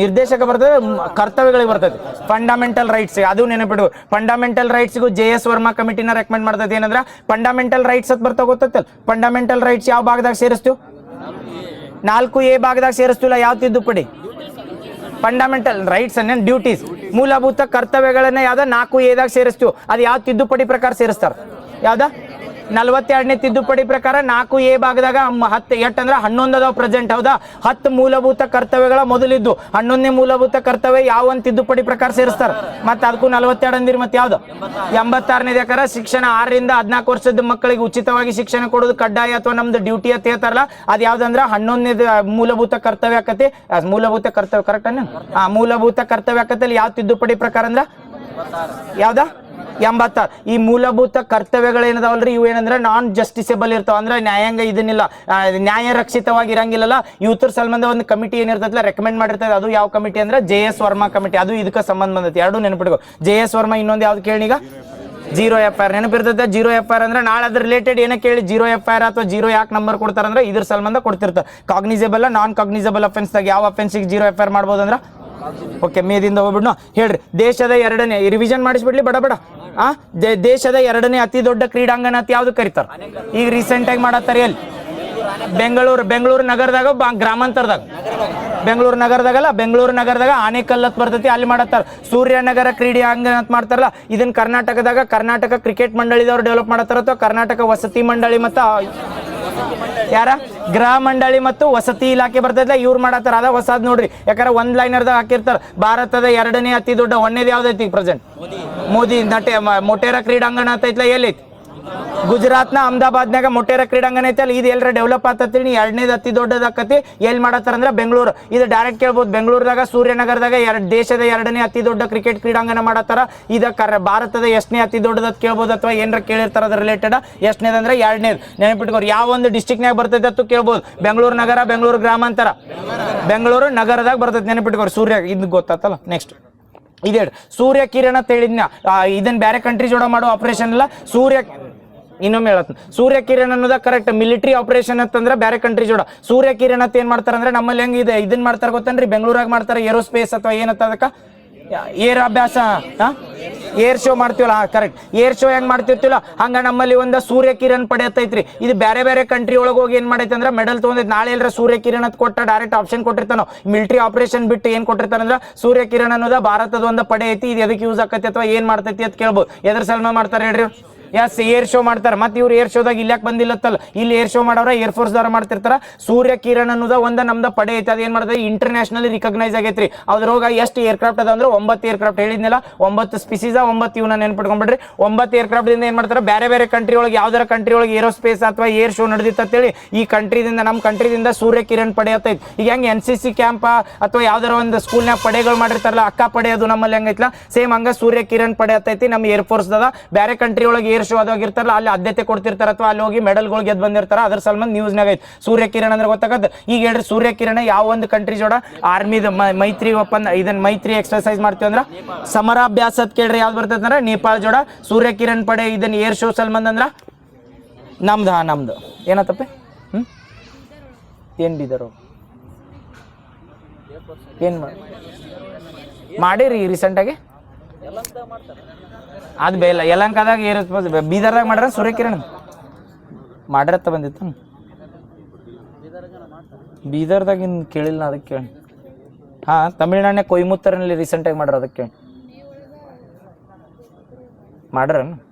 ನಿರ್ದೇಶಕ ಬರ್ತದೆ. ಕರ್ತವ್ಯಗಳಿಗೆ ಬರ್ತದೆ ಫಂಡಮೆಂಟಲ್ ರೈಟ್ಸ್. ಅದು ನೆನಪಿಡು. ಫಂಡಮೆಂಟಲ್ ರೈಟ್ಸ್ಗೂ JS ವರ್ಮಾ ಕಮಿಟಿನ ರೆಕಮೆಂಡ್ ಮಾಡ್ತದೆ. ಏನಂದ್ರೆ ಫಂಡಮೆಂಟಲ್ ರೈಟ್ಸ್ ಅಂತ ಬರ್ತಾ ಗೊತ್ತಲ್ಲ. ಫಂಡಮೆಂಟಲ್ ರೈಟ್ಸ್ ಯಾವ ಭಾಗದಾಗ ಸೇರಿಸ್ತೀವಿ? 4A ಭಾಗದಾಗ ಸೇರಿಸ್ತಿಲ್ಲ. ಯಾವ ತಿದ್ದುಪಡಿ? ಫಂಡಮೆಂಟಲ್ ರೈಟ್ಸ್ ಅನ್ನ ಡ್ಯೂಟೀಸ್ ಮೂಲಭೂತ ಕರ್ತವ್ಯಗಳನ್ನ ಯಾವ್ದ 4A ದಾಗ ಸೇರಿಸ್ತೀವಿ. ಅದು ಯಾವ ತಿದ್ದುಪಡಿ ಪ್ರಕಾರ ಸೇರಿಸ್ತಾರ? ಯಾವ್ದ 42ನೇ ತಿದ್ದುಪಡಿ ಪ್ರಕಾರ 4A ಭಾಗದಾಗ 10 ಎಟ್ಟಂದ್ರೆ 11 ಅದಾವ ಪ್ರೆಸೆಂಟ್. ಹೌದಾ? 10 ಮೂಲಭೂತ ಕರ್ತವ್ಯಗಳ ಮೊದಲಿದ್ದು 11ನೇ ಮೂಲಭೂತ ಕರ್ತವ್ಯ ಯಾವ ಒಂದು ತಿದ್ದುಪಡಿ ಪ್ರಕಾರ ಸೇರಿಸ್ತಾರ. ಮತ್ತೆ ಅದಕ್ಕೂ 42 ಅಂದಿರಿ. ಮತ್ತೆ ಯಾವ್ದು 86ನೇ ಯಾಕಾರ ಶಿಕ್ಷಣ 6 ರಿಂದ 14 ವರ್ಷದ ಮಕ್ಕಳಿಗೆ ಉಚಿತವಾಗಿ ಶಿಕ್ಷಣ ಕೊಡೋದು ಕಡ್ಡಾಯ ಅಥವಾ ನಮ್ದು ಡ್ಯೂಟಿ ಅಂತ ಹೇಳ್ತಾರಲ್ಲ ಅದು ಯಾವ್ದಂದ್ರ 11ನೇ ಮೂಲಭೂತ ಕರ್ತವ್ಯ ಆಕತಿ. ಮೂಲಭೂತ ಕರ್ತವ್ಯ ಕರೆಕ್ಟ್ ಅನ್ನ ಮೂಲಭೂತ ಕರ್ತವ್ಯ ಆಕತಿ. ಯಾವ ತಿದ್ದುಪಡಿ ಪ್ರಕಾರ ಅಂದ್ರ ಯಾವ್ದ 86. ಈ ಮೂಲಭೂತ ಕರ್ತವ್ಯಗಳೇನದಾವಲ್ರಿ ಇವು ಏನಂದ್ರೆ ನಾನ್ ಜಸ್ಟಿಸೇಬಲ್ ಇರ್ತಾವ. ಅಂದ್ರೆ ನ್ಯಾಯಾಂಗ ಇದನ್ನಿಲ್ಲ, ನ್ಯಾಯ ರಕ್ಷಿತವಾಗಿ ಇರಂಗಿಲ್ಲಲ್ಲ. ಇವತ್ತರ ಸಂಬಂಧ ಒಂದು ಕಮಿಟಿ ಏನಿರ್ತೈತಲ್ಲ ರೆಕಮೆಂಡ್ ಮಾಡಿರ್ತದೆ. ಅದು ಯಾವ ಕಮಿಟಿ ಅಂದ್ರೆ JS ವರ್ಮಾ ಕಮಿಟಿ. ಅದು ಇದಕ್ಕೆ ಸಂಬಂಧ ಬಂದೈತಿ. ಎರಡು ನೆನಪಿಡ್ಕೊ. JS ವರ್ಮಾ ಇನ್ನೊಂದು ಯಾವ್ದು ಕೇಳಿ ಈಗ 0 FIR ನೆನಪಿರ್ತೈತೆ. 0 FIR ಅಂದ್ರೆ ನಾಳೆ ಅದ್ರ ರಿಲೇಟೆಡ್ ಏನೇ ಕೇಳಿ 0 FIR ಅಥವಾ 0 ಯಾಕೆ ನಂಬರ್ ಕೊಡ್ತಾರಂದ್ರೆ ಇದ್ರ ಸಂಬಂಧ ಕೊಡ್ತಿರ್ತಾರೆ. ಕಾಗ್ನಿಸೇಬಲ್ ನಾನ್ ಕಾಗ್ನಿಸೇಬಲ್ ಅಫೆನ್ಸ್ದಾಗ ಯಾವ ಅಫೆನ್ಸಿಗೆ 0 FIR ಮಾಡ್ಬೋದಂದ್ರ ಓಕೆ ಮೇದಿಂದ ಹೋಗ್ಬಿಡ್ನು ಹೇಳ್ರಿ. ದೇಶದ 2ನೇ ರಿವಿಷನ್ ಮಾಡಿಸ್ಬಿಡ್ಲಿ ಬಡ ದೇಶದ 2ನೇ ಅತಿ ದೊಡ್ಡ ಕ್ರೀಡಾಂಗಣ ಅಂತ ಯಾವ್ದು ಕರೀತಾರ? ಈಗ ರೀಸೆಂಟ್ ಆಗಿ ಮಾಡತ್ತಾರ. ಎಲ್ಲಿ? ಬೆಂಗಳೂರು ನಗರದಾಗ ಗ್ರಾಮಾಂತರದಾಗ ಬೆಂಗಳೂರು ನಗರದಾಗ ಆನೆಕಲ್ ಅಂತ ಬರ್ತೈತಿ ಅಲ್ಲಿ ಮಾಡತ್ತಾರ. ಸೂರ್ಯನಗರ ಕ್ರೀಡಾಂಗಣ ಅಂತ ಮಾಡ್ತಾರಲ್ಲ ಇದನ್ನ ಕರ್ನಾಟಕದಾಗ ಕರ್ನಾಟಕ ಕ್ರಿಕೆಟ್ ಮಂಡಳಿದವ್ರು ಡೆವಲಪ್ ಮಾಡತ್ತಾರ ಅಥವಾ ಕರ್ನಾಟಕ ವಸತಿ ಮಂಡಳಿ ಮತ್ತು ಯಾರ ಗೃಹ ಮಂಡಳಿ ಮತ್ತು ವಸತಿ ಇಲಾಖೆ ಬರ್ತೈತಲ್ಲ ಇವ್ರು ಮಾಡತ್ತಾರ. ಅದ ಹೊಸದ್ ನೋಡ್ರಿ. ಯಾಕಂದ್ರೆ ಒಂದ್ ಲೈನರ್ದಾಗ ಹಾಕಿರ್ತಾರ ಭಾರತದ 2ನೇ ಅತಿ ದೊಡ್ಡ ಒಂದೇದು ಯಾವ್ದೈತಿ ಪ್ರೆಸೆಂಟ್? ಮೋದಿ ಮೊಟೇರಾ ಕ್ರೀಡಾಂಗಣ ಅಂತ ಐತ್ಲ ಎಲ್ಲೈತಿ? ಗುಜರಾತ್ನ ಅಹಮದಾಬಾದ್ನಾಗ ಮೊಟೇರಾ ಕ್ರೀಡಾಂಗಣ ಐತಲ್ಲ, ಇದು ಎಲ್ಲರ ಡೆವಲಪ್ ಆತತಿ. ನೀ ಎರಡನೇದು ಅತಿ ದೊಡ್ಡದಾಕತಿ. ಎಲ್ಲಿ ಮಾಡತ್ತಾರ ಅಂದ್ರೆ ಬೆಂಗಳೂರು. ಇದು ಡೈರೆಕ್ಟ್ ಕೇಳ್ಬೋದು. ಬೆಂಗಳೂರದಾಗ ಸೂರ್ಯನಗರದಾಗ ದೇಶದ ಎರಡನೇ ಅತಿ ದೊಡ್ಡ ಕ್ರಿಕೆಟ್ ಕ್ರೀಡಾಂಗಣ ಮಾಡತ್ತಾರ. ಇದ ಭಾರತದ ಎಷ್ಟನೇ ಅತಿ ದೊಡ್ಡದ ಕೇಳ್ಬೋದು, ಅಥವಾ ಏನಾರ ಕೇಳಿರ್ತಾರ ಅದ್ರ ರಿಲೇಟೆಡ್. ಎಷ್ಟನೇದು ಅಂದ್ರೆ ಎರಡನೇದು. ನೆನಪಿಟ್ಕೋರಿ. ಯಾವ ಒಂದು ಡಿಸ್ಟಿಕ್ನಾಗ ಬರ್ತೈತೆ ಅಂತ ಕೇಳ್ಬೋದು. ಬೆಂಗಳೂರು ನಗರ, ಬೆಂಗಳೂರು ಗ್ರಾಮಾಂತರ, ಬೆಂಗಳೂರು ನಗರದಾಗ ಬರ್ತೈತೆ. ನೆನಪಿಟ್ಕೋರಿ. ಸೂರ್ಯ ಇದು ಗೊತ್ತಾತಲ್ಲ. ನೆಕ್ಸ್ಟ್ ಇದೇ ಸೂರ್ಯ ಕಿರಣ ತಿಳಿದ್ನ. ಇದನ್ನ ಬೇರೆ ಕಂಟ್ರಿ ಜೋಡ ಮಾಡೋ ಆಪರೇಷನ್ ಅಲ್ಲ. ಇನ್ನೊಮ್ಮೆ ಹೇಳತ್, ಸೂರ್ಯ ಕಿರಣ ಅನ್ನೋದ ಕರೆಕ್ಟ್ ಮಿಲಿಟರಿ ಆಪರೇಷನ್ ಅಂತಂದ್ರೆ ಬೇರೆ ಕಂಟ್ರಿ ಜೋಡ. ಸೂರ್ಯ ಕಿರಣ ಏನ್ ಮಾಡ್ತಾರ ಅಂದ್ರೆ ನಮ್ಮಲ್ಲಿ ಹೆಂಗಿದೆ ಇದನ್ ಮಾಡ್ತಾರ ಗೊತ್ತನ್ರಿ, ಬೆಂಗಳೂರಾಗ ಮಾಡ್ತಾರ ಏರೋಸ್ಪೇಸ್ ಅಥವಾ ಏನತ್ತ ಅದಕ್ಕ ಏರ್ ಅಭ್ಯಾಸ, ಏರ್ ಶೋ ಮಾಡ್ತೀವಲ್ಲ. ಕರೆಕ್ಟ್. ಏರ್ ಶೋ ಹೆಂಗ್ ಮಾಡ್ತಿರ್ತಿಲ್ಲ ಹಂಗ ನಮ್ಮಲ್ಲಿ ಒಂದು ಸೂರ್ಯ ಕಿರಣ್ ಪಡೆಯತ್ತೈತ್ರಿ. ಇದು ಬೇರೆ ಬೇರೆ ಕಂಟ್ರಿ ಒಳಗೆ ಹೋಗಿ ಏನ್ ಮಾಡೈತೆ ಅಂದ್ರೆ ಮೆಡಲ್ ತಗೊಂಡೈತೆ. ನಾಳೆ ಎಲ್ಲರ ಸೂರ್ಯ ಕಿರಣ್ ಕೊಟ್ಟ ಡೈರೆಕ್ಟ್ ಆಪ್ಷನ್ ಕೊಟ್ಟಿರ್ತಾನೋ. ಮಿಲಿಟರಿ ಆಪರೇಷನ್ ಬಿಟ್ಟು ಏನ್ ಕೊಟ್ಟಿರ್ತಾನ ಅಂದ್ರೆ ಸೂರ್ಯ ಕಿರಣ್ ಅನ್ನೋದ ಭಾರತದ ಒಂದು ಪಡೆ ಐತಿ. ಇದು ಎದಕ್ಕೆ ಯೂಸ್ ಆಕೈತಿ ಅಥವಾ ಏನ್ ಮಾಡ್ತೈತಿ ಅಂತ ಕೇಳ್ಬೋದು. ಎದ್ರ ಸಲ್ಮ ಮಾಡ್ತಾರೆ ಹೇಳ್ರಿ? ಎಸ್, ಏರ್ ಶೋ ಮಾಡ್ತಾರೆ. ಮತ್ತೆ ಇವ್ರು ಏರ್ ಶೋದಾಗ ಇಲ್ಲಾಕ್ ಬಂದಿಲ್ಲತ್ತಲ್ಲ, ಇಲ್ಲಿ ಏರ್ ಶೋ ಮಾಡೋರ ಏರ್ ಫೋರ್ಸ್ ದವ್ರ ಮಾಡ್ತಿರ್ತಾರ. ಸೂರ್ಯ ಕಿರಣ್ ಅನ್ನೋದ ಒಂದು ನಮ್ದ ಪಡೆ ಐತೆ. ಅದೇನ್ ಮಾಡ್ತಾರೆ, ಇಂಟರ್ನ್ಯಾಷನಲಿ ರಿಕಗ್ನೈಸ್ ಆಗೈತ್ರಿ. ಅದ್ರೊಳಗ ಎಷ್ಟು ಏರ್ಕ್ರಾಫ್ಟ್ ಅದ ಅಂದ್ರೆ 9 ಏರ್ಕ್ರಾಫ್ಟ್ ಹೇಳಿದ್ನಲ್ಲ. 9 ಸ್ಪೀಸೀಸ್, 9 ಇವನ್ನ ನೆನ್ಪಿಟ್ಕೊಂಡ್ಬಿಡ್ರಿ. 9 ಏರ್ಕ್ರಾಫ್ಟ್ ದಿಂದ ಏನ್ ಮಾಡ್ತಾರೆ, ಬೇರೆ ಬೇರೆ ಕಂಟ್ರಿ ಒಳಗೆ ಯಾವ್ದಾರ ಕಂಟ್ರಿ ಒಳಗೆ ಏರೋಸ್ಪೇಸ್ ಅಥವಾ ಏರ್ ಶೋ ನಡೆದಿತ್ತು ಅಂತೇಳಿ ಈ ಕಂಟ್ರಿದಿಂದ ನಮ್ಮ ಕಂಟ್ರಿದಿಂದ ಸೂರ್ಯ ಕಿರಣ್ ಪಡೆಯತ್ತೈತಿ. ಈಗ ಹೆಂಗ್ NCC ಕ್ಯಾಂಪ್ ಅಥವಾ ಯಾವ್ದಾರ ಒಂದು ಸ್ಕೂಲ್ನಾಗ ಪಡೆಗಳು ಮಾಡಿರ್ತಾರಲ್ಲ, ಅಕ್ಕ ಪಡೆಯೋದು ನಮ್ಮಲ್ಲಿ ಹೆಂಗೈತ್ಲ ಸೇಮ್ ಹಂಗ ಸೂರ್ಯ ಕಿರಣ್ ಪಡೆಯತ್ತೈತಿ. ನಮ್ಮ ಏರ್ ಫೋರ್ಸ್ ದ ಬೇರೆ ಕಂಟ್ರಿ ಒಳಗೆ ಏರ್ ಶೋ ಅದಾಗಿರ್ತಾರಲ್ಲ ಅಲ್ಲಿ ಆದ್ಯತೆ ಕೊಡ್ತಿರ್ತಾರ ಅಥವಾ ಅಲ್ಲಿ ಹೋಗಿ ಮೆಡಲ್ಗಳು ಗೆದ್ದು ಬಂದಿರ್ತಾರ. ಅದ್ರ ಸಲ್ಮಂದ್ ನ್ಯೂಸ್ನಾಗ ಐತಿ ಸೂರ್ಯ ಕಿರಣ್ ಅಂದ್ರೆ ಗೊತ್ತಾಗತ್ತೆ. ಈಗ ಹೇಳ್ರಿ, ಸೂರ್ಯ ಕಿರಣ ಯಾವ ಒಂದು ಕಂಟ್ರಿ ಜೋಡ ಆರ್ಮಿದ ಮೈತ್ರಿ ಒಪ್ಪಂದ, ಇದನ್ನ ಮೈತ್ರಿ ಎಕ್ಸರ್ಸೈಸ್ ಮಾಡ್ತೀವಿ ಅಂದ್ರ ಸಮರಾಭ್ಯಾಸ ಕೇಳ್ರಿ ಯಾವ್ದು ಬರ್ತೈತೆ ಅಂದ್ರೆ ನೇಪಾಳ ಜೋಡ ಸೂರ್ಯ ಕಿರಣ್ ಪಡೆ ಇದನ್ನ ಏರ್ ಶೋ ಸಲ್ಮಂದ್ ಅಂದ್ರ ನಮ್ದು. ನಮ್ದು ಏನತ್ತಪ್ಪ? ಏನ್ ಬಿದರು ಏನ್ ಮಾಡಿರಿ ರೀಸೆಂಟಾಗಿ? ಅದು ಬೇಲ್ಲ ಯಲಂಕಾದಾಗ ಬೀದರ್ದಾಗ ಮಾಡ್ರ ಸೂರ್ಯ ಕಿರಣ್ ಮಾಡ್ರತ್ತ ಬಂದಿತ್ತು. ಬೀದರ್ದಾಗ ಇನ್ ಕೇಳಿಲ್ಲ, ಅದಕ್ಕೆ ಕೇಳಿ. ಹಾ, ತಮಿಳ್ನಾಡಿನ ಕೊಯಮತ್ತೂರಿನಲ್ಲಿ ರೀಸೆಂಟಾಗಿ ಮಾಡ್ರ, ಅದಕ್ಕೆ ಕೇಳಿ ಮಾಡ್ರ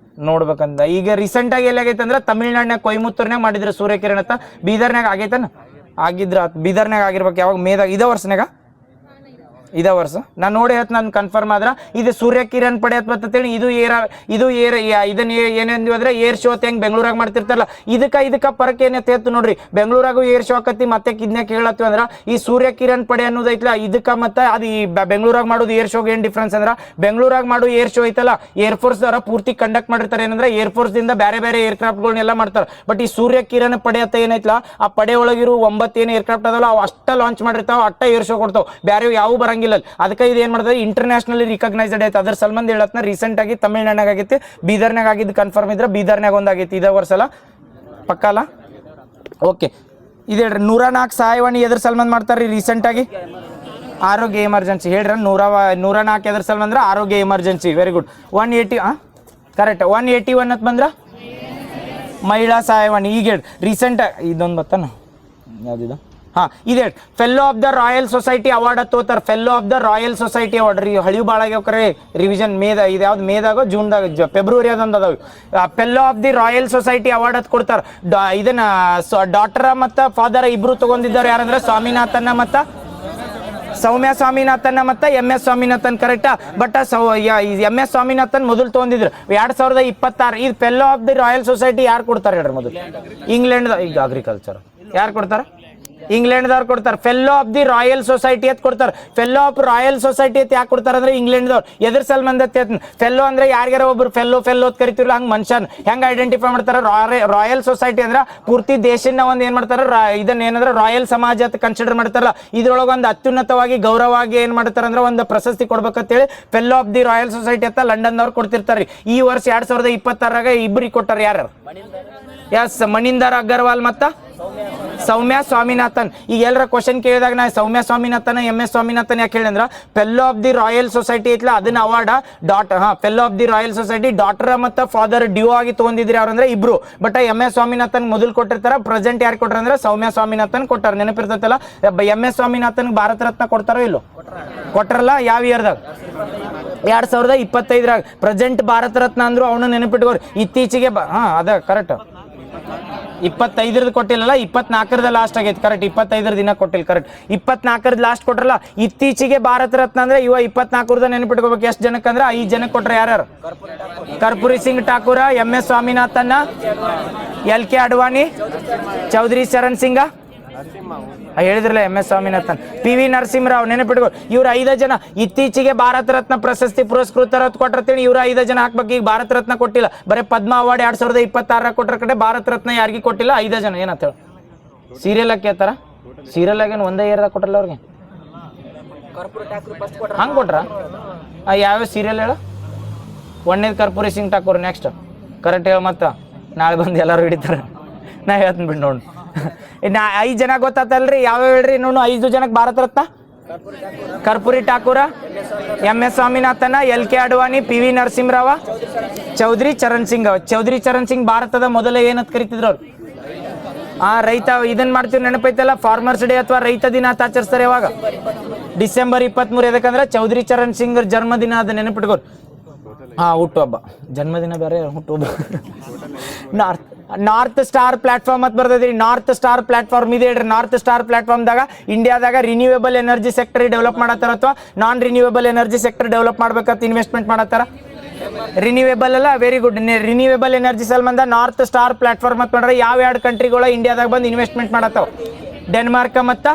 ನೋಡ್ಬೇಕಂತ. ಈಗ ರೀಸೆಂಟಾಗಿ ಎಲ್ಲಾಗೈತೆ ಅಂದ್ರೆ ತಮಿಳ್ನಾಡಿನಾಗ ಕೊಯಮತ್ತೂರ್ನಾಗ ಮಾಡಿದ್ರು ಸೂರ್ಯ ಕಿರಣ್ ಅಂತ. ಬೀದರ್ನಾಗ ಆಗೈತನ ಆಗಿದ್ರ, ಬೀದರ್ನಾಗ ಆಗಿರ್ಬೇಕು. ಯಾವಾಗ ಮೇದಾಗ ಇದ ವರ್ಷನಾಗ ಇದೇ ವರ್ಷ ನಾನು ನೋಡಿ ಹೇಳ್ತ ನಾನು ಕನ್ಫರ್ಮ್ ಆದ್ರ ಇದು ಸೂರ್ಯ ಕಿರಣ್ ಪಡೆ ಅಂತೇಳಿ ಇದು ಇದನ್ನ ಏನೇಂದ್ವಿ ಅಂದ್ರೆ ಏರ್ ಶೋ ಹೆಂಗ್ ಬೆಂಗಳೂರಾಗ ಮಾಡ್ತಿರ್ತಾರಲ್ಲ ಇದಕ್ಕ ಪರಕ್ ಏನೈತೆ ನೋಡ್ರಿ. ಬೆಂಗಳೂರಾಗೂ ಏರ್ ಶೋ ಆಕತಿ ಮತ್ತೆ ಇದನ್ನ ಕೇಳತ್ತೀವಿ ಅಂದ್ರ ಈ ಸೂರ್ಯ ಕಿರಣ್ ಪಡೆ ಅನ್ನೋದೈತ್ಲ ಇದಕ್ಕ ಮತ್ತೆ ಅದು ಈ ಬೆಂಗಳೂರಾಗ ಮಾಡೋದು ಏರ್ ಶೋಗೆ ಏನ್ ಡಿಫ್ರೆನ್ಸ್ ಅಂದ್ರ ಬೇಂಗ್ಳೂರಾಗ ಮಾಡೋ ಏರ್ ಶೋ ಐತಲ್ಲ ಏರ್ ಫೋರ್ಸ್ ದವರ ಪೂರ್ತಿ ಕಂಡಕ್ಟ್ ಮಾಡಿರ್ತಾರೆ. ಏನಂದ್ರೆ ಏರ್ ಫೋರ್ಸ್ ದಿಂದ ಬೇರೆ ಬೇರೆ ಏರ್ಕ್ರಾಫ್ಟ್ ಗಳನ್ನೆಲ್ಲ ಮಾಡ್ತಾರೆ. ಬಟ್ ಈ ಸೂರ್ಯ ಕಿರಣ್ ಪಡೆ ಅಂತ ಏನೈತ್ಲ ಆ ಪಡೆ ಒಳಗಿರು 9 ಏನು ಏರ್ಕ್ರಾಫ್ಟ್ ಅದಲ್ಲ ಅವು ಅಷ್ಟ ಲಾಂಚ್ ಮಾಡಿರ್ತಾವ, ಅಟ್ಟ ಏರ್ ಶೋ ಕೊಡ್ತಾವ, ಬೇರೆ ಯಾವ ಬರಂಗಿಲ್ಲ. ಅದಕ್ಕೆ ಇದು ಏನ್ ಮಾಡ್ತಾರೆ, ಇಂಟರ್ನ್ಯಾಷನಲಿ ರಿಕಗ್ನೈಸ್ಡ್ ಐತೆ. ಅದ್ರ ಸಂಬಂಧ ಹೇಳತ್ನ ರೀಸೆಂಟ್ ಆಗಿ ತಮಿಳ್ನಾಡಿನಾಗ ಆಗೈತಿ, ಬೀದರ್ನಾಗ ಆಗಿದ್ದು ಕನ್ಫರ್ಮ್ ಇದ್ರೆ ಬೀದರ್ನಾಗ ಒಂದಾಗೈತಿ ಇದೇ ವರ್ಷ ಅಲ್ಲ ಪಕ್ಕಲ್ಲ. ಓಕೆ, ಇದು ಹೇಳ್ರಿ 104 ಸಹಾಯವಾಣಿ ಎದ್ರ ಸಲ್ಮಂದ್ ಮಾಡ್ತಾರ್ರಿ ರೀಸೆಂಟ್ ಆಗಿ? ಆರೋಗ್ಯ ಎಮರ್ಜೆನ್ಸಿ ಹೇಳ್ರಿ. 104 ಎದ್ರ ಸಲ್ಮಂದ್ರ ಆರೋಗ್ಯ ಎಮರ್ಜೆನ್ಸಿ. Very good. 180 ಕರೆಕ್ಟ್. 181 ಅಂತ ಬಂದ್ರ ಮಹಿಳಾ ಸಹಾಯವಾಣಿ. ಈಗ ಹೇಳಿ ರೀಸೆಂಟ್ ಇದೊಂದು ಬತ್ತಾನ ಯಾವ್ದಿದ? ಹಾ, ಇದೆ fellow of the royal society award ತೋತಾರ. Fellow of the royal society award ರೀ ಹಳಿವು ಭಾಳ ಆಗ್ಯಾವ್ರಿ ರಿವಿಷನ್ ಮೇದ ಇದು ಯಾವ್ದು ಮೇದಾಗ ಜೂನ್ದಾಗ ಫೆಬ್ರವರಿ ಅದೊಂದು ಅದಾವ. Fellow of the royal society award ಅಂತ ಕೊಡ್ತಾರ. ಇದನ್ನ ಡಾಕ್ಟರ್ ಮತ್ತು ಫಾದರ್ ಇಬ್ರು ತಗೊಂಡಿದ್ದಾರೆ. ಯಾರಂದ್ರೆ ಸ್ವಾಮಿನಾಥನ್ ಮತ್ತು ಸೌಮ್ಯ ಸ್ವಾಮಿನಾಥನ್ ಮತ್ತು MS ಸ್ವಾಮಿನಾಥನ್. ಕರೆಕ್ಟಾ? ಬಟ್ MS ಸ್ವಾಮಿನಾಥನ್ ಮೊದಲು ತೊಗೊಂಡಿದ್ರು 2026. ಇದು fellow of the royal society ಯಾರು ಕೊಡ್ತಾರೆ ಹೇಳ್ರಿ? ಮೊದಲು ಇಂಗ್ಲೆಂಡ್, ಈಗ ಅಗ್ರಿಕಲ್ಚರ್ ಯಾರು ಕೊಡ್ತಾರ? ಇಂಗ್ಲೆಂಡ್ದವ್ರು ಕೊಡ್ತಾರೆ. Fellow of the royal society ಅಂತ ಕೊಡ್ತಾರೆ. ಫೆಲ್ಲೋ ಆಫ್ ರಾಯಲ್ ಸೊಸೈಟಿ ಅಂತ ಯಾಕೆ ಕೊಡ್ತಾರೆ ಅಂದ್ರೆ ಇಂಗ್ಲೆಂಡ್ದವ್ರು. ಎದ್ರ ಸಲ್ಮಂದ ಫೆಲ್ಲೋ ಅಂದ್ರೆ ಯಾರಿಗಾರ ಒಬ್ರು ಫೆಲ್ಲೋ ಅಂತ ಕರಿತಿರಲ್ಲ ಹಂಗೆ ಮನುಷ್ಯನ್ ಹೆಂಗ್ ಐಡೆಂಟಿಫೈ ಮಾಡ್ತಾರೆ? ರಾಯಲ್ ಸೊಸೈಟಿ ಅಂದ್ರೆ ಪೂರ್ತಿ ದೇಶನ ಒಂದು ಏನ್ ಮಾಡ್ತಾರೆ, ಇದನ್ನ ಏನಂದ್ರೆ ರಾಯಲ್ ಸಮಾಜ ಅಂತ ಕನ್ಸಿಡರ್ ಮಾಡ್ತಾರಲ್ಲ. ಇದ್ರೊಳಗೆ ಒಂದು ಅತ್ಯುನ್ನತವಾಗಿ ಗೌರವವಾಗಿ ಏನ್ ಮಾಡ್ತಾರೆ ಅಂದ್ರೆ ಒಂದು ಪ್ರಶಸ್ತಿ ಕೊಡ್ಬೇಕಂತೇಳಿ fellow of the royal society ಅಂತ ಲಂಡನ್ದವ್ರು ಕೊಡ್ತಿರ್ತಾರೆ. ಈ ವರ್ಷ 2026 ಇಬ್ಬರಿಗೆ ಕೊಟ್ಟಾರ. ಯಾರು? ಎಸ್, ಮಣಿಂದರ್ ಅಗರ್ವಾಲ್ ಮತ್ತು ಸೌಮ್ಯ ಸ್ವಾಮಿನಾಥನ್. ಈಗ ಎಲ್ಲರ ಕ್ವಶನ್ ಕೇಳಿದಾಗ ನಾ ಸೌಮ್ಯ ಸ್ವಾಮಿನಾಥನ್ MS ಸ್ವಾಮಿನಾಥನ್ ಯಾಕೆ ಹೇಳಿದ್ರ fellow of the royal society ಐತ್ಲ ಅದನ್ನ award fellow of the royal society doctor ಮತ್ತು ಫಾದರ್ ಡ್ಯೂ ಆಗಿ ತಗೊಂಡಿದ್ರಿ ಅವ್ರಂದ್ರೆ ಇಬ್ರು. ಬಟ್ MS ಸ್ವಾಮಿನಾಥನ್ ಮೊದಲು ಕೊಟ್ಟಿರ್ತಾರ. ಪ್ರೆಸೆಂಟ್ ಯಾರು ಕೊಟ್ಟಾರ ಅಂದ್ರೆ ಸೌಮ್ಯ ಸ್ವಾಮಿನಾಥನ್ ಕೊಟ್ಟಾರ. ನೆನಪಿರ್ತೈತಲ್ಲ. MS ಸ್ವಾಮಿನಾಥನ್ ಭಾರತ ರತ್ನ ಕೊಡ್ತಾರೋ ಇಲ್ಲೋ? ಕೊಟ್ಟಾರಲ್ಲ. ಯಾವ ಇಯರ್ದಾಗ? 2025 ಪ್ರೆಸೆಂಟ್ ಭಾರತ ರತ್ನ ಅಂದ್ರು ಅವನು ನೆನಪಿಟ್ಕೋರಿ. ಇತ್ತೀಚೆಗೆ ಅದ ಕರೆಕ್ಟ್ 25 ಕೊಟ್ಟಿಲ್ಲಲ್ಲ, 24 ಲಾಸ್ಟ್ ಆಗೈತಿ. ಕರೆಕ್ಟ್, 25 ದಿನ ಕೊಟ್ಟಿಲ್ಲ. ಕರೆಕ್ಟ್, 24 ಲಾಸ್ಟ್ ಕೊಟ್ರಲ್ಲ. ಇತ್ತೀಚೆಗೆ ಭಾರತ ರತ್ನ ಅಂದ್ರೆ ಇವ 24 ನೆನಪಿಟ್ಕೋಬೇಕು. ಎಷ್ಟು ಜನಕ್ಕೆ ಅಂದ್ರೆ 5 ಜನಕ್ಕೆ ಕೊಟ್ರೆ. ಯಾರ್ಯಾರು? ಕರ್ಪೂರಿ ಸಿಂಗ್ ಠಾಕೂರ, MS ಸ್ವಾಮಿನಾಥನ್, LK ಅಡ್ವಾಣಿ, ಚೌಧರಿ ಚರಣ್ ಸಿಂಗ ಹೇಳಿದ್ರಲ್ಲ, MS ಸ್ವಾಮಿನಾಥನ್, PV ನರಸಿಂಹರಾವ್. ನೆನಪಿಟ್ಕೋ, ಇವ್ರ 5 ಜನ ಇತ್ತೀಚೆಗೆ ಭಾರತ ರತ್ನ ಪ್ರಶಸ್ತಿ ಪುರಸ್ಕೃತರ ಕೊಟ್ಟಿರ್ತೀನಿ. ಇವ್ರ 5 ಜನ ಹಾಕ್ಬೇಕು. ಈಗ ಭಾರತ ರತ್ನ ಕೊಟ್ಟಿಲ್ಲ, ಬರೀ ಪದ್ಮ ಅವಾರ್ಡ್ 2026 ಕೊಟ್ಟರ ಕಡೆ ಭಾರತ ರತ್ನ ಯಾರಿಗೂ ಕೊಟ್ಟಿಲ್ಲ. 5 ಜನ ಏನಂತ ಹೇಳ ಸೀರಿಯಲ್ ಆಗಿ ಕೇಳ್ತಾರ. ಸೀರಿಯಲ್ ಆಗೇನು ಒಂದೇ ಇಯರ್ದಾಗ ಕೊಟ್ಟಲ್ಲ ಅವ್ರಿಗೆ, ಹಂಗೆ ಕೊಟ್ರ? ಯಾವ್ಯಾವ ಸೀರಿಯಲ್ ಹೇಳ? ಒಂದೇದು ಕರ್ಪೂರಿ ಸಿಂಗ್ ಠಾಕೂರ್. ನೆಕ್ಸ್ಟ್ ಕರೆಕ್ಟ್ ಹೇಳ, ಮತ್ತ ನಾಳೆ ಬಂದು ಎಲ್ಲರೂ ಹಿಡಿತಾರೆ. ನಾ ಹೇಳ್ತೀನಿ ಬಿಟ್ಟು ನೋಡಿ. 5 ಜನ ಗೊತ್ತಾತಲ್ರಿ? ಯಾವ್ಯಾವ ಹೇಳ್ರಿ ನೋಡು? 5 ಜನಕ್ಕೆ Bharat Ratna: Karpoori Thakur, MS Swaminathan, LK Advani, PV ನರಸಿಂಹರಾವ, Chaudhary Charan Singh. Chaudhary Charan Singh ಭಾರತದ ಮೊದಲ ಏನಂತ ಕರಿತಿದ್ರು ಅವ್ರು? ರೈತ. ಇದನ್ನ ಮಾಡ್ತೀವಿ ನೆನಪೈತಲ್ಲ, ಫಾರ್ಮರ್ಸ್ ಡೇ ಅಥವಾ ರೈತ ದಿನ ಅಂತ ಆಚರಿಸ್ತಾರೆ. ಯಾವಾಗ? ಡಿಸೆಂಬರ್ 23. ಯಾಕಂದ್ರೆ ಚೌಧರಿ ಚರಣ್ ಸಿಂಗ್ ಜನ್ಮದಿನ ಅದ, ನೆನಪಿಟ್ಕೋರು. ಹುಟ್ಟುಹಬ್ಬ, ಜನ್ಮದಿನ ಬೇರೆ, ಹುಟ್ಟುಹಬ್ಬ. ನಾರ್ತ್ ಸ್ಟಾರ್ ಪ್ಲಾಟ್ಫಾರ್ಮ್ ಅಂತ ಬರ್ತೈತಿ. ನಾರ್ತ್ ಸ್ಟಾರ್ ಪ್ಲಾಟ್ಫಾರ್ಮ್ ಇದೆ ಹೇಳ್ರಿ. ನಾರ್ತ್ ಸ್ಟಾರ್ ಪ್ಲಾಟ್ಫಾರ್ಮ್ದಾಗ ಇಂಡಿಯಾದಾಗ ರಿನ್ಯೂವೇಬಲ್ ಎನರ್ಜಿ ಸೆಕ್ಟರ್ ಡೆವಲಪ್ ಮಾಡತ್ತಾರ ಅಥವಾ ನಾನ್ ರಿನ್ಯೂವೇಬಲ್ ಎನರ್ಜಿ ಸೆಕ್ಟರ್ ಡೆವಲಪ್ ಮಾಡ್ಬೇಕಂತ ಇನ್ವೆಸ್ಟ್ಮೆಂಟ್ ಮಾಡತ್ತಾರ. ರಿನ್ಯೂವೇಬಲ್ ಅಲ್ಲ, ವೆರಿ ಗುಡ್. ರಿನ್ಯೂವೇಬಲ್ ಎನರ್ಜಿ ಸಂಬಂಧ ನಾರ್ತ್ ಸ್ಟಾರ್ ಪ್ಲಾಟ್ಫಾರ್ಮ್ ಅಂತ ಮಾಡ್ರೆ ಯಾವ 2 ಕಂಟ್ರಿಗಳು ಇಂಡಿಯಾದಾಗ ಬಂದು ಇನ್ವೆಸ್ಟ್ಮೆಂಟ್ ಮಾಡತ್ತಾವ? ಡೆನ್ಮಾರ್ಕ್ ಮತ್ತು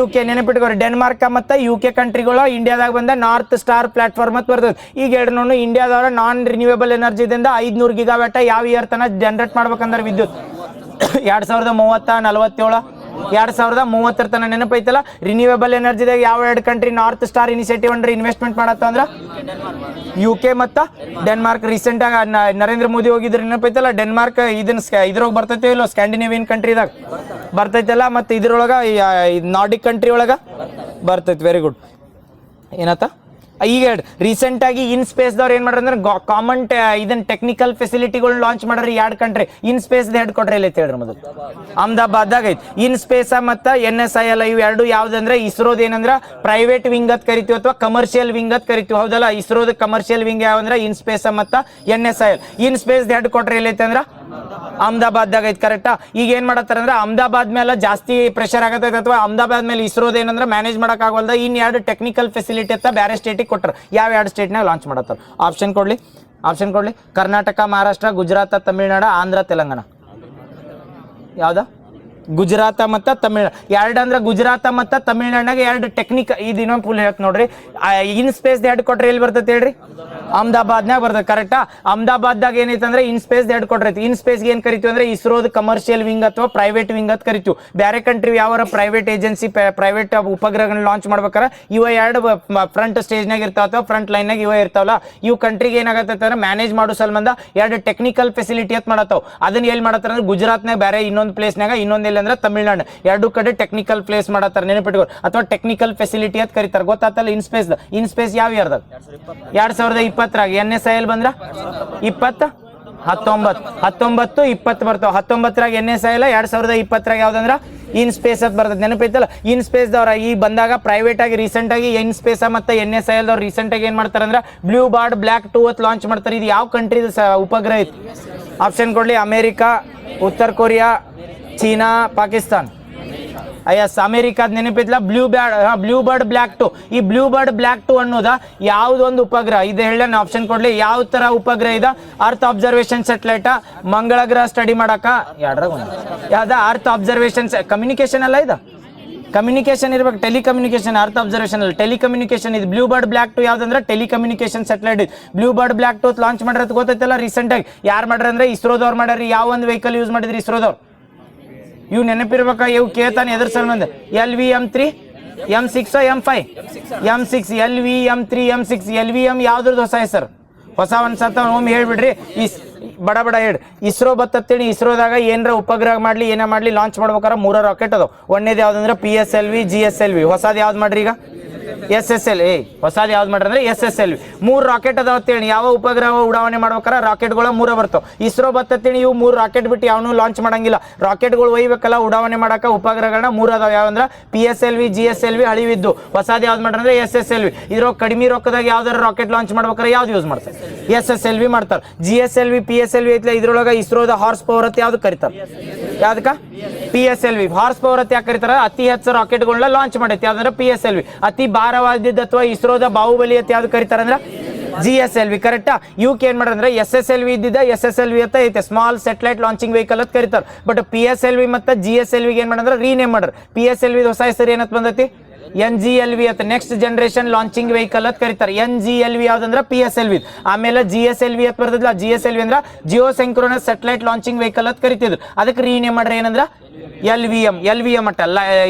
UK. ನೆನಪಿಟ್ಕೋರಿ, ಡೆನ್ಮಾರ್ಕ್ ಮತ್ತು UK ಕಂಟ್ರಿಗಳು ಇಂಡಿಯಾದಾಗ ಬಂದ ನಾರ್ತ್ ಸ್ಟಾರ್ ಪ್ಲಾಟ್ಫಾರ್ಮ್ ಅಂತ ಬರ್ತದೆ. ಈಗ ಹೇಳಿ ನೋಡು, ಇಂಡಿಯಾದವರ ನಾನ್ ರಿನ್ಯೂವೇಬಲ್ ಎನರ್ಜಿದಿಂದ 500 ಗಿಗಾವ್ಯಾಟ್ ಯಾವ ಇಯರ್ ತನಕ ಜನರೇಟ್ ಮಾಡ್ಬೇಕಂದ್ರೆ ವಿದ್ಯುತ್ 2030, 47, 2030 ತನಕ. ನೆನಪೈತಲ್ಲ, ರಿನ್ಯೂವೇಬಲ್ ಎನರ್ಜಿದಾಗ ಯಾವ 2 ಕಂಟ್ರಿ ನಾರ್ತ್ ಸ್ಟಾರ್ ಇನಿಷಿಯೇಟಿವ್ ಅಂದ್ರೆ ಇನ್ವೆಸ್ಟ್ಮೆಂಟ್ ಮಾಡತ್ತ ಅಂದ್ರೆ UK ಮತ್ತು ಡೆನ್ಮಾರ್ಕ್. ರೀಸೆಂಟ್ ಆಗಿ ನರೇಂದ್ರ ಮೋದಿ ಹೋಗಿದ್ರು, ನೆನಪೈತಲ್ಲ. ಡೆನ್ಮಾರ್ಕ್ ಇದ್ರೊಳಗೆ ಬರ್ತೈತೆ ಇಲ್ಲೋ? ಸ್ಕ್ಯಾಂಡಿನೇವಿಯನ್ ಕಂಟ್ರಿದಾಗ ಬರ್ತೈತಲ್ಲ. ಮತ್ತು ಇದ್ರೊಳಗೆ ನಾರ್ಡಿಕ್ ಕಂಟ್ರಿ ಒಳಗೆ ಬರ್ತೈತೆ. Very good. ಏನತ್ತ ಈಗ ರೀಸೆಂಟ್ ಆಗಿ ಇನ್ ಸ್ಪೇಸ್ದವ್ರು ಏನ್ ಮಾಡ್ರಿ ಅಂದ್ರೆ ಕಾಮನ್ ಇದನ್ನ ಟೆಕ್ನಿಕಲ್ ಫೆಸಿಲಿಟಿಗಳನ್ನ ಲಾಂಚ್ ಮಾಡ್ರಿ. 2 ಕಂಟ್ರಿ ಇನ್ ಸ್ಪೇಸ್ ಹೆಡ್ ಕೊಟ್ರೆ ಇಲ್ಲ ಹೇಳ್ರಿ. ಮೊದಲು ಅಹಮದಾಬಾದ್ದಾಗ ಐತಿ ಇನ್ ಸ್ಪೇಸ್ ಮತ್ತು NSIL. ಇವು 2 ಯಾವ್ದಂದ್ರೆ ಇಸ್ರೋದ್ ಏನಂದ್ರೆ ಪ್ರೈವೇಟ್ ವಿಂಗ್ ಅಂತ ಕರಿತೀವಿ ಅಥವಾ ಕಮರ್ಷಿಯಲ್ ವಿಂಗ್ ಅಂತ ಕರಿತೀವಿ. ಹೌದಲ್ಲ? ಇಸ್ರೋದ ಕಮರ್ಷಿಯಲ್ ವಿಂಗ್ ಯಾವಂದ್ರೆ ಇನ್ ಸ್ಪೇಸ್ ಮತ್ತು NSIL. ಇನ್ ಸ್ಪೇಸ್ ಹೆಡ್ ಕೊಟ್ರೆ ಇಲ್ಲ ಅಂದ್ರೆ ಅಹಮದಾಬಾದ್ದಾಗ ಐತಿ. ಕರೆಕ್ಟಾ? ಈಗ ಏನ್ ಮಾಡತ್ತಾರ ಅಂದ್ರೆ ಅಹಮದಾಬಾದ್ ಮೇಲೆ ಜಾಸ್ತಿ ಪ್ರೆಷರ್ ಆಗತೈತೆ ಅಥವಾ ಅಹಮದಾಬಾದ್ ಮೇಲೆ ಇಸ್ರೋದ್ ಏನಂದ್ರೆ ಮ್ಯಾನೇಜ್ ಮಾಡಕ್ ಆಗವಲ್ದ. ಇನ್ 2 ಟೆಕ್ನಿಕಲ್ ಫೆಸಿಲಿಟಿ ಅಂತ ಬೇರೆ ಸ್ಟೇಟಿಗೆ ಕೊಟ್ಟರು. ಯಾವ 2 ಸ್ಟೇಟ್ನಾಗ ಲಾಂಚ್ ಮಾಡತ್ತಾರ? ಆಪ್ಷನ್ ಕೊಡ್ಲಿ. ಕರ್ನಾಟಕ, ಮಹಾರಾಷ್ಟ್ರ, ಗುಜರಾತ್, ತಮಿಳುನಾಡು, ಆಂಧ್ರ, ತೆಲಂಗಾಣ. ಯಾವ್ದ? ಗುಜರಾತ ಮತ್ತು ತಮಿಳ್ನಾಡು. 2 ಅಂದ್ರೆ ಗುಜರಾತ ಮತ್ತು ತಮಿಳ್ನಾಡಿನಾಗ 2 ಟೆಕ್ನಿಕಲ್. ಇದು ಇನ್ನೊಂದು ಫುಲ್ ಹೇಳ್ತ ನೋಡ್ರಿ. ಇನ್ ಸ್ಪೇಸ್ ಹೆಡ್ ಕೊಟ್ರೆ ಎಲ್ಲಿ ಬರ್ತೈತೆ ಹೇಳ್ರಿ? ಅಹಮದಾಬಾದ್ನಾಗ ಬರ್ತದೆ. ಕರೆಕ್ಟಾ? ಅಹಮದಾಬಾದ್ದಾಗ ಏನೈತೆ ಅಂದ್ರೆ ಇನ್ ಸ್ಪೇಸ್ ಹೆಡ್ ಕೊಟ್ರೈತಿ. ಇನ್ ಸ್ಪೇಸ್ಗೆ ಏನು ಕರಿತೀವಿ ಅಂದ್ರೆ ಇಸ್ರೋದ ಕಮರ್ಷಿಯಲ್ ವಿಂಗ್ ಅಥವಾ ಪ್ರೈವೇಟ್ ವಿಂಗ್ ಅಂತ ಕರಿತೀವಿ. ಬೇರೆ ಕಂಟ್ರಿ ಯಾವ ಪ್ರೈವೇಟ್ ಏಜೆನ್ಸಿ ಪ್ರೈವೇಟ್ ಉಪಗ್ರಹಗಳನ್ನ ಲಾಂಚ್ ಮಾಡ್ಬೇಕಾರೆ ಇವ 2 ಫ್ರಂಟ್ ಸ್ಟೇಜ್ನಾಗ ಇರ್ತಾವ ಅಥವಾ ಫ್ರಂಟ್ ಲೈನ್ನಾಗ ಇವ ಇರ್ತಾವಲ್ಲ. ಇವು ಕಂಟ್ರಿಗೆ ಏನಾಗತ್ತೆ ಅಂದ್ರೆ ಮ್ಯಾನೇಜ್ ಮಾಡೋ ಸಂಬಂಧ 2 ಟೆಕ್ನಿಕಲ್ ಫೆಸಿಲಿಟಿ ಅಂತ ಮಾಡತ್ತಾವ. ಅದನ್ನ ಎಲ್ಲಿ ಮಾಡತ್ತಾರ ಅಂದ್ರೆ ಗುಜರಾತ್ನಾಗ ಬೇರೆ, ಇನ್ನೊಂದು ಪ್ಲೇಸ್ನಾಗ, ಇನ್ನೊಂದು ಅಂದ್ರೆ ತಮಿಳ್ನಾಡು. 2 ಕಡೆ ಟೆಕ್ನಿಕಲ್ ಪ್ಲೇಸ್ ಮಾಡತ್ತಾರ. ನೆನಪಿಟ್ಕೋ, ಅಥವಾ ಟೆಕ್ನಿಕಲ್ ಫೆಸಿಲಿಟಿ ಅಂತ ಕರೀತಾರೆ. ಗೊತ್ತಾತಲ್ಲ? ಇನ್ ಸ್ಪೇಸ್ ಯಾವ ಇಯರ್ದಾಗ? 2020 NSIL ಬಂದ್ರ 20, 19, 20 ಬರ್ತಾವ. 19 NSIL, 2020 ಯಾವ್ದಂದ್ರ ಇನ್ ಸ್ಪೇಸ್ ಅಂತ ಬರ್ತದೆ. ನೆನಪೈತಲ್ಲ? ಇನ್ ಸ್ಪೇಸ್ ದವ್ರ ಈ ಬಂದಾಗ ಪ್ರೈವೇಟ್ ಆಗಿ ರೀಸೆಂಟ್ ಆಗಿ ಇನ್ ಸ್ಪೇಸ್ ಮತ್ತು NSIL ದವ್ರು ರೀಸೆಂಟ್ ಆಗಿ ಏನ್ ಮಾಡ್ತಾರೆ ಅಂದ್ರೆ ಬ್ಲೂ ಬಾರ್ಡ್ ಬ್ಲ್ಯಾಕ್ 2 ಅಂತ ಲಾಂಚ್ ಮಾಡ್ತಾರೆ. ಇದು ಯಾವ ಕಂಟ್ರಿ ಉಪಗ್ರಹ ಐತಿ? ಆಪ್ಷನ್ ಕೊಡ್ಲಿ. ಅಮೇರಿಕಾ, ಉತ್ತರ ಕೊರಿಯಾ, ಚೀನಾ, ಪಾಕಿಸ್ತಾನ್. ಎಸ್, ಅಮೇರಿಕಾದ. ನೆನಪಿತ್ತಲ್ಲ? Blue bird black 2. ಈ ಬ್ಲೂ ಬರ್ಡ್ ಬ್ಲ್ಯಾಕ್ 2 ಅನ್ನೋದ ಯಾವ್ದೊಂದು ಉಪಗ್ರಹ ಇದು ಹೇಳ. ಆಪ್ಷನ್ ಕೊಡ್ಲಿ. ಯಾವ ತರ ಉಪಗ್ರಹ ಇದೆ? ಅರ್ತ್ ಅಬ್ಸರ್ವೇಷನ್ ಸ್ಯಾಟಲೈಟ್, ಮಂಗಳ ಗ್ರಹ ಸ್ಟಡಿ ಮಾಡಕ. ಯಾವ್ದ? Earth observation. ಕಮ್ಯುನಿಕೇಶನ್ ಅಲ್ಲ ಇದು? ಕಮ್ಯುನಿಕೇಶನ್ ಇರ್ಬೇಕು. ಟೆಲಿಕಮ್ಯುನಿಕೇಶನ್, ಅರ್ತ್ ಅಬ್ಸರ್ವೇಷನ್ ಅಲ್ಲ, ಟೆಲಿಕಮ್ಯುನಿಕೇಶನ್. ಇದು ಬ್ಲೂ ಬರ್ಡ್ ಬ್ಲ್ಯಾಕ್ 2 ಯಾವ್ದಂದ್ರೆ telecommunication satellite. Blue bird black 2 launch ಮಾಡಿರೋದು ಗೊತ್ತೈತಲ್ಲ ರೀಸೆಂಟ್ ಆಗಿ. ಯಾರು ಮಾಡ್ರಿ ಅಂದ್ರೆ ಇಸ್ರೋದವ್ರು ಮಾಡ್ಯಾರ. ಯಾವ ಒಂದು ವೆಹಿಕಲ್ ಯೂಸ್ ಮಾಡಿದ್ರಿ ಇಸ್ರೋದವ್ರು? ಇವು ನೆನಪಿರ್ಬೇಕ. ಇವು ಕೇಳ್ತಾನೆ ಎದ್ರ ಸಂಬಂಧ? LVM3, M6, M5? M6. LVM3, M6. LVM ಯಾವ್ದ್ರದ್ದು ಹೊಸ ಹೆಸರು? ಹೊಸ ಒಂದ್ಸತ ಒಮ್ಮೆ ಹೇಳ್ಬಿಡ್ರಿ. ಬಡ ಹೇಳಿ. ಇಸ್ರೋ ಬತ್ತೇಳಿ. ಇಸ್ರೋದಾಗ ಏನರ ಉಪಗ್ರಹ ಮಾಡ್ಲಿ ಏನೇ ಮಾಡ್ಲಿ ಲಾಂಚ್ ಮಾಡ್ಬೇಕಾರ 3 ರಾಕೆಟ್ ಅದಾವ. ಒಂದೇದು ಯಾವ್ದಂದ್ರೆ PSLV, GSLV. ಹೊಸದು ಯಾವ್ದು ಮಾಡ್ರಿ ಈಗ? SSL. ಹೊಸದು ಯಾವ್ದು ಮಾಡ್ರಿ ಅಂದ್ರೆ SSLV. 3 ರಾಕೆಟ್ ಅದಾವ ಅಂತೇಳಿ. ಯಾವ ಉಪಗ್ರಹ ಉಡಾವಣೆ ಮಾಡ್ಬೇಕಾರ ರಾಕೆಟ್ಗಳ 3 ಬರ್ತಾವ. ಇಸ್ರೋ ಬತ್ತೇಳಿ ಇವು 3 ರಾಕೆಟ್ ಬಿಟ್ಟು ಯಾವನು ಲಾಂಚ್ ಮಾಡಂಗಿಲ್ಲ. ರಾಕೆಟ್ಗಳು ಒಯ್ಬೇಕಲ್ಲ ಉಡಾವಣೆ ಮಾಡಕ. ಉಪಗ್ರಹಗಳನ್ನ 3 ಅದಾವ. ಯಾವಂದ್ರೆ PSLV, GSLV ಹಳಿವಿದ್ದು. ಹೊಸದು ಯಾವ್ದು ಮಾಡ್ರಿ ಅಂದ್ರೆ SSLV. ಇದ್ರೊಳಗೆ ಕಡಿಮೆ ರೊಕ್ಕದಾಗ ಯಾವ್ದಾರ ರಾಕೆಟ್ ಲಾಂಚ್ ಮಾಡ್ಬೇಕಾರೆ ಯಾವ್ದು ಯೂಸ್ ಮಾಡ್ತಾರೆ? SSLV ಮಾಡ್ತಾರೆ. GSLV, PSLV ಐತ್ಲ ಇದ್ರೊಳಗೆ ಇಸ್ರೋದ ಹಾರ್ಸ್ ಪವರ್ ಅಂತ ಯಾವ್ದು ಕರಿತಾರೆ? ಯಾವ್ದಕ್ಕ PSLV ಹಾರ್ಸ್ ಪವರ್ ಅಂತ ಯಾಕೆ ಕರೀತಾರ, ಅತಿ ಹೆಚ್ಚು ರಾಕೆಟ್ಗಳನ್ನ ಲಾಂಚ್ ಮಾಡೈತಿ ಯಾವ್ದಂದ್ರೆ PSLV. ಅತಿ ಭಾರವಾದಿದ್ದ ಅಥವಾ ಇಸ್ರೋದ ಬಾಹುಬಲಿ ಅಂತ ಯಾವ್ದು ಕರೀತಾರಂದ್ರ GSLV. ಕರೆಕ್ಟಾ? ಇವಕ್ಕೆ ಏನ್ ಮಾಡ್ರಂದ್ರೆ SSLV ಇದ್ದಿದ್ದ SSLV ಅಂತ ಐತೆ, ಸ್ಮಾಲ್ ಸ್ಯಾಟಲೈಟ್ ಲಾಂಚಿಂಗ್ ವೆಹಿಕಲ್ ಅಂತ ಕರೀತಾರೆ. ಬಟ್ PSLV ಮತ್ತು GSLV ಏನ್ ಮಾಡ್ರ ರೀನೇಮ್ ಮಾಡ್ರ. PSLV ಹೊಸ ಹೆಸರು ಏನಂತ ಬಂದೈತಿ NGLV ಅಂತ, ನೆಕ್ಸ್ಟ್ ಜನರೇಷನ್ ಲಾಂಚಿಂಗ್ ವೆಹಿಕಲ್ ಅಂತ ಕರೀತಾರೆ. NGLV ಯಾವ್ದಂದ್ರ PSLV. ಆಮೇಲೆ GSLV ಅಂತ ಬರ್ತದಲ್ಲ, GSLV ಅಂದ್ರ ಜಿಯೋ ಸೆಂಕ್ರೋನಸ್ ಸ್ಯಾಟಲೈಟ್ ಲಾಂಚಿಂಗ್ ವೆಹಿಕಲ್ ಅಂತ ಕರಿತಿದ್ರು. ಅದಕ್ಕೆ ರೀನೇಮ್ ಮಾಡ್ರೆ ಏನಂದ್ರ LVM ಅಟ್ಟ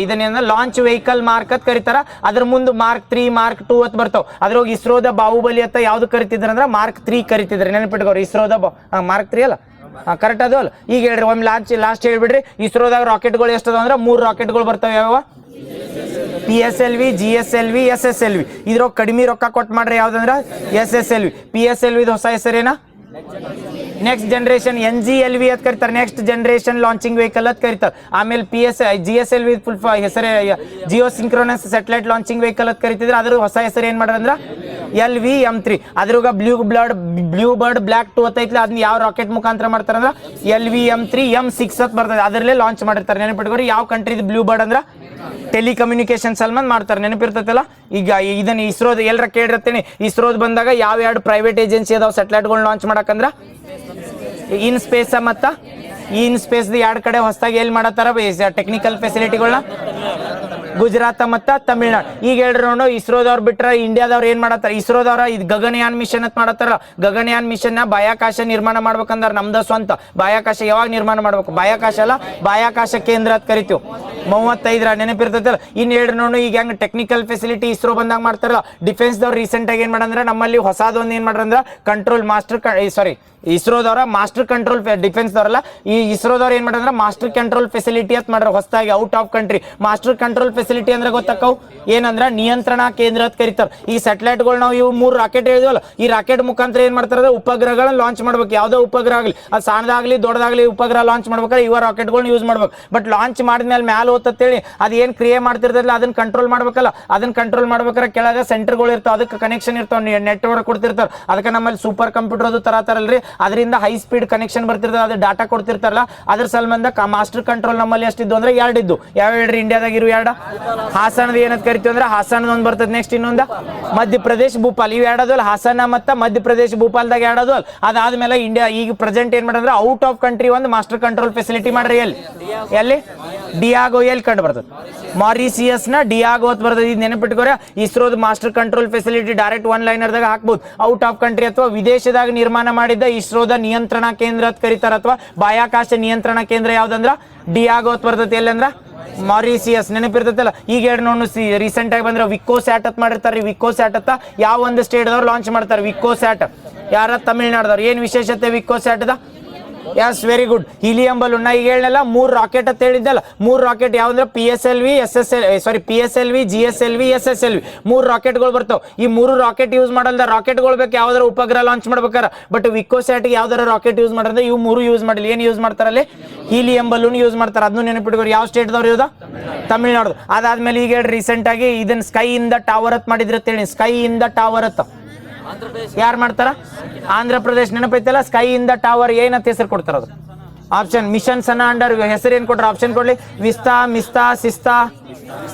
ಇದನ್ನೇನ ಲಾಂಚ್ ವೆಹಿಕಲ್ ಮಾರ್ಕ್ ಅಂತ ಕರೀತಾರ. ಅದ್ರ ಮುಂದೆ Mark 3 Mark 2 ಅಂತ ಬರ್ತಾವ. ಅದ್ರೊಳಗೆ ಇಸ್ರೋದ ಬಾಹುಬಲಿ ಅಂತ ಯಾವ್ದು ಕರಿತಿದ್ರ ಅಂದ್ರ Mark 3 ಕರಿತಿದ್ರು. ನೆನಪಿಟ್ಕೋರಿ, ಇಸ್ರೋದ Mark 3 ಅಲ್ಲ, ಕರೆಕ್ಟ್ ಅದು ಅಲ್ಲ. ಈಗ ಹೇಳ್ರಿ ಒಮ್ಮೆ ಲಾಸ್ಟ್ ಹೇಳ್ಬಿಡ್ರಿ, ಇಸ್ರೋದಾಗ ರಾಕೆಟ್ಗಳು ಎಷ್ಟದ ಅಂದ್ರೆ 3 ರಾಕೆಟ್ಗಳು ಬರ್ತಾವ. ಯಾವ PSLV, GSLV, SSLV. ಇದ್ರೊಳಗೆ ಕಡಿಮೆ ರೊಕ್ಕ ಕೊಟ್ಟು ಮಾಡ್ರಿ ಯಾವ್ದಂದ್ರ SSLV. PSLV ಹೊಸ ಹೆಸರೇನ ನೆಕ್ಸ್ಟ್ ಜನರೇಷನ್ NGLV ಅಂತ ಕರೀತಾರೆ, ನೆಕ್ಸ್ಟ್ ಜನರೇಷನ್ ಲಾಂಚಿಂಗ್ ವೆಹಿಕಲ್ ಅಂತ ಕರೀತಾರೆ. ಆಮೇಲೆ GSLV ಫುಲ್ ಹೆಸರೇ Jio synchronous satellite launching vehicle ಅಂತ ಕರಿತಿದ್ರೆ. ಅದ್ರ ಹೊಸ ಹೆಸರು ಏನ್ ಮಾಡ್ರಂದ್ರ LVM3. ಅದ್ರಾಗ ಬ್ಲೂ ಬರ್ಡ್ ಬ್ಲಾಕ್ 2 ಅಂತ ಐತ್ಲ, ಅದನ್ನ ಯಾವ ರಾಕೆಟ್ ಮುಖಾಂತರ ಮಾಡ್ತಾರಂದ್ರ LVM3 M6 ಅಂತ ಬರ್ತದೆ, ಅದರಲ್ಲೇ ಲಾಂಚ್ ಮಾಡಿರ್ತಾರೆ. ನೆನಪಿಟ್ಕೋರಿ, ಯಾವ ಕಂಟ್ರಿದು ಬ್ಲೂ ಬರ್ಡ್ ಅಂದ್ರ ಟೆಲಿಕಮ್ಯುನಿಕೇಶನ್ ಸಲ್ಮಾನ್ ಮಾಡ್ತಾರೆ. ನೆನಪಿರ್ತೈತಲ್ಲ. ಈಗ ಇದನ್ನ ಇಸ್ರೋದ ಎಲ್ಲರ ಕೇಳಿರ್ತೀನಿ, ಇಸ್ರೋದ್ ಬಂದಾಗ ಯಾವ 2 ಪ್ರೈವೇಟ್ ಏಜೆನ್ಸಿ ಅದಾವ ಸ್ಯಾಟಲೈಟ್ಗಳನ್ನ ಲಾಂಚ್ ಮಾಡಕಂದ್ರ ಇನ್ ಸ್ಪೇಸ್ ಮತ್ತು ಇನ್ ಸ್ಪೇಸ್ 2 ಕಡೆ ಹೊಸದಾಗಿ ಎಲ್ಲಿ ಮಾಡತ್ತಾರ ಟೆಕ್ನಿಕಲ್ ಫೆಸಿಲಿಟಿಗಳನ್ನ ಗುಜರಾತ್ ಮತ್ತು ತಮಿಳ್ನಾಡು. ಈಗ ಹೇಳ್ರಿ ನೋಡು, ಇಸ್ರೋದವ್ರು ಬಿಟ್ರೆ ಇಂಡಿಯಾದವ್ರು ಏನ್ ಮಾಡತ್ತಾರ, ಇಸ್ರೋದವ್ರ ಇದು ಗಗನಯಾನ್ ಮಿಷನ್ ಅಂತ ಮಾಡತ್ತಾರ. ಗಗನಯಾನ್ ಮಿಷನ್ ನ ಬಾಹ್ಯಾಕಾಶ ನಿರ್ಮಾಣ ಮಾಡ್ಬೇಕಂದ್ರ ನಮ್ದ ಸ್ವಂತ ಬಾಹ್ಯಾಕಾಶ ಯಾವಾಗ ನಿರ್ಮಾಣ ಮಾಡ್ಬೇಕು, ಬಾಹ್ಯಾಕಾಶ ಅಲ್ಲ ಬಾಹ್ಯಾಕಾಶ ಕೇಂದ್ರ ಅಂತ ಕರಿತೀವಿ. 35 ನೆನಪಿರ್ತೈತಲ್ಲ. ಇನ್ನು ಹೇಳ್ರಿ ನೋಡು, ಈಗ ಹೆಂಗ್ ಟೆಕ್ನಿಕಲ್ ಫೆಸಿಲಿಟಿ ಇಸ್ರೋ ಬಂದಾಗ ಮಾಡ್ತಾರಲ್ಲ, ಡಿಫೆನ್ಸ್ ದವ್ರು ರೀಸೆಂಟ್ ಆಗಿ ಏನ್ ಮಾಡಂದ್ರ ನಮ್ಮಲ್ಲಿ ಹೊಸದೊಂದು ಏನ್ ಮಾಡ್ರಂದ್ರ ಕಂಟ್ರೋಲ್ ಇಸ್ರೋದವರ ಮಾಸ್ಟರ್ ಕಂಟ್ರೋಲ್ ಡಿಫೆನ್ಸ್ ದವರಲ್ಲ, ಈ ಇಸ್ರೋದವ್ರು ಏನ್ ಮಾಡ್ರ ಮಾಸ್ಟರ್ ಕಂಟ್ರೋಲ್ ಫೆಸಿಲಿಟಿ ಅಂತ ಮಾಡ್ರ ಹೊಸದಾಗಿ out of country. Master control facility ಅಂದ್ರೆ ಗೊತ್ತಾಕವು ಏನಂದ್ರ ನಿಯಂತ್ರಣ ಕೇಂದ್ರ ಅಂತ ಕರೀತಾರೆ. ಈ ಸ್ಯಾಟಲೈಟ್ಗಳು ನಾವು ಇವು 3 ರಾಕೆಟ್ ಹೇಳಿದ್ವಲ್ಲ, ಈ ರಾಕೆಟ್ ಮುಖಾಂತರ ಏನ್ ಮಾಡ್ತಾರೆ ಉಪಗ್ರಹಗಳನ್ನ ಲಾಂಚ್ ಮಾಡ್ಬೇಕು. ಯಾವ್ದೋ ಉಪಗ್ರಹ ಆಗಲಿ, ಅದು ಸಣ್ಣದಾಗ್ಲಿ ದೊಡ್ಡದಾಗ್ಲಿ ಉಪಗ್ರಹ ಲಾಂಚ್ ಮಾಡ್ಬೇಕಾದ್ರೆ ಇವ ರಾಕೆಟ್ಗಳನ್ನ ಯೂಸ್ ಮಾಡ್ಬೇಕು. ಬಟ್ ಲಾಂಚ್ ಮಾಡಿದ್ಮೇಲೆ ಮ್ಯಾಲ ಹೋತಂತೇಳಿ ಅದು ಏನ್ ಕ್ರಿಯೆ ಮಾಡ್ತಿರ್ತಲ್ಲ ಅದನ್ನ ಕಂಟ್ರೋಲ್ ಮಾಡ್ಬೇಕಲ್ಲ. ಅದನ್ನ ಕಂಟ್ರೋಲ್ ಮಾಡ್ಬೇಕಾದ್ರೆ ಕೆಳಗೆ ಸೆಂಟರ್ಗಳು ಇರ್ತಾವ, ಅದಕ್ಕೆ ಕನೆಕ್ಷನ್ ಇರ್ತಾವ, ನೆಟ್ವರ್ಕ್ ಕೊಡ್ತಿರ್ತಾರೆ. ಅದಕ್ಕೆ ನಮ್ಮಲ್ಲಿ ಸೂಪರ್ ಕಂಪ್ಯೂಟರ್ ಅದು ತರತಾರಲ್ರಿ, ಅದರಿಂದ ಹೈ ಸ್ಪೀಡ್ ಕನೆಕ್ಷನ್ ಬರ್ತಿರ್ತದೆ, ಅದು ಡಾಟಾ ಕೊಡ್ತಿರ್ತಾರಲ್ಲ. ಅದ್ರ ಸಂಬಂಧ ಮಾಸ್ಟರ್ ಕಂಟ್ರೋಲ್ ನಮ್ಮಲ್ಲಿ ಎಷ್ಟಿದ್ದು ಅಂದ್ರೆ 2 ಇದ್ದು. ಯಾವ ಹೇಳ್ರಿ ಇಂಡಿಯಾದಾಗ ಇರು 2? ಹಾಸನದ ಏನಂತ ಕರಿತೀವಿ ಅಂದ್ರೆ ಹಾಸನದ ಒಂದು ಬರ್ತದೆ, ನೆಕ್ಸ್ಟ್ ಇನ್ನೊಂದು ಮಧ್ಯಪ್ರದೇಶ್ ಭೂಪಾಲ್. ಇವು 2 ಅಲ್ಲ, ಹಾಸನ ಮತ್ತು ಮಧ್ಯಪ್ರದೇಶ್ ಭೂಪಾಲ್ದಾಗ 2 ಅಲ್ಲ. ಅದಾದ್ಮೇಲೆ ಇಂಡಿಯಾ ಈಗ ಪ್ರೆಸೆಂಟ್ ಏನ್ ಮಾಡಿದ್ರೆ ಔಟ್ ಆಫ್ ಕಂಟ್ರಿ ಒಂದು ಮಾಸ್ಟರ್ ಕಂಟ್ರೋಲ್ ಫೆಸಿಲಿಟಿ ಮಾಡ್ರಿ. ಎಲ್ಲಿ ಡಿಯಾಗೋ ಎಲ್ಲಿ ಕಂಡು ಬರ್ತದೆ, ಮಾರಿಸಿಯಸ್ ನ ಡಿಯಾಗೋ ಅಂತ ಬರ್ತದೆ. ಇದು ನೆನಪಿಟ್ಕೋರ, ಇಸ್ರೋದ ಮಾಸ್ಟರ್ ಕಂಟ್ರೋಲ್ ಫೆಸಿಲಿಟಿ ಡೈರೆಕ್ಟ್ 1 ಲೈನರ್ದಾಗ ಹಾಕ್ಬೋದು. ಔಟ್ ಆಫ್ ಕಂಟ್ರಿ ಅಥವಾ ವಿದೇಶದಾಗ ನಿರ್ಮಾಣ ಮಾಡಿದ್ದ ಇಸ್ರೋದ ನಿಯಂತ್ರಣ ಕೇಂದ್ರ ಅಂತ ಕರೀತಾರ, ಅಥವಾ ಬಾಹ್ಯಾಕಾಶ ನಿಯಂತ್ರಣ ಕೇಂದ್ರ ಯಾವ್ದಂದ್ರ ಡಿಯಾಗೋ ಅಂತ ಬರ್ತದೆ. ಎಲ್ಲಂದ್ರ ಮಾರಿಸಿಯಸ್. ನೆನಪಿರ್ತೈತಲ್ಲ. ಈಗ ಎರಡು ನೋಡು ರೀಸೆಂಟ್ ಆಗಿ ಬಂದ್ರೆ ವಿಕೋ ಸ್ಯಾಟ್ ಅಂತ ಮಾಡಿರ್ತಾರೆ. ವಿಕೋ ಸ್ಯಾಟ್ ಅಂತ ಯಾವ ಒಂದು ಸ್ಟೇಟ್ದವ್ರು ಲಾಂಚ್ ಮಾಡ್ತಾರೆ. ವಿಕೋ ಸ್ಯಾಟ್ ಯಾರ ತಮಿಳ್ನಾಡ್ದವ್ರು. ಏನು ವಿಶೇಷತೆ ವಿಕೋ ಸ್ಯಾಟ್ ದ? Yes, very good. Helium balloon. ನಾ ಈಗ ಹೇಳಲ್ಲ 3 ರಾಕೆಟ್ ಅಂತ ಹೇಳಿದ್ದಲ್ಲ. 3 ರಾಕೆಟ್ ಯಾವಂದ್ರೆ PSLV, GSLV, SSLV 3 ರಾಕೆಟ್ಗಳು ಬರ್ತಾವ. ಈ 3 ರಾಕೆಟ್ ಯೂಸ್ ಮಾಡಲ್ದ ರಾಕೆಟ್ಗಳು ಬೇಕು ಯಾವ್ದಾರ ಉಪಗ್ರಹ ಲಾಂಚ್ ಮಾಡ್ಬೇಕಾರ. ಬಟ್ ವಿಕೋ ಸ್ಯಾಟ್ಗೆ ಯಾವ್ದಾರ ರಾಕೆಟ್ ಯೂಸ್ ಮಾಡಿದ್ರೆ ಇವು 3 ಯೂಸ್ ಮಾಡಿಲ್ಲ. ಏನು ಯೂಸ್ ಮಾಡ್ತಾರಲ್ಲಿ? ಹೀಲಿಯಂ ಬಲೂನ್ ಯೂಸ್ ಮಾಡ್ತಾರೆ. ಅದನ್ನು ನೆನಪಿಟ್ಕೋರಿ. ಯಾವ ಸ್ಟೇಟ್ದವ್ರು ಇರೋದ? ತಮಿಳ್ನಾಡು. ಅದಾದ್ಮೇಲೆ ಈಗ ರೀಸೆಂಟ್ ಆಗಿ ಇದನ್ನ ಸ್ಕೈ ಇನ್ ದ ಟವರ್ ಅಂತ ಮಾಡಿದ್ರೆ ಹೇಳಿ. ಸ್ಕೈ ಇನ್ ದ ಟವರ್ ಅಂತ ಯಾರು ಮಾಡ್ತಾರ? ಆಂಧ್ರ ಪ್ರದೇಶ್. ನೆನಪೈತಲ್ಲ. ಸ್ಕೈ ಇನ್ ದ ಟವರ್ ಏನಂತ ಹೆಸರು ಕೊಡ್ತಾರ? ಅದು ಆಪ್ಷನ್ ಮಿಷನ್ ಸನ ಅಂಡರ್ ಹೆಸರು ಏನ್ ಕೊಟ್ರ? ಆಪ್ಷನ್ ಕೊಡ್ಲಿ. Vista, mista, sista,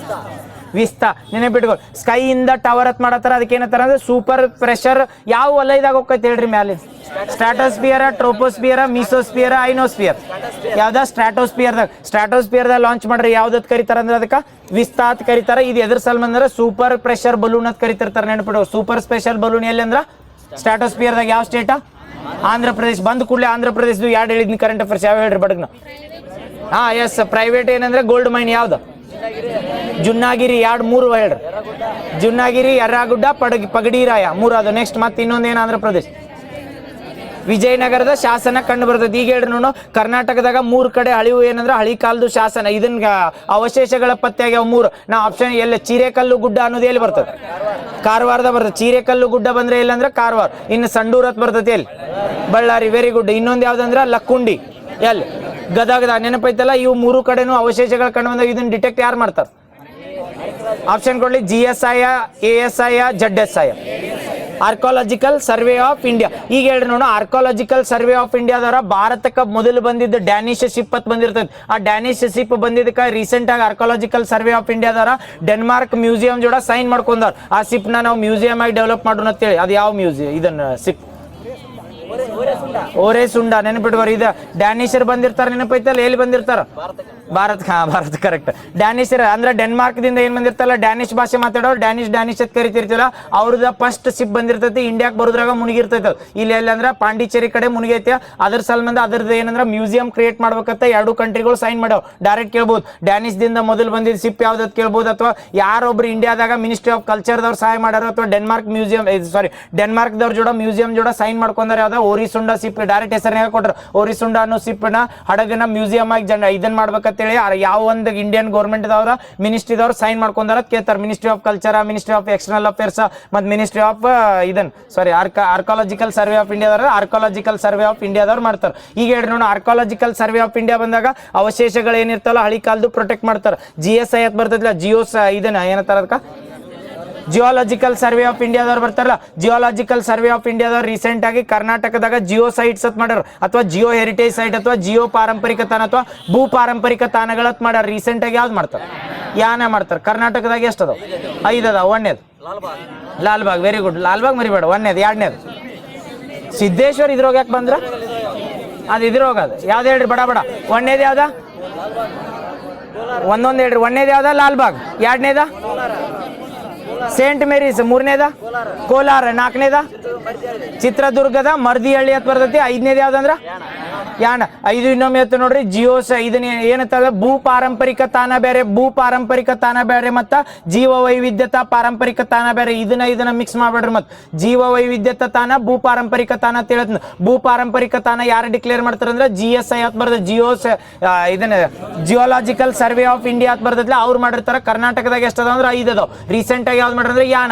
vista. ನೆನಪಿಟ್ಕೊ. ಸ್ಕೈ ಇನ್ ದ ಟವರ್ ಅಂತ ಮಾಡತ್ತಾರ. ಅದಕ್ಕೆ ಏನತ್ತಾರ ಅಂದ್ರೆ ಸೂಪರ್ ಪ್ರೆಷರ್ ಯಾವ ವಲಯದಾಗ ಹೋಗ್ತೈತೆ ಹೇಳ್ರಿ ಮ್ಯಾಲೆ? Stratosphere, troposphere, mesosphere, ionosphere. ಯಾವ್ದ? ಸ್ಟ್ರಾಟೋಸ್ಫಿಯರ್ದಾಗ ಲಾಂಚ್ ಮಾಡ್ರಿ. ಯಾವ್ದತ್ ಕರಿತಾರ ಅಂದ್ರೆ ಅದಕ್ಕೆ ವಿಸ್ತಾ ಅಂತ ಕರಿತಾರ. ಇದು ಎದ್ರ ಸಲ್ಮಾನ್ ಅಂದ್ರೆ ಸೂಪರ್ ಪ್ರೆಷರ್ ಬಲೂನ್ ಅಂತ ಕರಿತಿರ್ತಾರೆ. ನೆನಪಿಡೋ. ಸೂಪರ್ ಸ್ಪೆಷಲ್ ಬಲೂನ್ ಎಲ್ಲಿ ಅಂದ್ರ ಸ್ಟ್ರಾಟೋಸ್ಫಿಯರ್ದಾಗ. ಯಾವ ಸ್ಟೇಟ್? ಆಂಧ್ರ ಪ್ರದೇಶ್. ಬಂದ್ ಕೂಡಲೇ ಆಂಧ್ರ ಪ್ರದೇಶದ್ದು 2 ಹೇಳಿದ್ನಿ ಕರೆಂಟ್ ಅಫೇರ್ಸ್. ಯಾವ ಹೇಳ್ರಿ ಬಡಗ್ನ? ಎಸ್. ಪ್ರೈವೇಟ್ ಏನಂದ್ರೆ ಗೋಲ್ಡ್ ಮೈನ್ ಯಾವ್ದು? ಜುನ್ನಾಗಿರಿ. 3 ಹೇಳ್ರಿ. ಜುನ್ನಾಗಿರಿ, ಯರ್ರಾಗುಡ್ಡ, ಪಗಡಿರಾಯ 3 ಅದು. ನೆಕ್ಸ್ಟ್ ಮತ್ತೆ ಇನ್ನೊಂದೇನು? ಆಂಧ್ರ ಪ್ರದೇಶ್ ವಿಜಯನಗರದ ಶಾಸನ ಕಂಡು ಬರ್ತದೆ. ಈಗ ಹೇಳ್ರಿ ನೋಡು, ಕರ್ನಾಟಕದಾಗ 3 ಕಡೆ ಅಳಿವು ಏನಂದ್ರೆ ಹಳಿ ಕಾಲದ ಶಾಸನ. ಇದನ್ನ ಅವಶೇಷಗಳ ಪತ್ತೆ ಆಗ್ಯಾವ 3. ನಾ ಆಪ್ಷನ್ ಎಲ್ಲ ಚೀರೆಕಲ್ಲು ಗುಡ್ಡ ಅನ್ನೋದು ಎಲ್ಲಿ ಬರ್ತದೆ? ಕಾರವಾರದ ಬರ್ತದೆ. ಚೀರೆಕಲ್ಲು ಗುಡ್ಡ ಬಂದ್ರೆ ಎಲ್ಲ ಅಂದ್ರೆ ಕಾರವಾರ. ಇನ್ನು ಸಂಡೂರತ್ ಬರ್ತದೆ ಎಲ್ಲಿ? ಬಳ್ಳಾರಿ. Very good. ಇನ್ನೊಂದು ಯಾವ್ದಂದ್ರೆ ಲಕ್ಕುಂಡಿ ಎಲ್ಲಿ? ಗದಗದ. ನೆನಪೈತಲ್ಲ. ಇವು 3 ಕಡೆನೂ ಅವಶೇಷಗಳ ಕಂಡು ಬಂದಾಗ ಇದನ್ನ ಡಿಟೆಕ್ಟ್ ಯಾರು ಮಾಡ್ತಾರೆ? ಆಪ್ಷನ್ ಕೊಡ್ಲಿ. GSI, ASI, ZSI. Archaeological survey of India. ಈಗ ಹೇಳ್ರಿ ನೋಡು, ಆರ್ಕಾಲಜಿಕಲ್ ಸರ್ವೆ ಆಫ್ ಇಂಡಿಯಾದವರ ಭಾರತಕ್ಕೆ ಮೊದಲು ಬಂದಿದ್ದ ಡ್ಯಾನಿಶ್ ಶಿಪ್ ಅಂತ ಬಂದಿರ್ತದೆ. ಆ ಡ್ಯಾನಿಶ್ ಶಿಪ್ ಬಂದಿದ್ದಕ್ಕೆ ರೀಸೆಂಟ್ ಆಗಿ ಆರ್ಕಾಲಜಿಕಲ್ ಸರ್ವೆ ಆಫ್ ಇಂಡಿಯಾದವರ ಡೆನ್ಮಾರ್ಕ್ ಮ್ಯೂಸಿಯಂ ಜೋಡ ಸೈನ್ ಮಾಡ್ಕೊಂಡಾರ. ಆ ಶಿಪ್ ನ ನಾವು ಮ್ಯೂಸಿಯಂ ಆಗಿ ಡೆವಲಪ್ ಮಾಡೋಣ ಅಂತೇಳಿ. ಅದು ಯಾವ ಮ್ಯೂಸಿಯಂ? ಇದನ್ನ ಶಿಪ್ ಓರೆ ಸುಂಡ ನೆನಪಿಟ್ಕೋರಿ. ಇದು ಡ್ಯಾನಿಷರ್ ಬಂದಿರ್ತಾರ, ನೆನಪೈತಲ್ಲ, ಎಲ್ಲಿ ಬಂದಿರ್ತಾರ? ಭಾರತ. ಭಾರತ ಕರೆಕ್ಟ್. ಡ್ಯಾನಿಷರ್ ಅಂದ್ರೆ ಡೆನ್ಮಾರ್ಕ್ ದಿಂದ ಏನ್ ಬಂದಿರ್ತಲ್ಲ, ಡ್ಯಾನಿಶ್ ಭಾಷೆ ಮಾತಾಡೋರು ಡ್ಯಾನಿಶ್ ಅಂತ ಕರಿತಿರ್ತಿಲ್ಲ. ಅವ್ರದ ಫಸ್ಟ್ ಶಿಪ್ ಬಂದಿರ್ತೈತಿ, ಇಂಡಿಯಾಕ್ ಬರೋದ್ರಾಗ ಮುಳುಗಿರ್ತೈತೆ. ಇಲ್ಲಿ ಎಲ್ಲಿ ಅಂದ್ರೆ ಪಾಂಡಿಚೇರಿ ಕಡೆ ಮುಳುಗೈತಿ. ಅದ್ರ ಸಲ್ಮಂದ ಅದ್ರದ್ದು ಏನಂದ್ರೆ ಮ್ಯೂಸಿಯಂ ಕ್ರಿಯೇಟ್ ಮಾಡ್ಬೇಕಂತ 2 ಕಂಟ್ರಿಗಳು ಸೈನ್ ಮಾಡ್ಯಾವ. ಡೈರೆಕ್ಟ್ ಕೇಳ್ಬೋದು, ಡ್ಯಾನಿಶ್ ದಿಂದ ಮೊದಲು ಬಂದಿದ್ದ ಶಿಪ್ ಯಾವ್ದು ಕೇಳ್ಬೋದು, ಅಥವಾ ಯಾರೊಬ್ರು ಇಂಡಿಯಾದಾಗ ಮಿನಿಸ್ಟ್ರಿ ಆಫ್ ಕಲ್ಚರ್ದವ್ರು ಸಹಾಯ ಮಾಡ್ಯಾರ, ಅಥವಾ ಡೆನ್ಮಾರ್ಕ್ ಮ್ಯೂಸಿಯಂ ಡೆನ್ಮಾರ್ಕ್ ದವ್ರ ಜೋಡ ಮ್ಯೂಸಿಯಂ ಜೋಡ ಸೈನ್ ಮಾಡ್ಕೊಂಡಾರ. ಯಾವ್ದ ಓರಿಸುಂಡ ಶಿಪ್ ಡೈರೆಕ್ಟ್ ಹೆಸರನ್ನೇ ಕೊಟ್ರು. ಓರಿಸುಂಡ ಅನ್ನೋ ಶಿಪ್ ನ ಹಡಗನ ಮ್ಯೂಸಿಯಂ ಆಗಿ ಇದನ್ ಮಾಡ್ಬೇಕಂತೇಳಿ ಯಾವ ಒಂದು ಇಂಡಿಯನ್ ಗೌರ್ಮೆಂಟ್ ದವ್ರ ಮಿನಿಸ್ಟ್ರಿದವ್ರು ಸೈನ್ ಮಾಡ್ಕೊಂಡಾರ ಕೇಳ್ತಾರೆ. Ministry of culture, ministry of external affairs ಮತ್ತು ministry of archaeological survey of ಇಂಡಿಯಾದವ್ರು ಆರ್ಕಾಲಜಿಕಲ್ ಸರ್ವೆ ಆಫ್ ಇಂಡಿಯಾದವ್ರು ಮಾಡ್ತಾರೆ. ಈಗ ಹೇಳ್ರಿ ನೋಡಿ, ಆರ್ಕಾಲಜಿಕಲ್ ಸರ್ವೆ ಆಫ್ ಇಂಡಿಯಾ ಬಂದಾಗ ಅವಶೇಷಗಳು ಏನಿರ್ತಲ್ಲ ಹಳಿ ಕಾಲದ್ದು ಪ್ರೊಟೆಕ್ಟ್ ಮಾಡ್ತಾರೆ. GSI ಅಂತ ಬರ್ತೈತಿಲ್ಲ, ಇದನ್ನ ಏನಂತಾರ ಅದಕ್ಕೆ ಜಿಯೋಲಾಜಿಕಲ್ ಸರ್ವೆ ಆಫ್ ಇಂಡಿಯಾದವ್ರು ಬರ್ತಾರಲ್ಲ. ಜಿಯೋಲಾಜಿಕಲ್ ಸರ್ವೆ ಆಫ್ ಇಂಡಿಯಾದವ್ರು ರೀಸೆಂಟ್ ಆಗಿ ಕರ್ನಾಟಕದಾಗ ಜಿಯೋ ಸೈಟ್ಸ್ ಅಂತ ಮಾಡ್ಯಾರ, ಅಥವಾ ಜಿಯೋ ಹೆರಿಟೇಜ್ ಸೈಟ್, ಅಥವಾ ಜಿಯೋ ಪಾರಂಪರಿಕ ತಾಣ, ಅಥವಾ ಭೂ ಪಾರಂಪರಿಕ ತಾಣಗಳತ್ ಮಾಡ್ಯಾರ. ರೀಸೆಂಟ್ ಆಗಿ ಯಾವ್ದು ಮಾಡ್ತಾರೆ? ಯಾನ ಮಾಡ್ತಾರೆ. ಕರ್ನಾಟಕದಾಗ ಎಷ್ಟು ಅದಾವ? 5 ಅದಾವ. 1ನೇದು ಲಾಲ್ಬಾಗ್. Very good. ಲಾಲ್ಬಾಗ್ ಮರಿಬೇಡ. 1ನೇದು. 2ನೇದು ಸಿದ್ದೇಶ್ವರ್. ಇದ್ರೋಗ ಯಾಕೆ ಬಂದ್ರ? ಅದು ಇದ್ರೋಗದು ಯಾವ್ದು ಹೇಳ್ರಿ? ಬಡ 1ನೇದು ಯಾವ್ದ? ಒಂದೊಂದು ಹೇಳ್ರಿ. 1ನೇದು ಯಾವ್ದ? ಲಾಲ್ಬಾಗ್. 2ನೇದ ಸೇಂಟ್ ಮೇರೀಸ್. 3ನೇದ ಕೋಲಾರ. 4ನೇದ ಚಿತ್ರದುರ್ಗದ ಮರ್ದಿಹಳ್ಳಿ ಅಂತ ಬರ್ತೈತಿ. 5ನೇದು ಯಾವ್ದಂದ್ರ ಯಾಣ. 5 ಇನ್ನೊಮ್ಮೆ ಎತ್ತು ನೋಡ್ರಿ. ಇದನ್ನ ಏನಂತಂದ್ರೆ ಭೂ ಪಾರಂಪರಿಕ ತಾಣ ಬೇರೆ, ಭೂ ಪಾರಂಪರಿಕ ತಾಣ ಬೇರೆ, ಮತ್ತ ಜೀವ ವೈವಿಧ್ಯತಾ ಪಾರಂಪರಿಕ ತಾಣ ಬೇರೆ. ಇದನ್ನ ಮಿಕ್ಸ್ ಮಾಡ್ಬೇಡ್ರಿ. ಮತ್ ಜೀವ ವೈವಿಧ್ಯತಾ ತಾಣ, ಭೂ ಪಾರಂಪರಿಕ ತಾಣ ಅಂತ ಹೇಳತ್. ಭೂ ಪಾರಂಪರಿಕ ತಾಣ ಯಾರು ಡಿಕ್ಲೇರ್ ಮಾಡ್ತಾರ ಅಂದ್ರೆ GSI ಅಂತ ಬರ್ತದೆ. ಇದನ್ನ ಜಿಯೋಲಾಜಿಕಲ್ ಸರ್ವೆ ಆಫ್ ಇಂಡಿಯಾ ಅಂತ ಬರ್ತೈತಿಲ್ಲ, ಅವ್ರು ಮಾಡಿರ್ತಾರ. ಕರ್ನಾಟಕದಾಗ ಎಷ್ಟು ಅದಾವ ಅಂದ್ರೆ 5 ಅದಾವ. ರೀಸೆಂಟ್ ಆಗಿ ಯಾವ್ದು ಮಾಡ್ರೆ ಯಾಣ.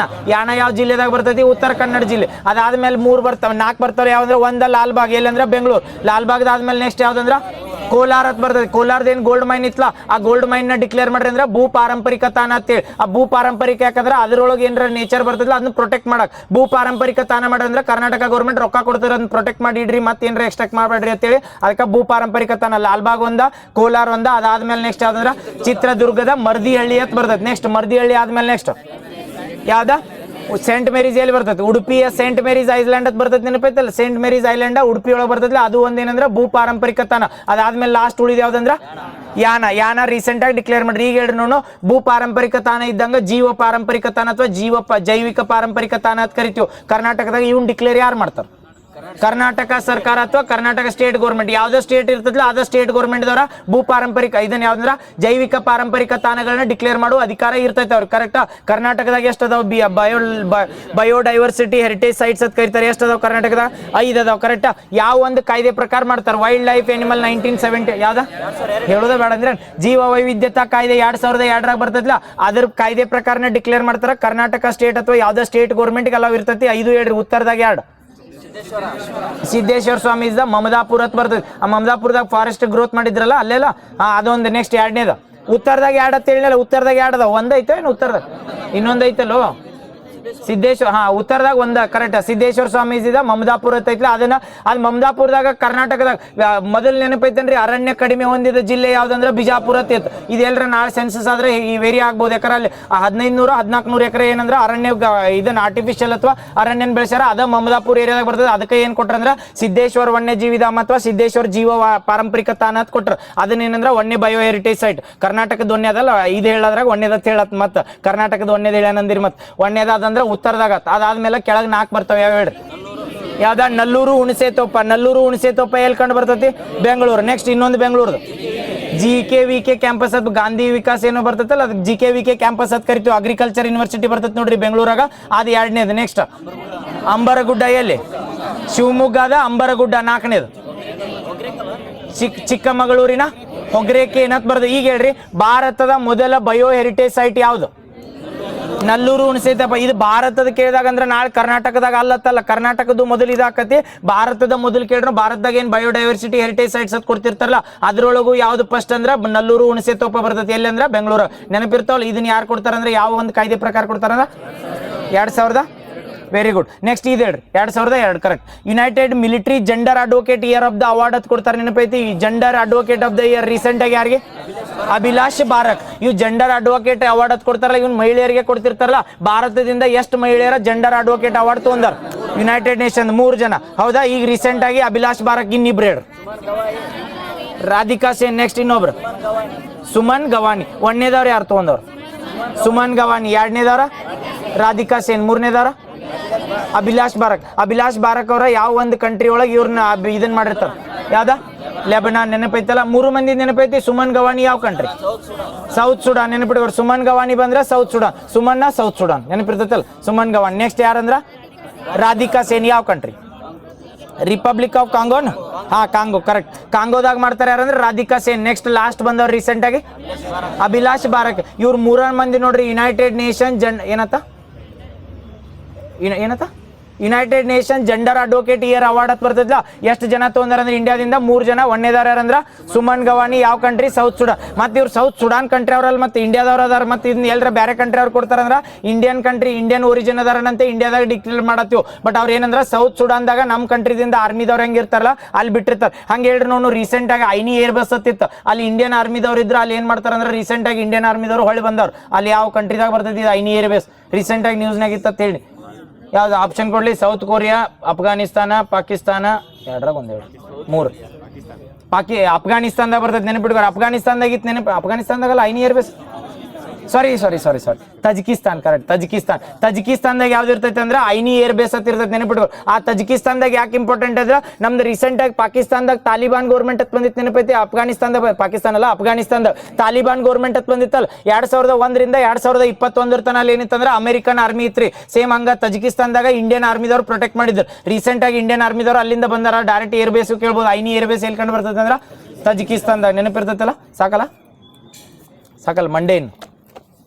ಯಾವ ಜಿಲ್ಲೆದಾಗ ಬರ್ತೈತಿ? ಉತ್ತರ ಕನ್ನಡ ಜಿಲ್ಲೆ. ಅದಾದ್ಮೇಲೆ 3 ಬರ್ತಾವ, 4 ಬರ್ತಾವ. ಯಾವಂದ್ರೆ ಒಂದ ಲಾಲ್ಬಾಗ್. ಎಲ್ಲಂದ್ರೆ ಬೆಂಗಳೂರು. ಲಾಲ್ಬಾಗ್ ಆದ್ಮೇಲೆ ನೆಕ್ಸ್ಟ್ ಯಾವ್ದಂದ್ರ ಕೋಲಾರ ಅಂತ ಬರ್ತದೆ. ಕೋಲಾರದ ಏನ್ ಗೋಲ್ಡ್ ಮೈನ್ ಇತ್ತಲ್ಲ, ಆ ಗೋಲ್ಡ್ ಮೈನ್ ನ ಡಿಕ್ಲೇರ್ ಮಾಡ್ರಿ ಅಂದ್ರೆ ಭೂ ಪಾರಂಪರಿಕ ತಾಣ ಅಂತೇಳಿ. ಆ ಭೂ ಪಾರಂಪರಿಕ ಯಾಕಂದ್ರೆ ಅದ್ರೊಳಗೆ ಏನಾರ ನೇಚರ್ ಬರ್ತದಿಲ್ಲ, ಅದನ್ನ ಪ್ರೊಟೆಕ್ಟ್ ಮಾಡಕ್ ಭೂ ಪಾರಂಪರಿಕ ತಾಣ ಮಾಡ್ರಿ. ಕರ್ನಾಟಕ ಗೌರ್ಮೆಂಟ್ ರೊಕ್ಕ ಕೊಡ್ತಾರೆ, ಅದನ್ನ ಪ್ರೊಟೆಕ್ಟ್ ಮಾಡಿ ಇಡ್ರಿ, ಮತ್ತೇನ್ರ ಎಕ್ಸ್ಟ್ರಾಕ್ಟ್ ಮಾಡ್ಬೇಡ್ರಿ ಅಂತೇಳಿ. ಅದಕ್ಕೆ ಭೂ ಪಾರಂಪರಿಕ ತಾಣ ಲಾಲ್ಬಾಗ್ ಒಂದ, ಕೋಲಾರ ಒಂದ. ಅದಾದ್ಮೇಲೆ ನೆಕ್ಸ್ಟ್ ಯಾವ್ದಂದ್ರ ಚಿತ್ರದುರ್ಗದ ಮರ್ದಿಹಳ್ಳಿ ಅಂತ ಬರ್ತದೆ. ನೆಕ್ಸ್ಟ್ ಮರ್ದಿಹಳ್ಳಿ ಆದ್ಮೇಲೆ ನೆಕ್ಸ್ಟ್ ಯಾವ್ದ? Saint Mary's. ಎಲ್ಲಿ ಬರ್ತೈತಿ? ಉಡುಪಿಯ ಸೇಂಟ್ ಮೇರೀಸ್ ಐಲ್ಯಾಂಡ್ ಅಂತ ಬರ್ತೈತಿ. ನೆನಪೈತಲ್ಲ, ಸೇಂಟ್ ಮೇರೀಸ್ ಐಲ್ಯಾಂಡ್ ಉಡುಪಿ ಒಳಗೆ ಬರ್ತೈತಿಲ್ಲ, ಅದು ಒಂದೇನಂದ್ರೆ ಭೂ ಪಾರಂಪರಿಕ ತಾಣ. ಅದಾದ್ಮೇಲೆ ಲಾಸ್ಟ್ ಉಳಿದ ಯಾವ್ದಂದ್ರ ಯಾನ ರೀಸೆಂಟ್ ಆಗಿ ಡಿಕ್ಲೇರ್ ಮಾಡ್ರಿ. ಈಗ ಹೇಳ್ರಿ ನೋಡು, ಭೂ ಪಾರಂಪರಿಕ ತಾಣ ಇದ್ದಂಗ ಜೀವ ಪಾರಂಪರಿಕ ತಾಣ ಅಥವಾ ಜೈವಿಕ ಪಾರಂಪರಿಕ ತಾಣ ಅಂತ ಕರಿತೀವಿ. ಕರ್ನಾಟಕದಾಗ ಇವನ್ ಡಿಕ್ಲೇರ್ ಯಾರು ಮಾಡ್ತಾರೆ? ಕರ್ನಾಟಕ ಸರ್ಕಾರ ಅಥವಾ ಕರ್ನಾಟಕ ಸ್ಟೇಟ್ ಗೌರ್ಮೆಂಟ್. ಯಾವ್ದೋ ಸ್ಟೇಟ್ ಇರ್ತದಲ್ಲ, ಅದ ಸ್ಟೇಟ್ ಗೌರ್ಮೆಂಟ್ ದವರ ಭೂ ಪಾರಂಪರಿಕ ಇದನ್ನ ಯಾವ್ದಂದ್ರ ಜೈವಿಕ ಪಾರಂಪರಿಕ ತಾಣಗಳನ್ನ ಡಿಕ್ಲೇರ್ ಮಾಡುವ ಅಧಿಕಾರ ಇರ್ತೈತೆ ಅವ್ರು. ಕರೆಕ್ಟಾ? ಕರ್ನಾಟಕದಾಗ ಎಷ್ಟು ಅದಾವ? ಬಯೋಡೈವರ್ಸಿಟಿ ಹೆರಿಟೇಜ್ ಸೈಟ್ಸ್ ಅಂತ ಕರಿತಾರೆ. ಎಷ್ಟು ಅದಾವ ಕರ್ನಾಟಕದಾಗ? 5 ಅದಾವ. ಕರೆಕ್ಟಾ? ಯಾವ ಒಂದು ಕಾಯ್ದೆ ಪ್ರಕಾರ ಮಾಡ್ತಾರೆ? ವೈಲ್ಡ್ ಲೈಫ್ ಎನಿಮಲ್ 1970 ಯಾವ್ದ ಹೇಳೋದ ಬೇಡ ಅಂದ್ರೆ ಜೀವ ವೈವಿಧ್ಯತಾ ಕಾಯ್ದೆ 2002 ಬರ್ತೈತಿಲ್ಲ, ಅದ್ರ ಕಾಯ್ದೆ ಪ್ರಕಾರನ ಡಿಕ್ಲೇರ್ ಮಾಡ್ತಾರ. ಕರ್ನಾಟಕ ಸ್ಟೇಟ್ ಅಥವಾ ಯಾವ್ದೋ ಸ್ಟೇಟ್ ಗೌರ್ಮೆಂಟ್ ಅಲಾವ್ ಇರ್ತೈತಿ. 5 ಹೇಳ್ರಿ. ಉತ್ತರದಾಗ 2 ಸಿದ್ದೇಶ್ವರ ಸ್ವಾಮಿ ಇಸ್ ದ ಮಮದಾಪುರ ಅಂತ ಬರ್ತದೆ. ಆ ಮಮದಾಪುರದಾಗ ಫಾರೆಸ್ಟ್ ಗ್ರೋತ್ ಮಾಡಿದ್ರಲ್ಲ ಅಲ್ಲೆಲ್ಲ, ಅದೊಂದು. ನೆಕ್ಸ್ಟ್ 2ನೇದ ಉತ್ತರದಾಗ 2 ಅಂತ ಹೇಳಿಲ್ಲ. ಉತ್ತರದಾಗ 2 ಅದಾವ. ಒಂದೈತೆ ಏನು ಉತ್ತರದಾಗ? ಇನ್ನೊಂದು ಐತಲ್ಲೋ ಸಿದ್ದೇಶ್ವರ. ಉತ್ತರದಾಗ ಒಂದ. ಕರೆಕ್ಟ್. ಸಿದ್ದೇಶ್ವರ ಸ್ವಾಮೀಜಿದ ಮಮದಾಪುರ ಐತೈತಿಲ್ಲ, ಅದನ್ನ ಅದು ಮಮದಾಪುರದಾಗ ಕರ್ನಾಟಕದಾಗ ಮೊದಲು ನೆನಪೈತನ್ರಿ. ಅರಣ್ಯ ಕಡಿಮೆ ಹೊಂದಿದ ಜಿಲ್ಲೆ ಯಾವ್ದಂದ್ರೆ ಬಿಜಾಪುರ ಅಂತ. ಇದೆಲ್ಲರ ನಾಳೆ ಸೆನ್ಸಸ್ ಆದ್ರೆ ಈ ವೇರಿ ಆಗ್ಬೋದು. ಯಾಕಂದ್ರೆ ಅಲ್ಲಿ 1500-1400 ಎಕರೆ ಏನಂದ್ರೆ ಅರಣ್ಯ ಇದನ್ನ ಆರ್ಟಿಫಿಷಿಯಲ್ ಅಥವಾ ಅರಣ್ಯನ ಬೆಳೆಸ್ಯಾರ. ಅದ ಮಮದಾಪುರ ಏರಿಯಾದಾಗ ಬರ್ತದೆ. ಅದಕ್ಕೆ ಏನ್ ಕೊಟ್ರಂದ್ರ ಸಿದ್ದೇಶ್ವರ ವನ್ಯಜೀವಿಧಾಮ ಅಥವಾ ಸಿದ್ದೇಶ್ವರ ಜೀವ ಪಾರಂಪರಿಕ ತಾಣ ಅಂತ ಕೊಟ್ರ. ಅದನ್ನೇನಂದ್ರ ವನ್ಯ ಬಯೋ ಹೆರಿಟೇಜ್ ಸೈಟ್. ಕರ್ನಾಟಕದ ಒಂದೇದಲ್ಲ, 5 ಹೇಳದ್ರಾಗ ಒಂದೇದ ಹೇಳತ್. ಮತ್ತ ಕರ್ನಾಟಕದ ಒಂದೇದ ಹೇಳನಂದಿರಿ. ಮತ್ ಒಂದೇದಾದಂದ್ರ ಉತ್ತರದಾಗ. ಅದಾದ್ಮೇಲೆ ಕೆಳಗ್ 4 ಬರ್ತಾವ. ಯಾವ ಹೇಳ್ರಿ? ಯಾವ್ದ? ನಲ್ಲೂರು ಹುಣಸೆ ತೋಪ. ನಲ್ಲೂರು ಹುಣಸೆ ತೋಪ ಎಲ್ಲಿ ಕಂಡು ಬರ್ತೈತಿ? ಬೆಂಗಳೂರು. ನೆಕ್ಸ್ಟ್ ಇನ್ನೊಂದು ಬೆಂಗಳೂರು GKVK ಕ್ಯಾಂಪಸ್ ಅಂತ, ಗಾಂಧಿ ವಿಕಾಸ್ ಏನೋ ಬರ್ತೈತಲ್ಲ, ಅದಕ್ಕೆ GKVK ಕ್ಯಾಂಪಸ್ ಅಂತ ಕರಿತೀವಿ. ಅಗ್ರಿಕಲ್ಚರ್ ಯೂನಿವರ್ಸಿಟಿ ಬರ್ತೈತಿ ನೋಡ್ರಿ ಬೆಂಗಳೂರಾಗ. ಅದು 2ನೇದು. ನೆಕ್ಸ್ಟ್ ಅಂಬರಗುಡ್ಡ. ಎಲ್ಲಿ? ಶಿವಮೊಗ್ಗದ ಅಂಬರಗುಡ್ಡ. 4ನೇದು ಚಿಕ್ಕಮಗಳೂರಿನ ಹೊಗ್ರೇಕೆ ಏನಂತ ಬರ್ತದೆ. ಈಗ ಹೇಳ್ರಿ, ಭಾರತದ ಮೊದಲ ಬಯೋ ಹೆರಿಟೇಜ್ ಸೈಟ್ ಯಾವ್ದು? ನಲ್ಲೂರು ಹುಣಸೆತಪ್ಪ. ಇದು ಭಾರತದ ಕೇಳಿದಾಗ ಅಂದ್ರೆ ನಾಳೆ ಕರ್ನಾಟಕದಾಗ ಅಲ್ಲತ್ತಲ್ಲ, ಕರ್ನಾಟಕದ ಮೊದಲು ಇದಾಕತಿ. ಭಾರತದ ಮೊದಲು ಕೇಳಿದ್ರು ಭಾರತದಾಗ ಏನ್ ಬಯೋಡೈವರ್ಸಿಟಿ ಹೆರಿಟೇಜ್ ಸೈಟ್ಸ್ ಅಂತ ಕೊಡ್ತಿರ್ತಾರಲ್ಲ, ಅದ್ರೊಳಗು ಯಾವ್ದು ಫಸ್ಟ್ ಅಂದ್ರೆ ನಲ್ಲೂರು ಹುಣಸೆತೋಪ ಬರ್ತೈತಿ. ಎಲ್ಲಿ ಅಂದ್ರೆ ಬೆಂಗಳೂರು. ನೆನಪಿರ್ತಾವಲ್ಲ. ಇದನ್ನ ಯಾರು ಕೊಡ್ತಾರಂದ್ರೆ ಯಾವ ಒಂದು ಕಾಯ್ದೆ ಪ್ರಕಾರ ಕೊಡ್ತಾರಂದ್ರ ವೆರಿ ಗುಡ್. ನೆಕ್ಸ್ಟ್ ಇದು ಹೇಳ್ರಿ 2002 correct. United military gender advocate year of the award ಅಂತ ಕೊಡ್ತಾರೆ, ನೆನಪೈತಿ? Gender advocate of the year recent ಆಗಿ ಯಾರಿಗೆ? ಅಭಿಲಾಷ್ ಬಾರಕ್. ಇವ್ ಜೆಂಡರ್ ಅಡ್ವೊಕೇಟ್ ಅವಾರ್ಡ್ ಅಂತ ಕೊಡ್ತಾರಲ್ಲ, ಇವ್ನು ಮಹಿಳೆಯರಿಗೆ ಕೊಡ್ತಿರ್ತಾರಲ್ಲ. ಭಾರತದಿಂದ ಎಷ್ಟು ಮಹಿಳೆಯರ ಜೆಂಡರ್ ಅಡ್ವೊಕೇಟ್ ಅವಾರ್ಡ್ ತೊಗೊಂಡಾರ ಯುನೈಟೆಡ್ ನೇಷನ್? 3 ಜನ, ಹೌದಾ? ಈಗ ರೀಸೆಂಟ್ ಆಗಿ ಅಭಿಲಾಷ್ ಬಾರಕ್, ಇನ್ನಿಬ್ರು ಹೇಳ್ರಿ. ರಾಧಿಕಾ ಸೇನ್. ನೆಕ್ಸ್ಟ್ ಇನ್ನೊಬ್ರು ಸುಮನ್ ಗವಾನಿ. 1ನೇದವ್ರು ಯಾರು ತೊಗೊಂಡವ್ರು? ಸುಮನ್ ಗವಾನಿ. 2ನೇದವ್ರ ರಾಧಿಕಾ ಸೇನ್. 3ನೇದವ್ರ ಅಭಿಲಾಷ್ ಬಾರಕ್. ಅಭಿಲಾಷ್ ಬಾರಕ್ ಅವರ ಯಾವ ಒಂದು ಕಂಟ್ರಿ ಒಳಗೆ ಇವ್ರನ್ನ ಇದನ್ನ ಮಾಡಿರ್ತಾರ? ಯಾವ್ದ? ಲೆಬನಾನ್. ನೆನಪೈತಲ್ಲ? 3 ಮಂದಿ ನೆನಪೈತಿ. ಸುಮನ್ ಗವಾನಿ ಯಾವ ಕಂಟ್ರಿ? South Sudan. ನೆನಪಿಡ್ರಿ, ಸುಮನ್ ಗವಾನಿ ಬಂದ್ರೆ ಸೌತ್ ಸುಡಾನ್, ಸುಮನ್ನ ಸೌತ್ ಸುಡಾನ್. ನೆನಪಿರ್ತೈತಲ್ಲ ಸುಮನ್ ಗವಾನಿ. ನೆಕ್ಸ್ಟ್ ಯಾರಂದ್ರ ರಾಧಿಕಾ ಸೇನ್ ಯಾವ ಕಂಟ್ರಿ? Republic of ಕಾಂಗೋನ್. ಹಾ, ಕಾಂಗೋ ಕರೆಕ್ಟ್. ಕಾಂಗೋದಾಗ ಮಾಡ್ತಾರೆ ಯಾರಂದ್ರೆ ರಾಧಿಕಾ ಸೇನ್. ನೆಕ್ಸ್ಟ್ ಲಾಸ್ಟ್ ಬಂದವ್ರು ರೀಸೆಂಟ್ ಆಗಿ ಅಭಿಲಾಷ್ ಬಾರಕ್. ಇವ್ರು 3 ಮಂದಿ ನೋಡ್ರಿ ಯುನೈಟೆಡ್ ನೇಷನ್ ಏನತ್ತ united nation gender advocate year award ಅಂತ ಬರ್ತೈತಿಲ್ಲ, ಎಷ್ಟು ಜನ ತೊಗೊಂಡಾರ ಅಂದ್ರೆ ಇಂಡಿಯಾದಿಂದ 3 ಜನ. 1ನೇದಾರ ಯಾರಂದ್ರ ಸುಮನ್ ಗವಾನಿ. ಯಾವ ಕಂಟ್ರಿ? South Sudan. ಮತ್ತೆ ಇವ್ರು ಸೌತ್ ಸುಡಾನ್ ಕಂಟ್ರಿ ಅವರಲ್ಲ, ಮತ್ತೆ ಇಂಡಿಯಾದವ್ರು ಅದಾರ. ಮತ್ತೆ ಇದನ್ನ ಎಲ್ಲರ ಬೇರೆ ಕಂಟ್ರಿ ಅವ್ರು ಕೊಡ್ತಾರಂದ್ರ ಇಂಡಿಯನ್ ಕಂಟ್ರಿ, ಇಂಡಿಯನ್ ಒರಿಜಿನ್ ಅದಾರಂತೆ ಇಂಡಿಯಾದಾಗ ಡಿಕ್ಲೇರ್ ಮಾಡತ್ತೀವಿ. ಬಟ್ ಅವ್ರು ಏನಂದ್ರ ಸೌತ್ ಸುಡಾನ್ದಾಗ ನಮ್ಮ ಕಂಟ್ರಿದಿಂದ ಆರ್ಮಿದವ್ರು ಹೆಂಗಿರ್ತಾರಲ್ಲ ಅಲ್ಲಿ ಬಿಟ್ಟಿರ್ತಾರೆ. ಹಂಗೆ ಹೇಳ್ರಿ ನಾವು ರೀಸೆಂಟ್ ಆಗಿ ಐನಿ ಏರ್ ಬಸ್ ಹತ್ತಿತ್ತು, ಅಲ್ಲಿ ಇಂಡಿಯನ್ ಆರ್ಮಿದವ್ರು ಇದ್ರು. ಅಲ್ಲಿ ಏನ್ ಮಾಡ್ತಾರಂದ್ರೆ ರೀಸೆಂಟ್ ಆಗಿ ಇಂಡಿಯನ್ ಆರ್ಮಿದವ್ರು ಹೊಳ್ಳಿ ಬಂದವ್ರು. ಅಲ್ಲಿ ಯಾವ ಕಂಟ್ರಿದಾಗ ಬರ್ತೈತಿ ಐನಿ ಏರ್ ಬೇಸ್? ರೀಸೆಂಟ್ ಆಗಿ ನ್ಯೂಸ್ನಾಗ ಇತ್ತ ಹೇಳಿ. ಯಾವ್ದು ಆಪ್ಷನ್ ಕೊಡ್ಲಿ? South Korea, Afghanistan, Pakistan. 2ರಾಗ 1 3. ಅಫ್ಘಾನಿಸ್ತಾನದಾಗ ಬರ್ತೈತೆ, ನೆನಪಿಟ್ಕೋರಿ. ಅಫ್ಘಾನಿಸ್ತಾನದಾಗ ಇತ್ತು ನೆನಪು. ಅಫ್ಘಾನಿಸ್ತಾನದಾಗಲ್ಲ Ayni air base. Sorry Tajikistan. Correct, ತಜಿಕಿಸ್ತಾನದಾಗ ಯಾವ್ದು ಇರ್ತೈತೆ ಅಂದ್ರೆ ಐನಿ ಏರ್ ಬೇಸ್ ಅಂತ ಇರ್ತೈತೆ, ನೆನಪಿಟ್ಕೋ. ಆ ತಜಿಕಿಸ್ತಾನದಾಗ ಯಾಕೆ ಇಂಪಾರ್ಟೆಂಟ್ ಅಂದ್ರೆ ನಮ್ದು ರೀಸೆಂಟ್ ಆಗಿ ಪಾಕಿಸ್ತಾನದಾಗ ತಾಲಿಬಾನ್ ಗೌರ್ಮೆಂಟ್ ಅಂತ ಬಂದಿತ್ತು, ನೆನಪೈತಿ? ಅಫ್ಘಾನಿಸ್ತಾನದಾಗ, ಪಾಕಿಸ್ತಾನ ಅಲ್ಲ, ಅಫ್ಘಾನಿಸ್ತಾನದಾಗ ತಾಲಿಬಾನ್ ಗೌರ್ಮೆಂಟ್ ಅಂತ ಬಂದಿತ್ತಲ್ಲ 2001ರಿಂದ 2021 ತನ. ಅಲ್ಲಿ ಏನಿತ್ತಂದ್ರೆ ಅಮೆರಿಕನ್ ಆರ್ಮಿ ಇತ್ರಿ. ಸೇಮ್ ಹಂಗ ತಜಿಕಿಸ್ತಾನದಾಗ ಇಂಡಿಯನ್ ಆರ್ಮಿದವ್ರು ಪ್ರೊಟೆಕ್ಟ್ ಮಾಡಿದ್ರು. ರೀಸೆಂಟ್ ಆಗಿ ಇಂಡಿಯನ್ ಆರ್ಮಿದವ್ರು ಅಲ್ಲಿಂದ ಬಂದಾರ. ಡೈರೆಕ್ಟ್ ಏರ್ ಬೇಸ್ ಕೇಳ್ಬೋದು. ಐನಿ ಏರ್ ಬೇಸ್ ಎಲ್ಲಿ ಕಂಡು ಬರ್ತೈತೆ ಅಂದ್ರೆ ತಜಿಕಿಸ್ತಾನದಾಗ. ನೆನಪಿರ್ತೈತಲ್ಲ? ಸಾಕಲ್ಲ ಮಂಡೇನ್.